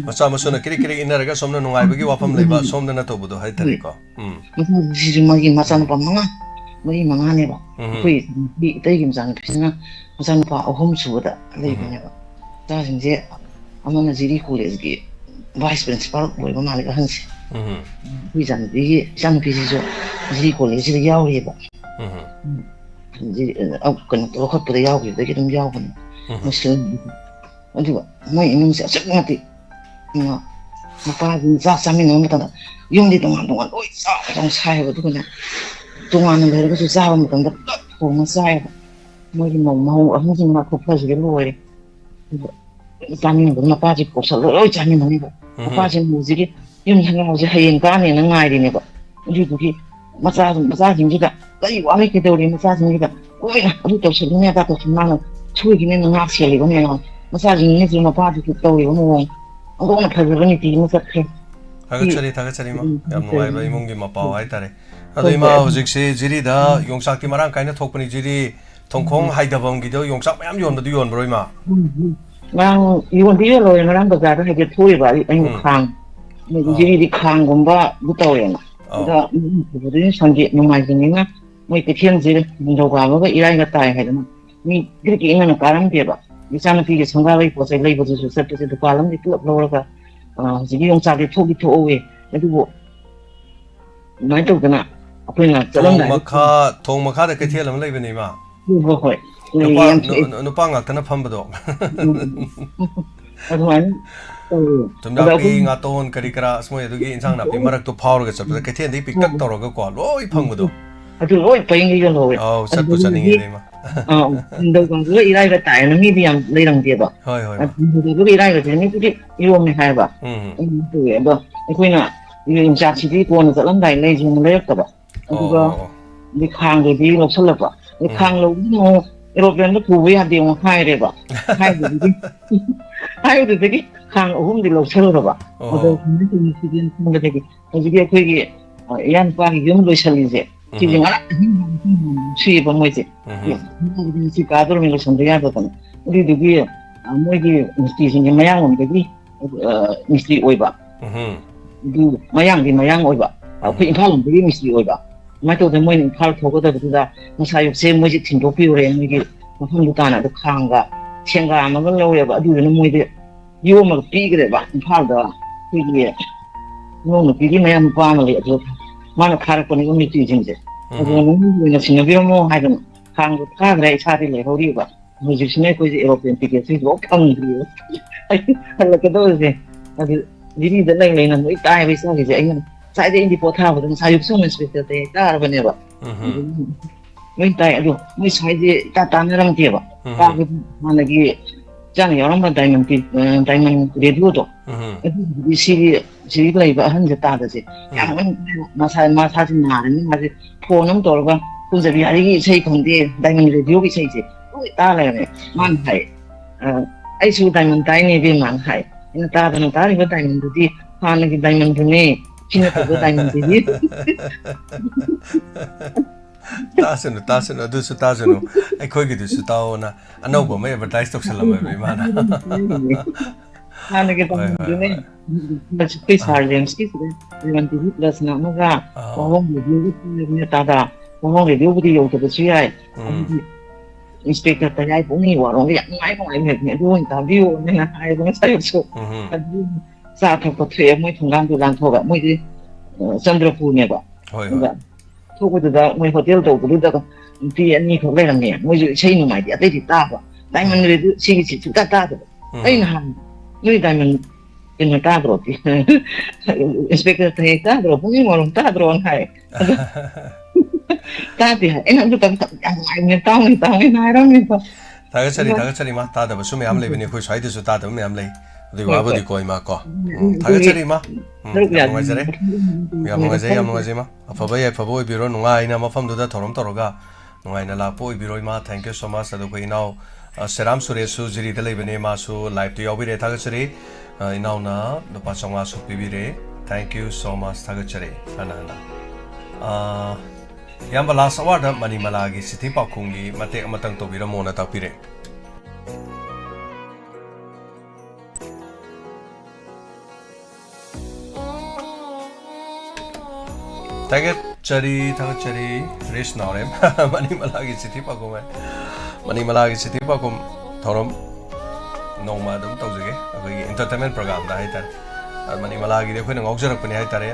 ꯃꯆꯥ ꯃꯁꯨꯅ ꯀꯤꯔꯤ ꯏꯟꯅꯔꯒ ꯁꯣꯝꯅ ꯅꯨꯡꯉꯥꯏꯕꯒꯤ ꯋꯥꯐꯝ ꯂꯩꯕ ꯁꯣꯝꯗꯅ ꯇꯧꯕꯗꯣ ꯍꯥꯏꯇꯥꯔꯦꯀꯣ ꯃꯆꯥꯁꯤꯁꯨ ꯃꯥꯒꯤ ꯃꯆꯥꯅꯨꯄꯥ ꯃꯔꯤ ꯃꯉꯥꯅꯦꯕ ꯑꯩꯈꯣꯏ ꯏꯇꯩꯒꯤ ꯃꯆꯥꯅꯨꯄꯤꯁꯤꯅ ꯃꯆꯥꯅꯨꯄꯥ 3 ꯁꯨꯕꯗ ꯂꯩꯕꯅꯦꯕ ꯃꯆꯥꯁꯤꯡꯁꯦ ꯑꯃꯅ ꯖꯤꯔꯤ ꯀꯣꯂꯦꯖꯀꯤ ꯚꯥꯏꯁ ꯄ꯭ꯔꯤꯟꯁꯤꯄꯥꯜ ꯑꯣꯏꯕ ꯃꯥꯜꯂꯦ ꯑꯍꯟꯁꯦ ꯑꯩꯈꯣꯏ ꯏꯆꯥꯅꯨꯄꯤꯁꯤꯁꯨ ꯖꯤꯔꯤ ꯀꯣꯂꯦꯖꯁꯤꯗ ꯌꯥꯎꯔꯤꯑꯕ ꯀꯩꯅꯣ ꯂꯧꯈꯠꯄꯗ ꯌꯥꯎꯈꯤꯕꯗꯒꯤ ꯑꯗꯨꯝ ꯌꯥꯎꯕꯅꯦ ꯃꯨꯁꯂꯤꯝ ꯑꯗꯨꯒ ꯃꯣꯏ ꯏꯃꯨꯡꯁꯦ ꯑꯁꯨꯛꯀꯤ ꯃꯇꯤꯛ ꯃꯄꯥꯗꯨꯅ ꯆꯥꯛ ꯆꯥꯃꯤꯟꯅꯕ ꯃꯇꯝꯗ ꯌꯨꯝꯗꯤ ꯇꯣꯉꯥꯟ ꯂꯣꯏ ꯆꯥꯎꯅ ꯁꯥꯏꯌꯦꯕ ꯑꯗꯨꯒꯅꯦ ꯇꯣꯉꯥꯟꯅ ꯂꯩꯔꯒꯁꯨ ꯆꯥꯕ ꯃꯇꯝꯗ ꯄꯨꯂꯞ ꯊꯣꯡꯉ ꯆꯥꯏꯌꯦꯕ ꯃꯣꯏꯒꯤ ꯃꯧ ꯑꯍꯟꯁꯤꯡ ꯈꯨꯐꯁꯤꯗ ꯂꯣꯏꯔꯦ ꯆꯥꯃꯤꯟꯅꯕ ꯃꯄꯥꯁꯤ ꯀꯧꯁꯜꯂ ꯂꯣꯏ ꯆꯥꯃꯤꯟꯅꯅꯦꯕ ꯃꯄꯥꯁꯤ ꯍꯧꯖꯤꯛꯀꯤ ꯌꯨꯝ ꯁꯪꯒꯥꯕꯁꯦ ꯍꯌꯦꯡ ꯀꯥꯅꯦꯅ ꯉꯥꯏꯔꯤꯅꯦꯕ ꯑꯗꯨꯗꯨꯒꯤ ꯃꯆꯥꯁꯤꯡꯁꯤꯗ ꯀꯔꯤ ꯋꯥꯠꯂꯤ ꯀꯩꯗꯧꯔꯤ ꯃꯆꯥꯁꯤꯡꯁꯤꯗ ꯂꯣꯏꯅ ꯑꯗꯨ ꯇꯧꯁꯜꯂꯨꯅꯦ ꯑꯗꯥ ꯇꯧꯁꯜꯂꯨꯅ ꯁꯣꯏꯈꯤꯅꯦꯅ ꯉꯥꯛ ꯁꯦꯜꯂꯤꯕ ꯃꯌꯥꯝ ꯃꯆꯥꯁꯤꯡꯁꯤꯅꯁꯨ ꯃꯄꯥꯗꯨꯁꯨ ꯇꯧꯔꯤꯕ ꯃꯑꯣꯡ ꯑꯣꯟꯊꯣꯛꯅ ꯐꯖꯕ ꯅꯤꯇꯤ ꯑꯃ ꯆꯠꯈ꯭ꯔꯦ ꯊꯥꯒꯠꯆꯔꯤ ꯏꯃꯥ ꯌꯥꯝ ꯅꯨꯡꯉꯥꯏꯕ ꯏꯃꯨꯡꯒꯤ ꯃꯄꯥꯎ ꯍꯥꯏꯇꯥꯔꯦ ꯑꯗꯣ ꯏꯃꯥ ꯍꯧꯖꯤꯛꯁꯦ ꯖꯤꯔꯤꯗ ꯌꯣꯡꯆꯥꯛꯇꯤ ꯃꯔꯥꯡ ꯀꯥꯏꯅ ꯊꯣꯛꯄꯅꯤ ꯖꯤꯔꯤ ꯊꯣꯡꯈꯣꯡ ꯍꯥꯏꯗꯕꯝꯒꯤꯗꯣ ꯌꯣꯡꯆꯥꯛ ꯃꯌꯥꯝ ꯌꯣꯟꯕꯗꯨ ꯌꯣꯟꯕ꯭ꯔꯣ ꯏꯃꯥ ꯉꯔꯥꯡ ꯌꯣꯟꯗꯤ ꯌꯣꯜꯂꯣꯏ ꯉꯔꯥꯡ ꯕꯖꯥꯔꯗ ꯍꯥꯏꯐꯦꯠ ꯊꯣꯛꯏꯕ ꯑꯩꯅ ꯈꯥꯡ ꯖꯤꯔꯤꯗꯤ ꯈꯥꯡꯒꯨꯝꯕ ꯑꯗꯨ ꯇꯧꯋꯦꯅ ꯑꯗ ꯁꯟꯗꯦ ꯅꯣꯡꯃꯥꯏꯖꯤꯡꯅꯤꯅ ꯃꯣꯏ ꯀꯩꯊꯦꯜꯁꯦ ꯅꯤꯡꯊꯧꯀꯥꯕꯒ ꯏꯔꯥꯏꯒ ꯇꯥꯏ ꯍꯥꯏꯗꯅ ꯃꯤ ꯀ꯭ꯔꯤꯛ ꯏꯪꯅ ꯀꯥꯔꯝꯗꯦꯕ ꯏꯆꯥꯅꯨꯄꯤꯒꯤ ꯁꯪꯒꯥꯕꯒꯤ ꯄꯣꯠ ꯆꯩ ꯂꯩꯕꯗꯨꯁꯨ ꯆꯠꯄꯁꯦ ꯗꯨꯀꯥꯟ ꯑꯃꯗꯤ ꯄꯨꯂꯞ ꯂꯧꯔꯒ ꯍꯧꯖꯤꯛꯀꯤ ꯌꯣꯡꯆꯥꯛꯇꯤ ꯊꯣꯛꯍꯧꯋꯦ ꯑꯗꯨꯕꯨ ꯑꯗꯨꯃꯥꯏꯅ ꯇꯧꯗꯅ ꯑꯩꯈꯣꯏꯅ ꯆꯠꯂꯝꯗꯥꯏꯗ ꯊꯣꯡ ꯃꯈꯥꯗ ꯀꯩꯊꯦꯜ ꯑꯃ ꯂꯩꯕꯅꯦ ꯏꯃꯥ ꯍꯣꯏ ꯂꯩꯌꯦ ꯌꯥꯝ ꯊꯣꯛꯑꯦ ꯅꯨꯄꯥ ꯉꯥꯛꯇꯅ ꯐꯝꯕꯗꯣ ꯑꯗꯨꯃꯥꯏꯅ ꯇꯧꯋꯦ ꯑꯗ ꯊꯨꯝꯌꯥꯛꯄꯤ ꯑꯩꯈꯣꯏ ꯉꯥꯇꯣꯟ ꯀꯔꯤ ꯀꯔꯥ ꯃꯣꯏ ꯑꯗꯨꯒꯤ ꯏꯟꯁꯥꯡ ꯅꯥꯄꯤ ꯃꯔꯛꯇꯣ ꯐꯥꯎꯔꯒ ꯆꯠꯄꯗ ꯀꯩꯊꯦꯜꯗꯒꯤ ꯄꯤꯛꯇꯛ ꯇꯧꯔꯒꯀꯣ ꯂꯣꯏ ꯐꯪꯕꯗꯣ ꯑꯗꯨ ꯂꯣꯏ ꯄꯩꯉꯩ ꯌꯣꯜꯍꯧꯋꯦ ꯑꯥꯎ ꯆꯠꯄꯨ ꯑꯗꯨꯗꯒꯤ ꯆꯠꯅꯤꯡꯉꯦꯗ ꯏꯃꯥ ꯅꯤꯡꯊꯧꯀꯥꯕꯒ ꯏꯔꯥꯏꯒ ꯇꯥꯏꯌꯦꯅ ꯃꯤꯗꯤ ꯌꯥꯝ ꯂꯩꯔꯝꯗꯦꯕ ꯍꯣꯏ ꯍꯣꯏ ꯏꯃꯥ ꯅꯤꯡꯊꯧꯀꯥꯕꯒ ꯏꯔꯥꯏꯒꯁꯦ ꯃꯤꯗꯨꯗꯤ ꯌꯣꯝꯃꯦ ꯍꯥꯏꯕ ꯇꯧꯋꯦ ꯑꯗꯣ ꯑꯩꯈꯣꯏꯅ ꯌꯣꯡꯆꯥꯛꯁꯤꯗꯤ ꯀꯣꯟꯅ ꯆꯠꯂꯝꯗꯥꯏ ꯂꯩꯁꯦꯅ ꯂꯩꯔꯛꯇꯕ ꯑꯗꯨꯒ ꯈꯥꯡꯗꯨꯗꯤ ꯂꯧꯁꯜꯂꯛꯄ ꯈꯥꯡ ꯂꯧꯕꯗꯨꯅ ꯑꯃꯨꯛ ꯑꯦꯔꯣꯄ꯭ꯂꯦꯟꯗ ꯄꯨꯕ ꯌꯥꯗꯦ ꯑꯃꯨꯛ ꯍꯥꯏꯔꯦꯕ ꯍꯥꯏꯕꯗꯨꯗꯒꯤ ꯈꯥꯡ 3ꯗꯤ ꯂꯧꯁꯜꯂꯨꯔꯕ ꯑꯗꯣ ꯈꯪꯕꯗꯒꯤ ꯍꯧꯖꯤꯛꯀꯤ ꯑꯩꯈꯣꯏꯒꯤ ꯏꯌꯥꯅꯨꯄꯥꯒꯤ ꯌꯨꯝ ꯂꯣꯏꯁꯜꯂꯤꯁꯦ ꯁꯤꯁꯦ ꯉꯔꯥꯡ ꯁꯨꯏꯕ ꯃꯣꯏꯁꯦ ꯁꯤ ꯀꯥꯗꯧꯔꯝꯃꯤ ꯂꯣꯏꯁꯟꯕ ꯌꯥꯗꯗꯅ ꯑꯗꯨꯏꯗꯨꯒꯤ ꯃꯣꯏꯒꯤ ꯃꯤꯁꯇ꯭ꯔꯤꯁꯤꯡꯁꯦ ꯃꯌꯥꯡꯂꯣꯝꯗꯒꯤ ꯃꯤꯁꯇ꯭ꯔꯤ ꯑꯣꯏꯕ ꯑꯗꯨ ꯃꯌꯥꯡꯗꯤ ꯃꯌꯥꯡ ꯑꯣꯏꯕ ꯑꯩꯈꯣꯏ ꯏꯝꯐꯥꯜ ꯂꯣꯝꯗꯒꯤ ꯃꯤꯁꯇ꯭ꯔꯤ ꯑꯣꯏꯕ ꯑꯗꯨꯃꯥꯏꯅ ꯇꯧꯗꯅ ꯃꯣꯏꯅ ꯏꯝꯐꯥꯜ ꯊꯣꯛꯀꯗꯕꯗꯨꯗ ꯉꯁꯥꯏ ꯑꯌꯨꯛꯁꯦ ꯃꯣꯏꯁꯦ ꯊꯤꯟꯗꯣꯛꯄꯤꯔꯨꯔꯦ ꯃꯣꯏꯒꯤ ꯃꯐꯝꯗꯨ ꯇꯥꯅ ꯑꯗꯨ ꯈꯥꯡꯒ ꯁꯦꯡꯒꯥ ꯑꯃꯒ ꯂꯧꯔꯦꯕ ꯑꯗꯨꯗꯨꯅ ꯃꯣꯏꯗꯤ ꯌꯣꯝꯃꯒ ꯄꯤꯈ꯭ꯔꯦꯕ ꯏꯝꯐꯥꯜꯗ ꯑꯩꯈꯣꯏꯒꯤ ꯏꯃꯧ ꯅꯨꯄꯤꯒꯤ ꯃꯌꯥ ꯅꯨꯄꯥ ꯑꯃ ꯂꯩ ꯑꯗꯨ ꯃꯥꯅ ꯊꯥꯔꯛꯄꯅꯦꯕ ꯃꯤꯁꯇ꯭ꯔꯤꯁꯤꯡꯁꯦ ꯑꯗꯨꯅ ꯅꯪꯒꯤ ꯑꯣꯏꯅ ꯁꯤꯟꯅꯕꯤꯔꯝꯃꯣ ꯍꯥꯏꯗꯅ ꯈꯥꯡꯗꯣ ꯊꯥꯈ꯭ꯔꯦ ꯏꯁꯥꯗꯤ ꯂꯩꯍꯧꯔꯤꯕ ꯍꯧꯖꯤꯛꯁꯤꯅ ꯑꯩꯈꯣꯏꯁꯦ ꯑꯦꯔꯣꯄ꯭ꯂꯦꯟ ꯇꯤꯀꯦꯠꯁꯦ ꯂꯣꯏ ꯐꯪꯗ꯭ꯔꯤꯕ ꯍꯜꯂꯛꯀꯗꯧꯔꯤꯁꯦ ꯑꯗꯨ ꯖꯤꯔꯤꯗ ꯂꯩꯅ ꯂꯣꯏ ꯇꯥꯏꯕ ꯏꯆꯥꯒꯤꯁꯦ ꯑꯩꯅ ꯉꯁꯥꯏꯗ ꯑꯩꯗꯤ ꯄꯣꯊꯥꯕꯗ ꯉꯁꯥꯏ ꯑꯌꯨꯛꯁꯨ ꯏꯟꯁꯄꯦꯛꯇꯔ ꯇꯥꯏ ꯇꯥꯔꯕꯅꯦꯕ ꯂꯣꯏ ꯇꯥꯏ ꯑꯗꯣ ꯃꯣꯏ ꯁ꯭ꯋꯥꯏꯁꯦ ꯏꯇꯥ ꯇꯥꯟꯅꯔꯝꯗꯦꯕ ꯇꯥꯕꯗꯤ ꯍꯥꯟꯅꯒꯤ ꯏꯆꯥꯅ ꯌꯥꯎꯔꯝꯕ ꯗꯥꯏꯃꯟ ꯔꯦꯗꯤꯑꯣꯗꯣ ꯑꯗꯨꯗꯤ ꯁꯤꯒꯤ ꯂꯩꯕ ꯑꯍꯟꯁꯦ ꯇꯥꯗꯁꯦ ꯌꯥꯝ ꯃꯁꯥꯁꯦ ꯅꯥꯔꯅꯤ ꯃꯥꯁꯦ ꯐꯣꯟ ꯑꯃ ꯇꯧꯔꯒ ꯀꯨꯟꯖꯕꯤ ꯍꯥꯏꯔꯤꯒꯤ ꯏꯁꯩ ꯈꯪꯗꯦ ꯗꯥꯏꯃꯟ ꯔꯦꯗꯤꯑꯣꯒꯤ ꯏꯁꯩꯁꯦ ꯂꯣꯏ ꯇꯥ ꯂꯩꯔꯝꯃꯦ ꯃꯥꯅ ꯍꯥꯏ ꯑꯩꯁꯨ ꯗꯥꯏꯃꯟ ꯇꯥꯏꯅꯦ ꯏꯕꯦꯝꯃꯥꯅ ꯍꯥꯏ ꯑꯩꯅ ꯇꯥꯗꯅ ꯇꯥꯔꯤꯕ ꯗꯥꯏꯃꯟꯗꯨꯗꯤ ꯍꯥꯟꯅꯒꯤ ꯗꯥꯏꯃꯟꯗꯨꯅꯦ ꯁꯤ ꯅꯠꯇꯕ ꯗꯥꯏꯃꯟꯗꯨꯗꯤ ꯇꯥꯁꯅꯨ ꯑꯗꯨꯁꯨ ꯇꯥꯁꯅꯨ ꯑꯩꯈꯣꯏꯒꯤꯗꯨꯁꯨ ꯇꯥꯑꯣꯅ ꯑꯅꯧꯕ ꯑꯃ ꯑꯦꯗꯚꯔꯇꯥꯏꯁ ꯇꯧꯁꯜꯂꯝꯃꯦꯕ ꯏꯃꯥꯅ ꯍꯥꯟꯅꯒꯤ ꯗꯥꯏꯃꯟꯗꯨꯅꯦ ꯑꯩꯈꯣꯏ ꯁꯥꯔ ꯖꯦꯝꯁꯀꯤꯁꯤꯗ ꯗꯥꯏꯃꯟ ꯇꯤꯚꯤ ꯄ꯭ꯂꯁꯅ ꯑꯃꯒ ꯋꯥꯍꯣꯡ ꯔꯦꯗꯤꯑꯣꯒꯤ ꯇꯥꯗ ꯋꯥꯍꯣꯡ ꯔꯦꯗꯤꯑꯣꯕꯨꯗꯤ ꯌꯧꯗꯕꯁꯨ ꯌꯥꯏ ꯑꯗꯨꯗꯤ ꯏꯟꯁꯄꯦꯛꯇꯔ ꯇꯌꯥꯏ ꯄꯨꯛꯅꯤꯡ ꯋꯥꯔꯣꯡꯗ ꯌꯥꯝ ꯅꯨꯡꯉꯥꯏꯕꯅꯦ ꯑꯗꯨ ꯑꯣꯏꯅ ꯇꯥꯕꯤꯌꯣꯅ ꯍꯥꯏꯕ ꯉꯁꯥꯏꯁꯨ ꯑꯗꯨ ꯆꯥ ꯊꯛꯄ ꯊꯣꯛꯑꯦ ꯃꯣꯏ ꯊꯣꯡꯒꯥꯟꯗꯣ ꯂꯥꯟꯊꯣꯛꯑꯒ ꯃꯣꯏꯗꯤ ꯆꯟꯗ꯭ꯔꯄꯨꯔꯅꯦꯕ ꯑꯗ ꯊꯣꯛꯄꯗꯨꯗ ꯃꯣꯏ ꯍꯣꯇꯦꯜ ꯇꯧꯕꯗꯨꯗ ꯅꯨꯄꯤ 2ꯈꯛ ꯂꯩꯔꯝꯃꯦ ꯃꯣꯏꯁꯨ ꯏꯁꯩ ꯅꯨꯡꯉꯥꯏꯇꯦ ꯑꯇꯩꯗꯤ ꯇꯥꯕ ꯗꯥꯏꯃꯟ ꯔꯦꯗꯤꯑꯣ ꯁꯤꯒꯤꯁꯤ ꯁꯨꯡꯇꯥ ꯇꯥꯗꯕ ꯑꯩꯅ ꯍꯥꯟꯅ ꯅꯣꯏ ꯗꯥꯏꯃꯟ ꯀꯩꯅꯣ ꯇꯥꯗ꯭ꯔꯣ ꯏꯟꯁꯄꯦꯛꯇꯔ ꯇꯥꯏ ꯇꯥꯗ꯭ꯔꯣ ꯄꯨꯛꯅꯤꯡ ꯋꯥꯔꯣꯡ ꯇꯥꯗ꯭ꯔꯣꯅ ꯍꯥꯏ ꯑꯗꯣ ꯇꯥꯗꯦ ꯍꯥꯏ ꯑꯩꯅ ꯑꯗꯨ ꯌꯥꯝ ꯅꯨꯡꯉꯥꯏꯕꯅꯦ ꯇꯥꯎꯅ ꯍꯥꯏꯔꯝꯃꯦꯕ ꯊꯥꯒꯠꯆꯔꯤ ꯏꯃꯥ ꯇꯥꯗꯕꯁꯨ ꯃꯌꯥꯝ ꯂꯩꯕꯅꯤ ꯑꯩꯈꯣꯏ ꯁ꯭ꯋꯥꯏꯗꯁꯨ ꯇꯥꯗꯕ ꯃꯌꯥꯝ ꯂꯩ ꯑꯗꯨꯒꯤ ꯍꯣꯏ ꯍꯣꯏ ꯋꯥꯕꯨꯗꯤꯀꯣ ꯏꯃꯥ ꯀꯣ ꯊꯥꯒꯠꯆꯔꯤ ꯏꯃꯥ ꯌꯥꯝ ꯅꯨꯡꯉꯥꯏꯖꯔꯦ ꯏꯃꯥ ꯑꯐꯕ ꯌꯥꯏꯐꯕ ꯑꯣꯏꯕꯤꯔꯣ ꯅꯨꯡꯉꯥꯏꯅ ꯃꯐꯝꯗꯨꯗ ꯊꯧꯔꯝ ꯇꯧꯔꯒ nungaina la po ibiroi ma thank you so much adu ko inau Seram Suresu jiri de lebene ma su live to yobire thagachari inau na nupa chonga su pibire thank you so much thagachari ana yamba last award mani malagi sithi pakhungi mate amatang to bira mona tapire thagachari resh naurem mani malagi sithi pakhunga mani malagi sithi pakhum thorom nongma dum tawjage akoi entertainment program da haitar mani malagi de khoi ngokjarak pani haitare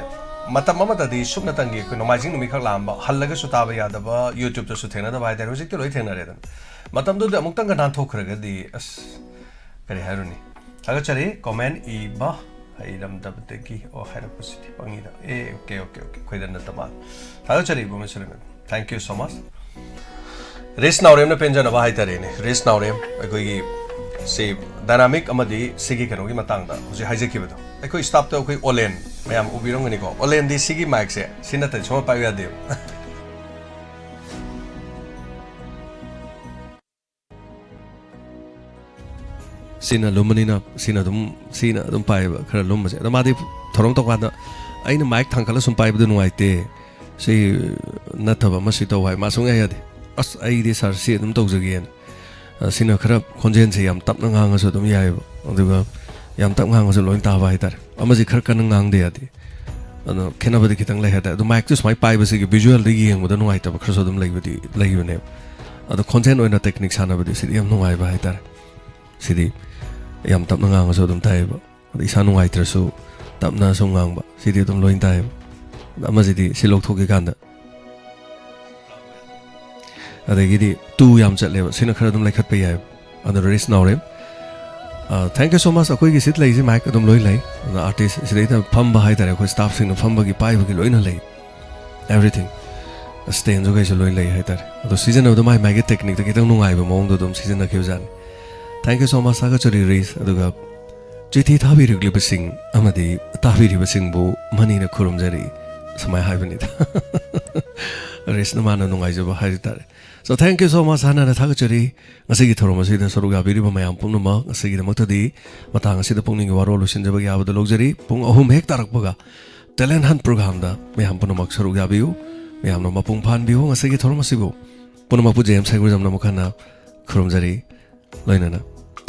matam amata di sukna tangi ko nomajing numi khak lamba hallaga su taba yadaba youtube to su thena da bai da hojik to loi thena re dan matam do amuk tang gan thokraga di as kare haruni thagachari comment i ba hairam da ki o haira positive pangi da okay khoi dan ta ba thagachari bu mesele thank you so much race naurem na penjana ba haitare ne race naurem akoi se dynamic amadi sigi kanogi matang da hoji haijeki bedo akoi stop to akoi olen mayam ubirong ni ko olen di sigi mic se sinata choma pa ya de sina lumanina sina dum pai ba khara lum se da ma di thorong to ka da aina mic thangkala sum pai bu nuai te se nathaba ma si to wai ma sung ya de as ai di sar si dum to jagi sina khara khonjen se yam tap na ngang so dum yai ba aduga yam tap ngang so loin ta ba hitar amaji khar kan ngang de ati ano khena badi kitang lai hata do mic to smai pai ba se visual de yeng mo da nuai ta ba khar so dum lai badi lai ne ado content oina technique sana badi si yam nuai ba hitar sidi yam tap na ngang so dum tai ba isa nuai tra so tap na so ngang ba sidi dum loin tai amaji di silok thoki kan da adagidi tu yam chatle sina khara dum lai khat pe yai on the race now rem thank you so much akoi gi sit lai ji mic dum loi lai the artist sidai ta pham ba hai tare akoi staff sing pham ba gi pai ba gi loi na lai everything stay enjoy ga loi lai hai tare the season of the my mega technique ta kitang nungai ba mong do dum season na kheu jan thank you so much saga chori race aduga chithi tha bi rigli ba sing amadi ta bi ri ba sing bu mani na khurum jari samai hai ba ni da race na mana nungai jo ba hai tare so thank you so much hana na thagachari ngasigi thorom asi da soruga biri ba mayam pungnu ma ngasigi da maktadi matang asi da pungning warol sin jaba ya ba logjari pung ahum hek tarak baga talent hunt program da mayam punu mak soruga biu mayam no mapung phan biu ngasigi thorom asi bu punu ma pu jem saigru jam na mukhana khurum jari loina na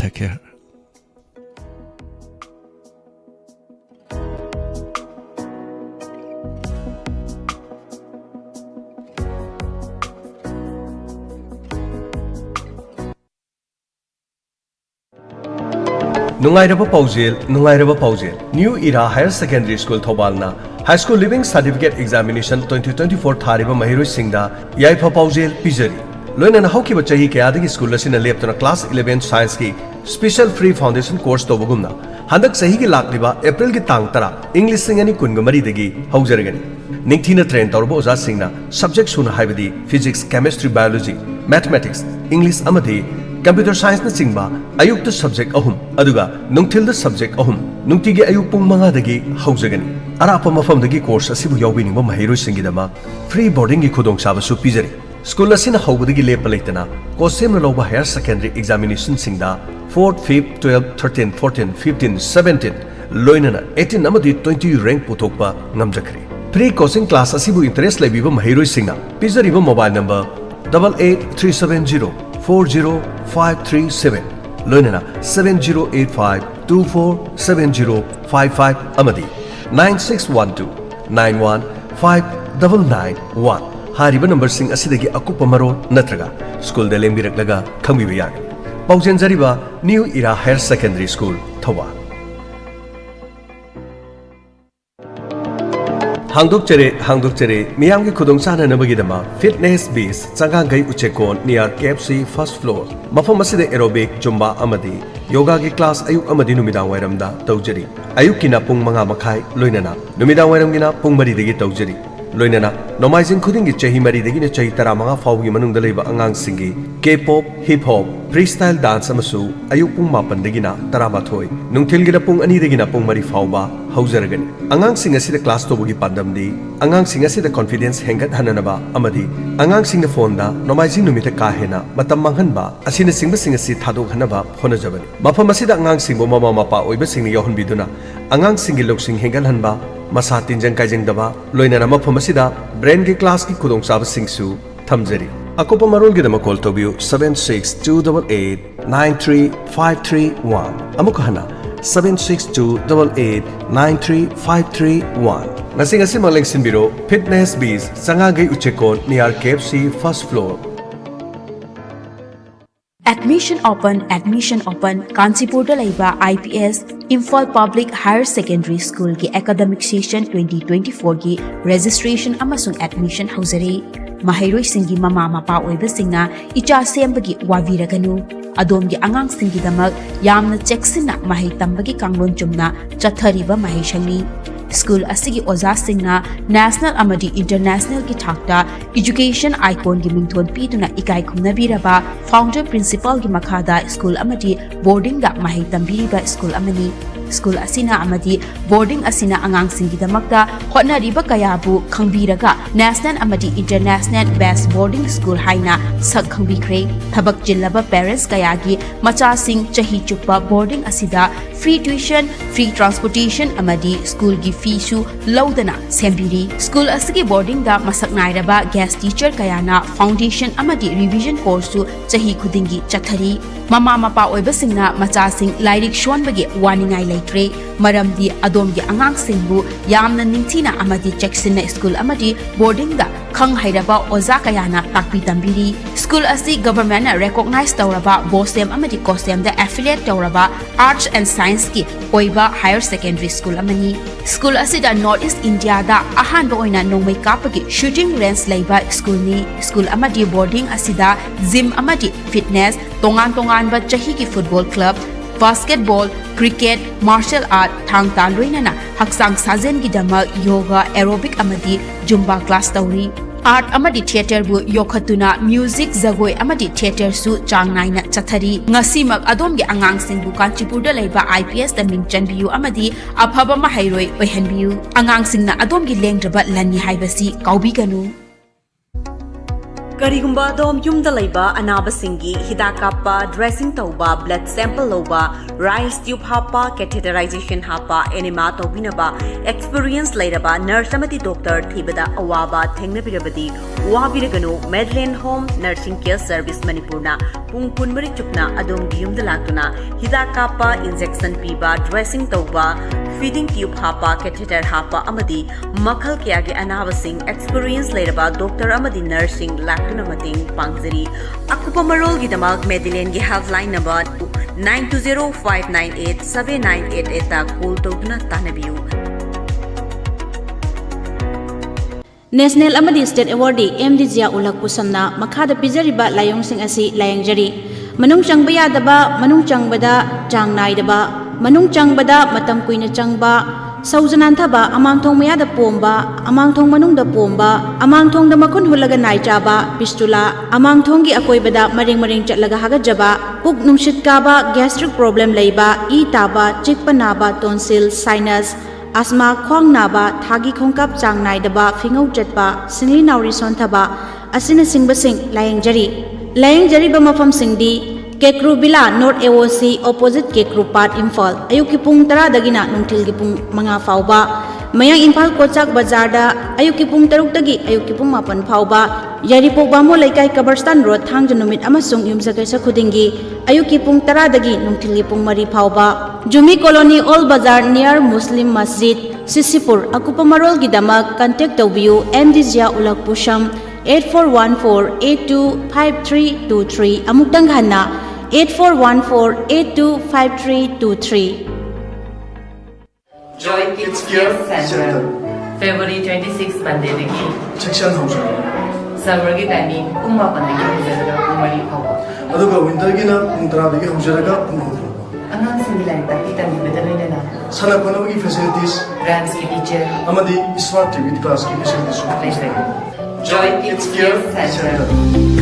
take care Nungairaba Paujel New Era Higher Secondary School Thobalna High School Living Certificate Examination 2024 Thariba Mahiroi Singda Yaifa Paujel Pijari Loina na hauki bachahi ke adagi school asina leptona class 11 science ki special free foundation course tobagumna handak sahi ki lakliba April ki tang tara English singani kungamari dagi haujaragani ningthina train torbo oza singna subject suna haibadi physics chemistry biology mathematics English amadi computer science na chingba ayukta subject ahum aduga nungthilda subject ahum nungtigi ayuk pung manga dagi haujagani arapa mafam dagi course asibu yawbiningba mahiroi singidama free boarding gi khudong saba su pijari school asina haubadagi lepa leitana kosem na loba higher secondary examination singda 4th 5th 12th 13th 14th 15th 17th loinana 18 amadi 20 rank puthokpa ngamjakri pre coaching class asibu interest lebiba mahiroi singa pijari ba mobile number 88370 40537 Loinana 7085247055 Amadi 9612 9159991 Hariba number sing asidagi akupa maro natraga school de lembiraklaga khangbiba yagani Paujen Jariba New Era Higher Secondary School Thowa Hangduk Chere Miyamgi Kudong Sana Nabagidama Fitness Beast Sangangai Uchekon near KFC first floor Mafam Aside Aerobic Jumba Amadi Yoga gi class Ayuk Amadi Numidang Wairamda Taujari Ayuk Kina Pung Manga Makai Loinana Numidang Wairam Gina Pung Mari Digi Taujari loinana nomaijing khuding gi chahi mari degi ne chahi taramanga fawgi manung da leiba angang singi K-pop, hip hop, freestyle dance amasu ayuk pung mapan degi na taramathoi nungthil gi pung ani degi na pung mari fawba haujaragani angang singa sida class to bugi pandam di angang singa sida confidence hengat hananaba amadi angang singa phone da nomaijing numita ka hena matam manghanba asina singba singa si thadok hanaba phona jabani mafam asida angang singbo mama mapa oiba singni yohon biduna angang singi loksing hengal hanba masa tinjang kaijang daba loinana mafam asida brain gi class ki khudong sab singsu thamjari akopa marol gi dama call to biu 7628893531 amuk hana 7628893531 ngasing asim maleng sinbiro fitness biz sanga gai uchekon near KFC first floor Admission open Kanchipur da laiba IPS Imphal Public Higher Secondary School ki academic session 2024 ki registration amasung admission hauzari mahairoi singi mama mapa oiba singna icha sembagi waviraganu adomgi angang singi damak yamna checksina mahai tambagi kanglon chumna chathariba mahai shangni School asigi oza singna national amadi international ki thakta education icon gi mingthon pituna ikai khumna biraba founder principal gi makhada school amadi boarding da mahai tambiriba school amani school asina amadi boarding asina angang singi damakta hotna riba kayabu khangbiraga national amadi international best boarding school haina sak khangbikre thabak jillaba parents kayagi macha sing chahi chukpa boarding asida free tuition free transportation amadi school gi fee su laudana sembiri school asigi boarding da masak nairaba guest teacher kayana foundation amadi revision course su chahi khudingi chathari mama mapa oiba singna macha sing lairik shonbagi waningai laitre maramdi adomgi angang singbu yamna ningthina amadi checksina school amadi boarding da khang hairaba oza kayana takpi tambiri school asi government na recognize tawraba bosem amadi kosem da affiliate tawraba arts and science ki oiba higher secondary school amani school asi da north east india da ahan ba oina nongmai kapagi shooting range laiba school ni school amadi boarding asida gym amadi fitness tongan ba chahi ki football club basketball cricket martial art thang ta loinana haksang sajen gi dama yoga aerobic amadi zumba class tawri art amadi theater bu yokhatuna music zagoi amadi theater su changnaina chathari ngasimak adomgi angang singbu Kanchipur da laiba IPS da mingchan biu amadi aphaba mahairoi oihan biu angang singna adomgi lengdraba lani haibasi kaubi ganu Karigumba dom yumda laiba anaba singi hidakapa dressing tauba blood sample loba rice tube hapa catheterization hapa enema tobinaba experience lairaba nurse amati doctor thibada awaba thengnabirabadi wabiraganu Medland Home Nursing Care Service Manipurna pungpun mari chukna adom yumda latuna hidakapa injection piba dressing tauba feeding tube hapa catheter hapa amadi makhal kya ge anaba sing experience lairaba doctor amadi nursing tuna mating pangzari akupa marol gi damak Medland gi helpline number 9205987988 ta call tawduna tanabiu National amadi state awardee MD Zia ulak pusamna makhada pijariba layong sing asi layangjari manung changba yadaba manung changbada changnai manung changbada matam kuina changba Saujanan thaba amangthong mayada pomba amangthong manungda pomba amangthong da makun hulaga nai chaba pistula amangthong gi akoibada maring chatlaga hagajaba puk numshit kaba gastric problem leiba e taba chikpa naba tonsil sinus asma khong naba thagi khongkap chang nai daba fingau chatpa singli nauri son thaba asina singba sing layang jari ba mafam singdi Kekrubila North AOC opposite Kekru Part Imphal ayuki pung tara dagina nungtil ki pung mga fauba mayang Imphal Kochak Bazar da ayuki pung taruk dagi ayuki pung mapan fauba yari pokbamo laikai Kabarstan Road thangjanumit amasung yumsakai sa khudingi ayuki pung tara dagi nungtil ki pung mari fauba Jumi Colony All Bazar near Muslim Masjid Sisipur akupa marol gidamak contact tawbiu MD Zia ulak pusham 8414825323 amutang hana 8414825323 Joy Kids Care Center February 26 Monday dagi section hausa summer gi timing pung 8 dagi hujaraga pung 2 phawa aduga winter gi na pung 3 dagi hujaraga pung 4 ꯑꯉꯥꯡꯁꯤꯡꯒꯤ ꯂꯥꯏꯔꯤꯛ ꯇꯥꯛꯄꯤ ꯇꯝꯕꯤꯕꯗ ꯂꯣꯏꯅꯅ ꯁꯥꯟꯅ ꯈꯣꯠꯅꯕꯒꯤ facilities ꯔꯥꯏꯝꯁꯀꯤ teacher ꯑꯃꯗꯤ smart TV ꯀ꯭ꯂꯥꯁꯀꯤ facilities ꯂꯩꯖꯩ ꯖꯣꯏ kids care centre